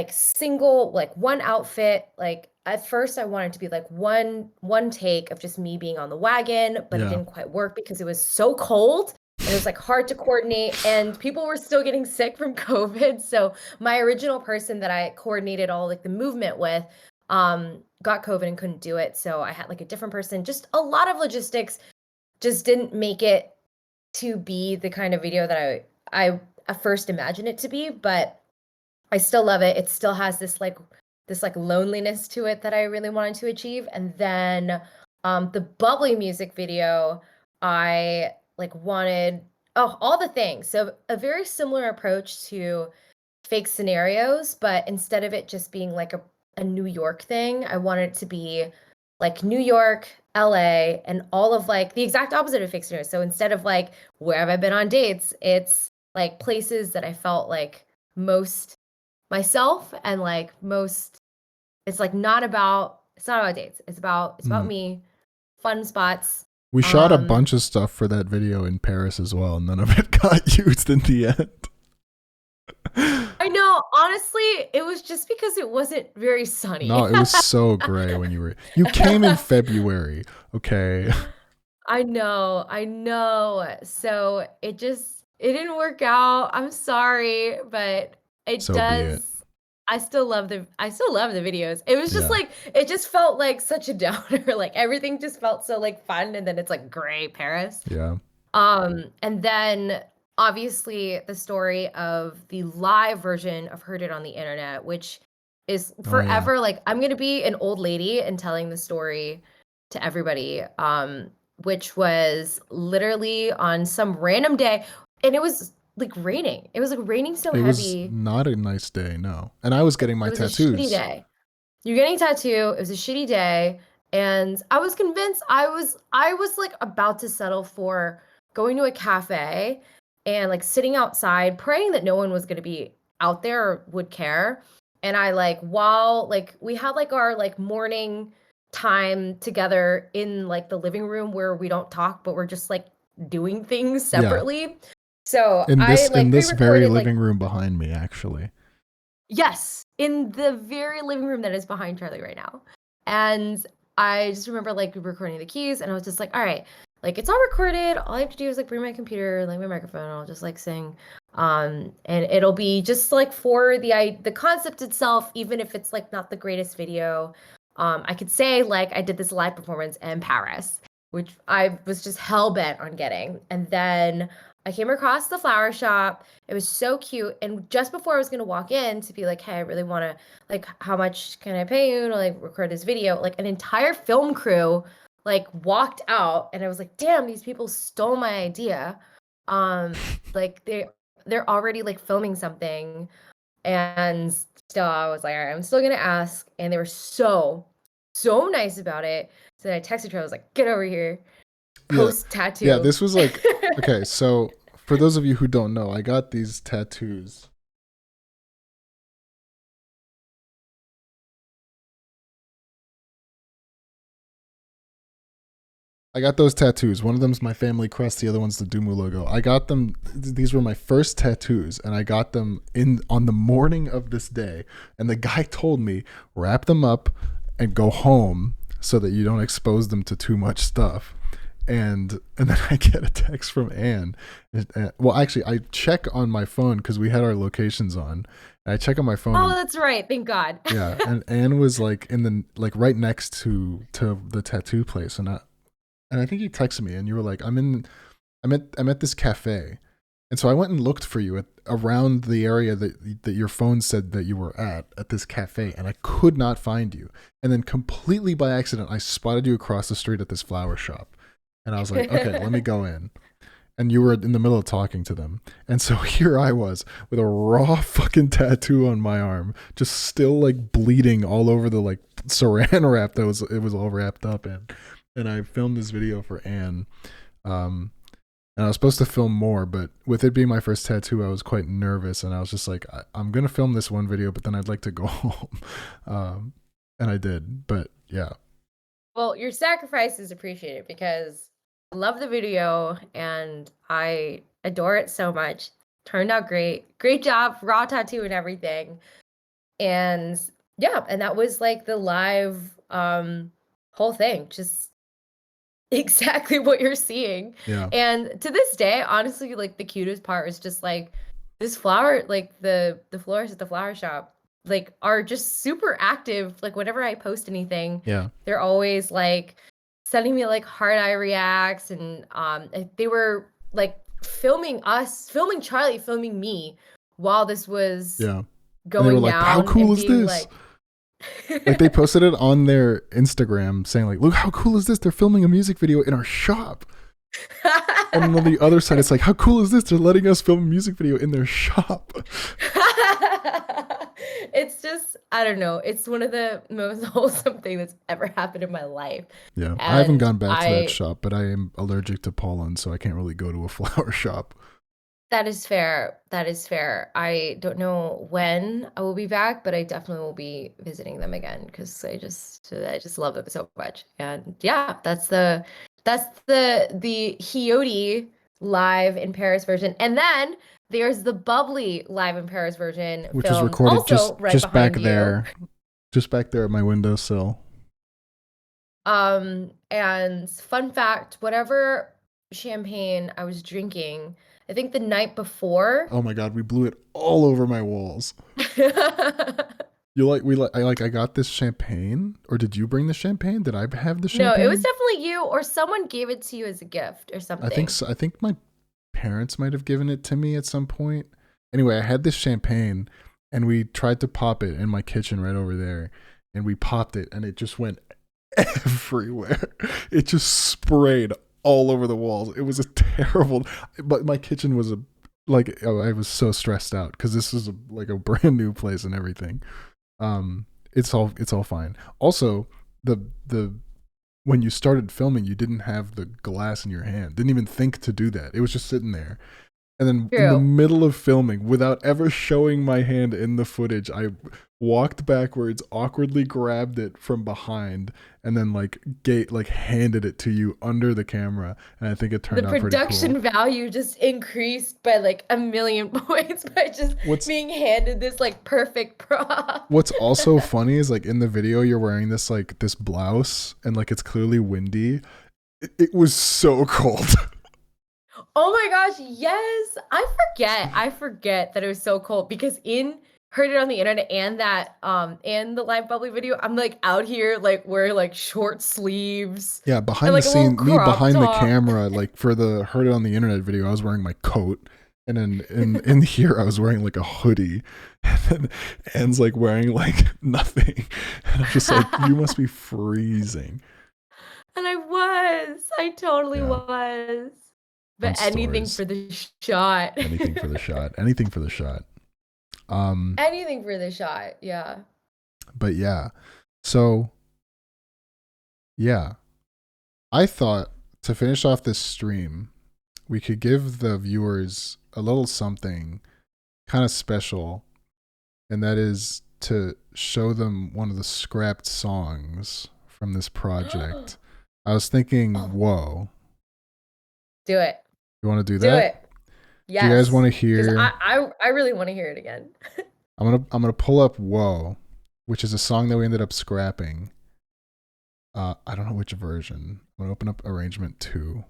single, like one outfit. Like at first I wanted to be like one take of just me being on the wagon, but it didn't quite work because it was so cold and it was like hard to coordinate, and people were still getting sick from COVID. So my original person that I coordinated all like the movement with got COVID and couldn't do it. So I had like a different person. Just a lot of logistics just didn't make it to be the kind of video that I at first imagined it to be, but I still love it. It still has this loneliness to it that I really wanted to achieve. And then the bubbly music video, I like wanted all the things. So a very similar approach to Fake Scenarios, but instead of it just being like a New York thing, I wanted it to be like New York, LA, and all of like the exact opposite of Fake Scenarios. So instead of like where have I been on dates, it's like places that I felt like most myself, and like most it's not about dates. It's about me, fun spots. We shot a bunch of stuff for that video in Paris as well, and none of it got used in the end. I know, honestly, it was just because it wasn't very sunny. No, it was so gray when you came in February, okay? I know. So it didn't work out. I'm sorry, but it So does. be it. I still love the videos. It was just like it just felt like such a downer. Like everything just felt so like fun, and then it's like gray Paris. Yeah. And then obviously the story of the live version of Heard It on the Internet, which is forever like I'm gonna be an old lady and telling the story to everybody. which was literally on some random day, and it was like raining. It was like raining so It was heavy. not a nice day, no. And I was getting my It was a shitty tattoos. day. You're getting a tattoo. It was a shitty day, and I was convinced I was like about to settle for going to a cafe and like sitting outside, praying that no one was gonna be out there or would care. And I like while like we had like our like morning time together in like the living room where we don't talk, but we're just like doing things Yeah. separately. So In I like this very pre-recorded like living room behind me, actually. yes, in the very living room that is behind Charlie right now. And I just remember like recording the keys, and I was just like, all right, like it's all recorded. All I have to do is like bring my computer, like my microphone, and I'll just like sing. And it'll be just like for the concept itself, even if it's like not the greatest video. I could say like I did this live performance in Paris, which I was just hell bent on getting. And then I came across the flower shop. It was so cute. And just before I was gonna walk in to be like, hey, I really wanna like how much can I pay you to like record this video? Like an entire film crew like walked out, and I was like, damn, these people stole my idea. Like they're already like filming something. And still I was like, all right, I'm still gonna ask. And they were so nice about it. So then I texted her, I was like, get over here. Post tattoo. Yeah, this was like okay, so for those of you who don't know, I got these tattoos. I got those tattoos. One of them's my family crest, the other one's the Dumu logo. I got them, these were my first tattoos, and I got them on the morning of this day. And the guy told me, wrap them up and go home so that you don't expose them to too much stuff. And then I get a text from Anne. Well, actually, I check on my phone because we had our locations on. I check on my phone. Oh, that's right. Thank God. Yeah, and Anne was like right next to the tattoo place, and I think you texted me, and you were like, I'm at this cafe, and so I went and looked for you around the area that your phone said that you were at this cafe, and I could not find you. And then completely by accident, I spotted you across the street at this flower shop. And I was like, okay, let me go in. And you were in the middle of talking to them. And so here I was with a raw fucking tattoo on my arm, just still like bleeding all over the like saran wrap it was all wrapped up in. And I filmed this video for Anne. And I was supposed to film more, but with it being my first tattoo, I was quite nervous. And I was just like, I'm going to film this one video, but then I'd like to go home. And I did. But yeah. Well, your sacrifice is appreciated because I love the video and I adore it so much. Turned out great. Great job, raw tattoo and everything. And yeah, and that was like the live whole thing. Just exactly what you're seeing. Yeah. And to this day, honestly, like the cutest part is just like this flower, like the florist at the flower shop, like are just super active. Like whenever I post anything, Yeah. they're always like sending me like hard eye reacts, and they were like filming Charlie, filming me while this was Yeah. going they were like, down. how cool is this? Like they posted it on their Instagram saying like, look how cool is this? They're filming a music video in our shop. And on the other side, it's like, how cool is this? They're letting us film a music video in their shop. It's just, I don't know. It's one of the most wholesome things that's ever happened in my life. Yeah. And I haven't gone back to that shop, but I am allergic to pollen, so I can't really go to a flower shop. That is fair. That is fair. I don't know when I will be back, but I definitely will be visiting them again because I just love them so much. And yeah, that's the Hiyoti live in Paris version, and then there's the Bubbly live in Paris version, which was recorded also just back you. there, just back there at my windowsill. And fun fact, whatever champagne I was drinking, I think the night before. Oh my god, we blew it all over my walls. I got this champagne, or did you bring the champagne? Did I have the champagne? No, it was definitely you, or someone gave it to you as a gift or something. I think so. I think my parents might have given it to me at some point. Anyway, I had this champagne, and we tried to pop it in my kitchen right over there, and we popped it, and it just went everywhere. It just sprayed all over the walls. It was a terrible. But my kitchen was I was so stressed out because this was like a brand new place and everything. It's all fine. Also, the when you started filming, you didn't have the glass in your hand. Didn't even think to do that. It was just sitting there. And then in the middle of filming, without ever showing my hand in the footage, I walked backwards, awkwardly grabbed it from behind, and then handed it to you under the camera. And I think it turned out pretty cool. The production value just increased by like 1,000,000 points by just being handed this like perfect prop. What's also funny is like in the video, you're wearing this blouse, and like it's clearly windy. It was so cold. Oh my gosh, yes. I forget that it was so cold because heard it on the internet and that and the live bubbly video, I'm like out here like wearing like short sleeves. Yeah, behind the scene, me behind the camera, like for the heard it on the internet video, I was wearing my coat. And then in here I was wearing like a hoodie. And then Anne's like wearing like nothing. And I'm just like, you must be freezing. And I totally was. But anything for the shot. Anything for the shot. Anything for the shot. Anything for the shot, yeah. But yeah. So yeah. I thought to finish off this stream, we could give the viewers a little something kind of special, and that is to show them one of the scrapped songs from this project. I was thinking, whoa. Do it. You want to do that? Do it. Yes. Do you guys want to hear? I really want to hear it again. I'm gonna pull up "Whoa," which is a song that we ended up scrapping. I don't know which version. I'm gonna open up arrangement 2,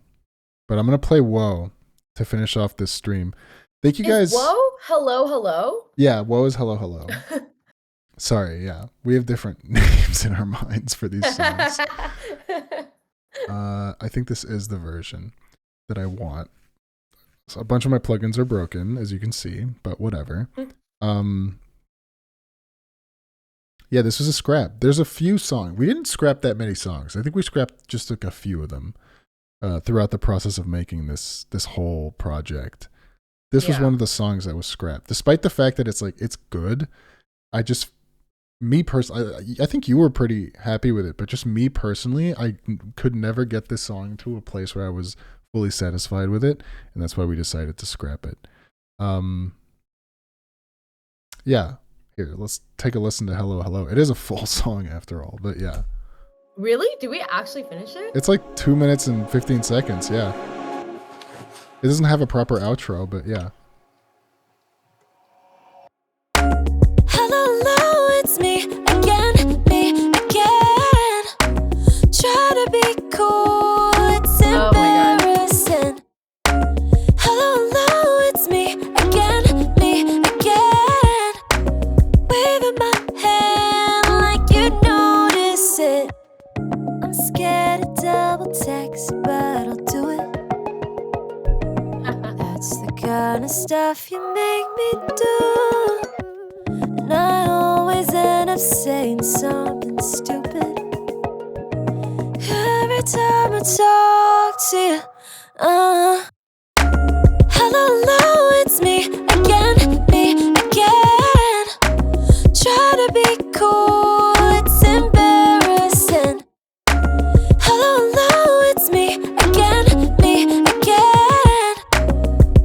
but I'm gonna play "Whoa" to finish off this stream. Thank you guys. Whoa, hello, hello. Yeah, "Whoa" is hello, hello. Sorry, yeah, we have different names in our minds for these songs. I think this is the version that I want. So a bunch of my plugins are broken, as you can see, but whatever. Yeah, this was a scrap. There's a few songs. We didn't scrap that many songs. I think we scrapped just like a few of them throughout the process of making this whole project. This was one of the songs that was scrapped, despite the fact that it's good. I think you were pretty happy with it, but just me personally, I could never get this song to a place where I was fully satisfied with it, and that's why we decided to scrap it. Yeah, here, let's take a listen to "Hello Hello." It is a full song after all, but yeah. Really? Did we actually finish it? It's like 2 minutes and 15 seconds, yeah. It doesn't have a proper outro, but yeah. Hello, it's me again, try to be cool, it's embarrassing. Hello, it's me again, waving my hand like you notice it. I'm scared to double text, but I'll do it. That's the kind of stuff you make me do, and I always end up saying something stupid every time I talk to you. Hello, it's me again, try to be cool, it's embarrassing. Hello, it's me again,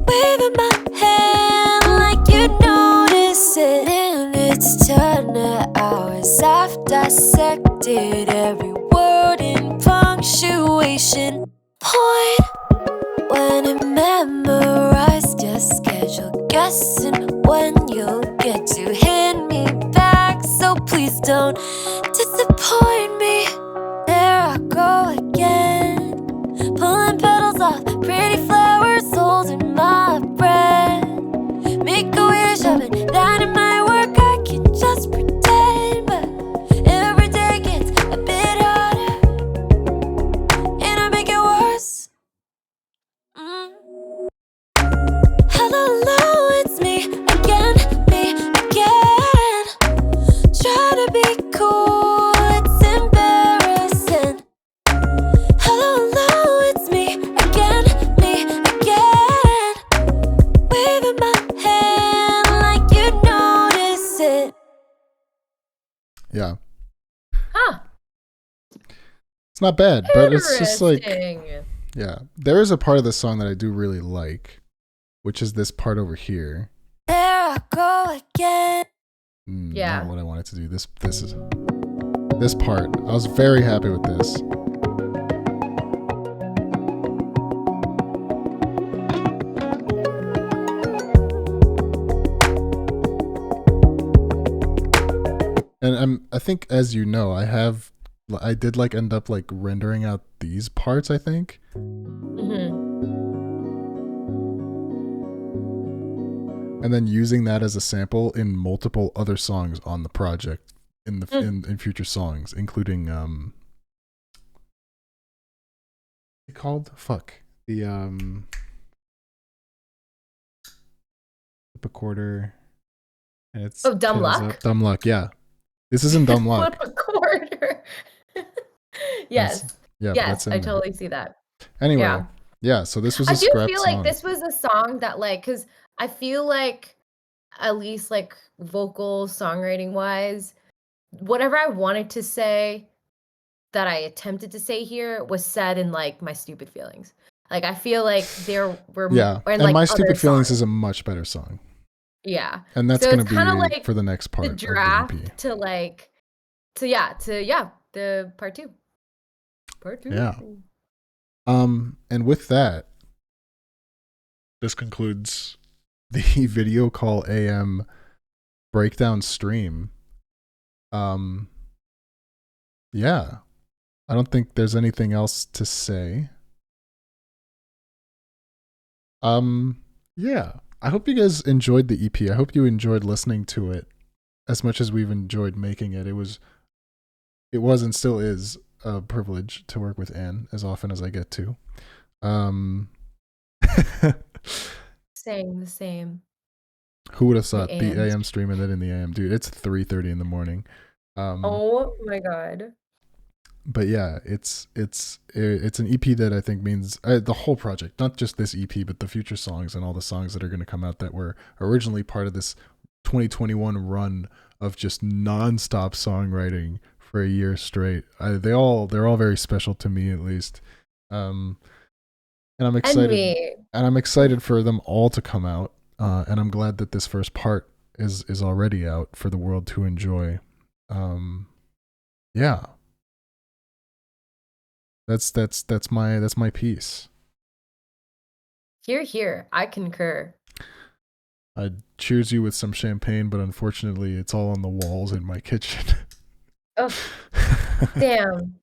waving my hand like you notice it. And it's 10 hours, I've dissected every word in punctuation point. When it memorized your schedule, guessing when you'll get to hit me back. So please don't disappoint me. There I go again, pulling petals off pretty flowers, holding my breath. Make a wish of it, that in my work I can just pretend. But every day gets a bit harder, and I make it worse. Hello, it's me again, try to be cool, it's embarrassing. It's not bad, but it's just like, Interesting. yeah. There is a part of the song that I do really like, which is this part over here. There I go again. Yeah. Not what I wanted to do. This is this part. I was very happy with this. And I think, as you know, I did like end up like rendering out these parts, I think. Mm-hmm. And then using that as a sample in multiple other songs on the project in the in future songs, including what's it called? The flip a quarter and it's Dumb tails Luck? up. Dumb Luck, yeah. This isn't Dumb Luck. Flip a quarter. Yes. Yeah, but Yes, that's in I there. totally see that. Anyway, yeah, so this was a I do scrapped feel song. like this was a song that, like, because I feel like, at least like vocal songwriting wise, whatever I wanted to say that I attempted to say here was said in like My Stupid Feelings. Like, I feel like there were Yeah, and and like My other Stupid Feelings songs. is a much better song. Yeah. And that's So going it's to kind of be like for the next part the of the draft EP. to the part two. Part two. Yeah. And with that, this concludes the video call AM breakdown stream. Yeah. I don't think there's anything else to say. Yeah. I hope you guys enjoyed the EP. I hope you enjoyed listening to it as much as we've enjoyed making it. It was and still is a privilege to work with Anne as often as I get to. Same, the same. Who would have thought The the AM AM stream and then in the AM, dude? It's 3:30 in the morning. Oh my god. But yeah, it's an EP that I think means the whole project, not just this EP, but the future songs and all the songs that are going to come out that were originally part of this 2021 run of just nonstop songwriting for a year straight. They're all very special to me, at least. And I'm excited. And I'm excited for them all to come out. And I'm glad that this first part is already out for the world to enjoy. Yeah. That's my piece. Here. I concur. I'd cheers you with some champagne, but unfortunately it's all on the walls in my kitchen. Oh, damn.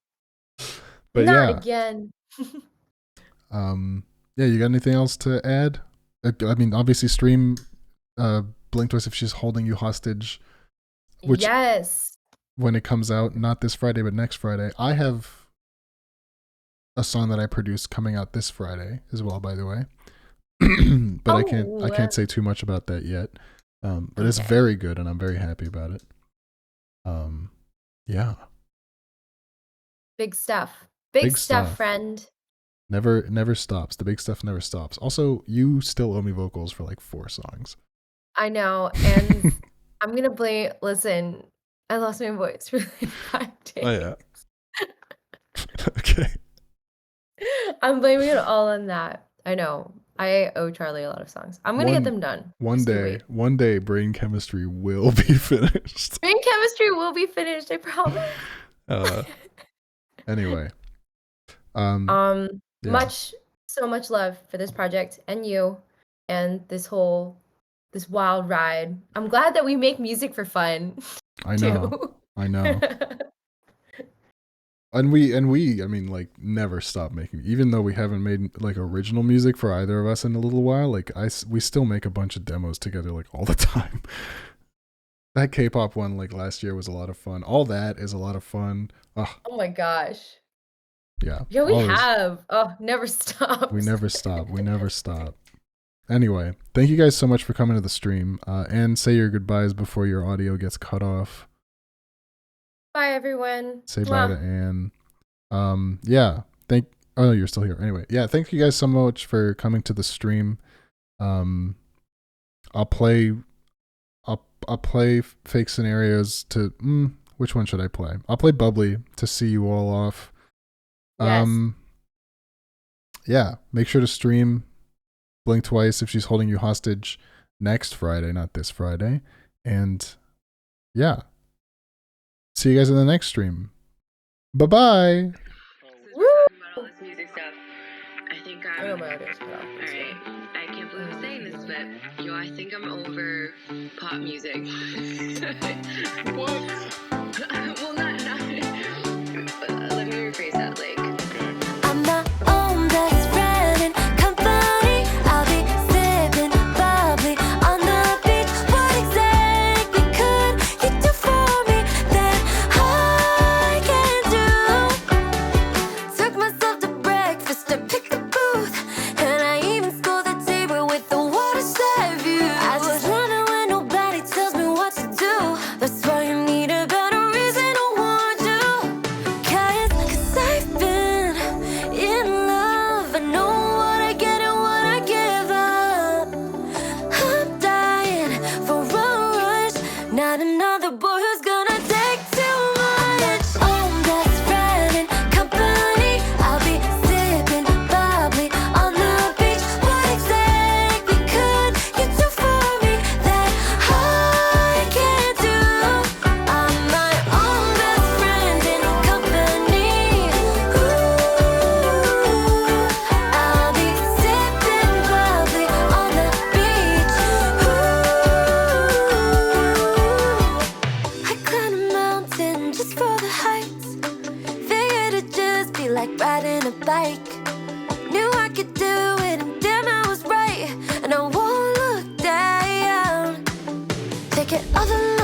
But Not yeah. again. Yeah, you got anything else to add? I mean, obviously stream Blink Twice if she's holding you hostage. Which, yes. When it comes out, not this Friday, but next Friday. I have a song that I produced coming out this Friday as well, by the way. But I can't say too much about that yet. But it's very good and I'm very happy about it. Yeah. Big stuff. Big stuff, friend. Never stops. The big stuff never stops. Also, you still owe me vocals for like 4 songs. I know, and I'm gonna blame. Listen, I lost my voice for like 5 days. Oh yeah. Okay. I'm blaming it all on that. I know. I owe Charlie a lot of songs. I'm gonna get them done. One day, Brain Chemistry will be finished. Brain Chemistry will be finished. I promise. Anyway. Yeah. So much love for this project and you and this wild ride. I'm glad that we make music for fun. I know. And we, I mean, like, never stop making, even though we haven't made like original music for either of us in a little while. Like, we still make a bunch of demos together, like, all the time. That K-pop one, like, last year was a lot of fun. All that is a lot of fun. Ugh. Oh my gosh. Yeah. Yeah, we have. Oh, never stop. We never stop. Anyway, thank you guys so much for coming to the stream. And say your goodbyes before your audio gets cut off. Bye, everyone. Say bye to Anne. Yeah. Oh, you're still here. Anyway, yeah. Thank you guys so much for coming to the stream. I'll play Fake Scenarios to. Which one should I play? I'll play Bubbly to see you all off. Yes. Yeah, make sure to stream Blink Twice if she's holding you hostage next Friday, not this Friday. And yeah, see you guys in the next stream. Bye-bye. Woo! About all this music stuff. I think I I'm. know my audio's cut off. Alright, I can't believe I'm saying this, but I think I'm over pop music. What? Well, not. Let me rephrase that. Like, I'm my own best friend and company. I'll be sipping bubbly on the beach. What exactly could you do for me that I can't do? Took myself to breakfast to pick a booth, and I even scored the table with the waterside view. I just run it when nobody tells me what to do. That's why you need a better reason to want you. Cause I've been in love. I know what I get and what I give up. I'm dying for a rush, not another boy who's gonna take too much. Own best friend and company. I'll be sipping bubbly on the beach. What exactly could you do for me that I can't do? I'm my own best friend and company. I'll be sipping bubbly on the beach. I climbed a mountain just for the heights. Figured it'd just be like riding a bike. Knew I could do it, and damn, I was right. And I won't look down. Take it all the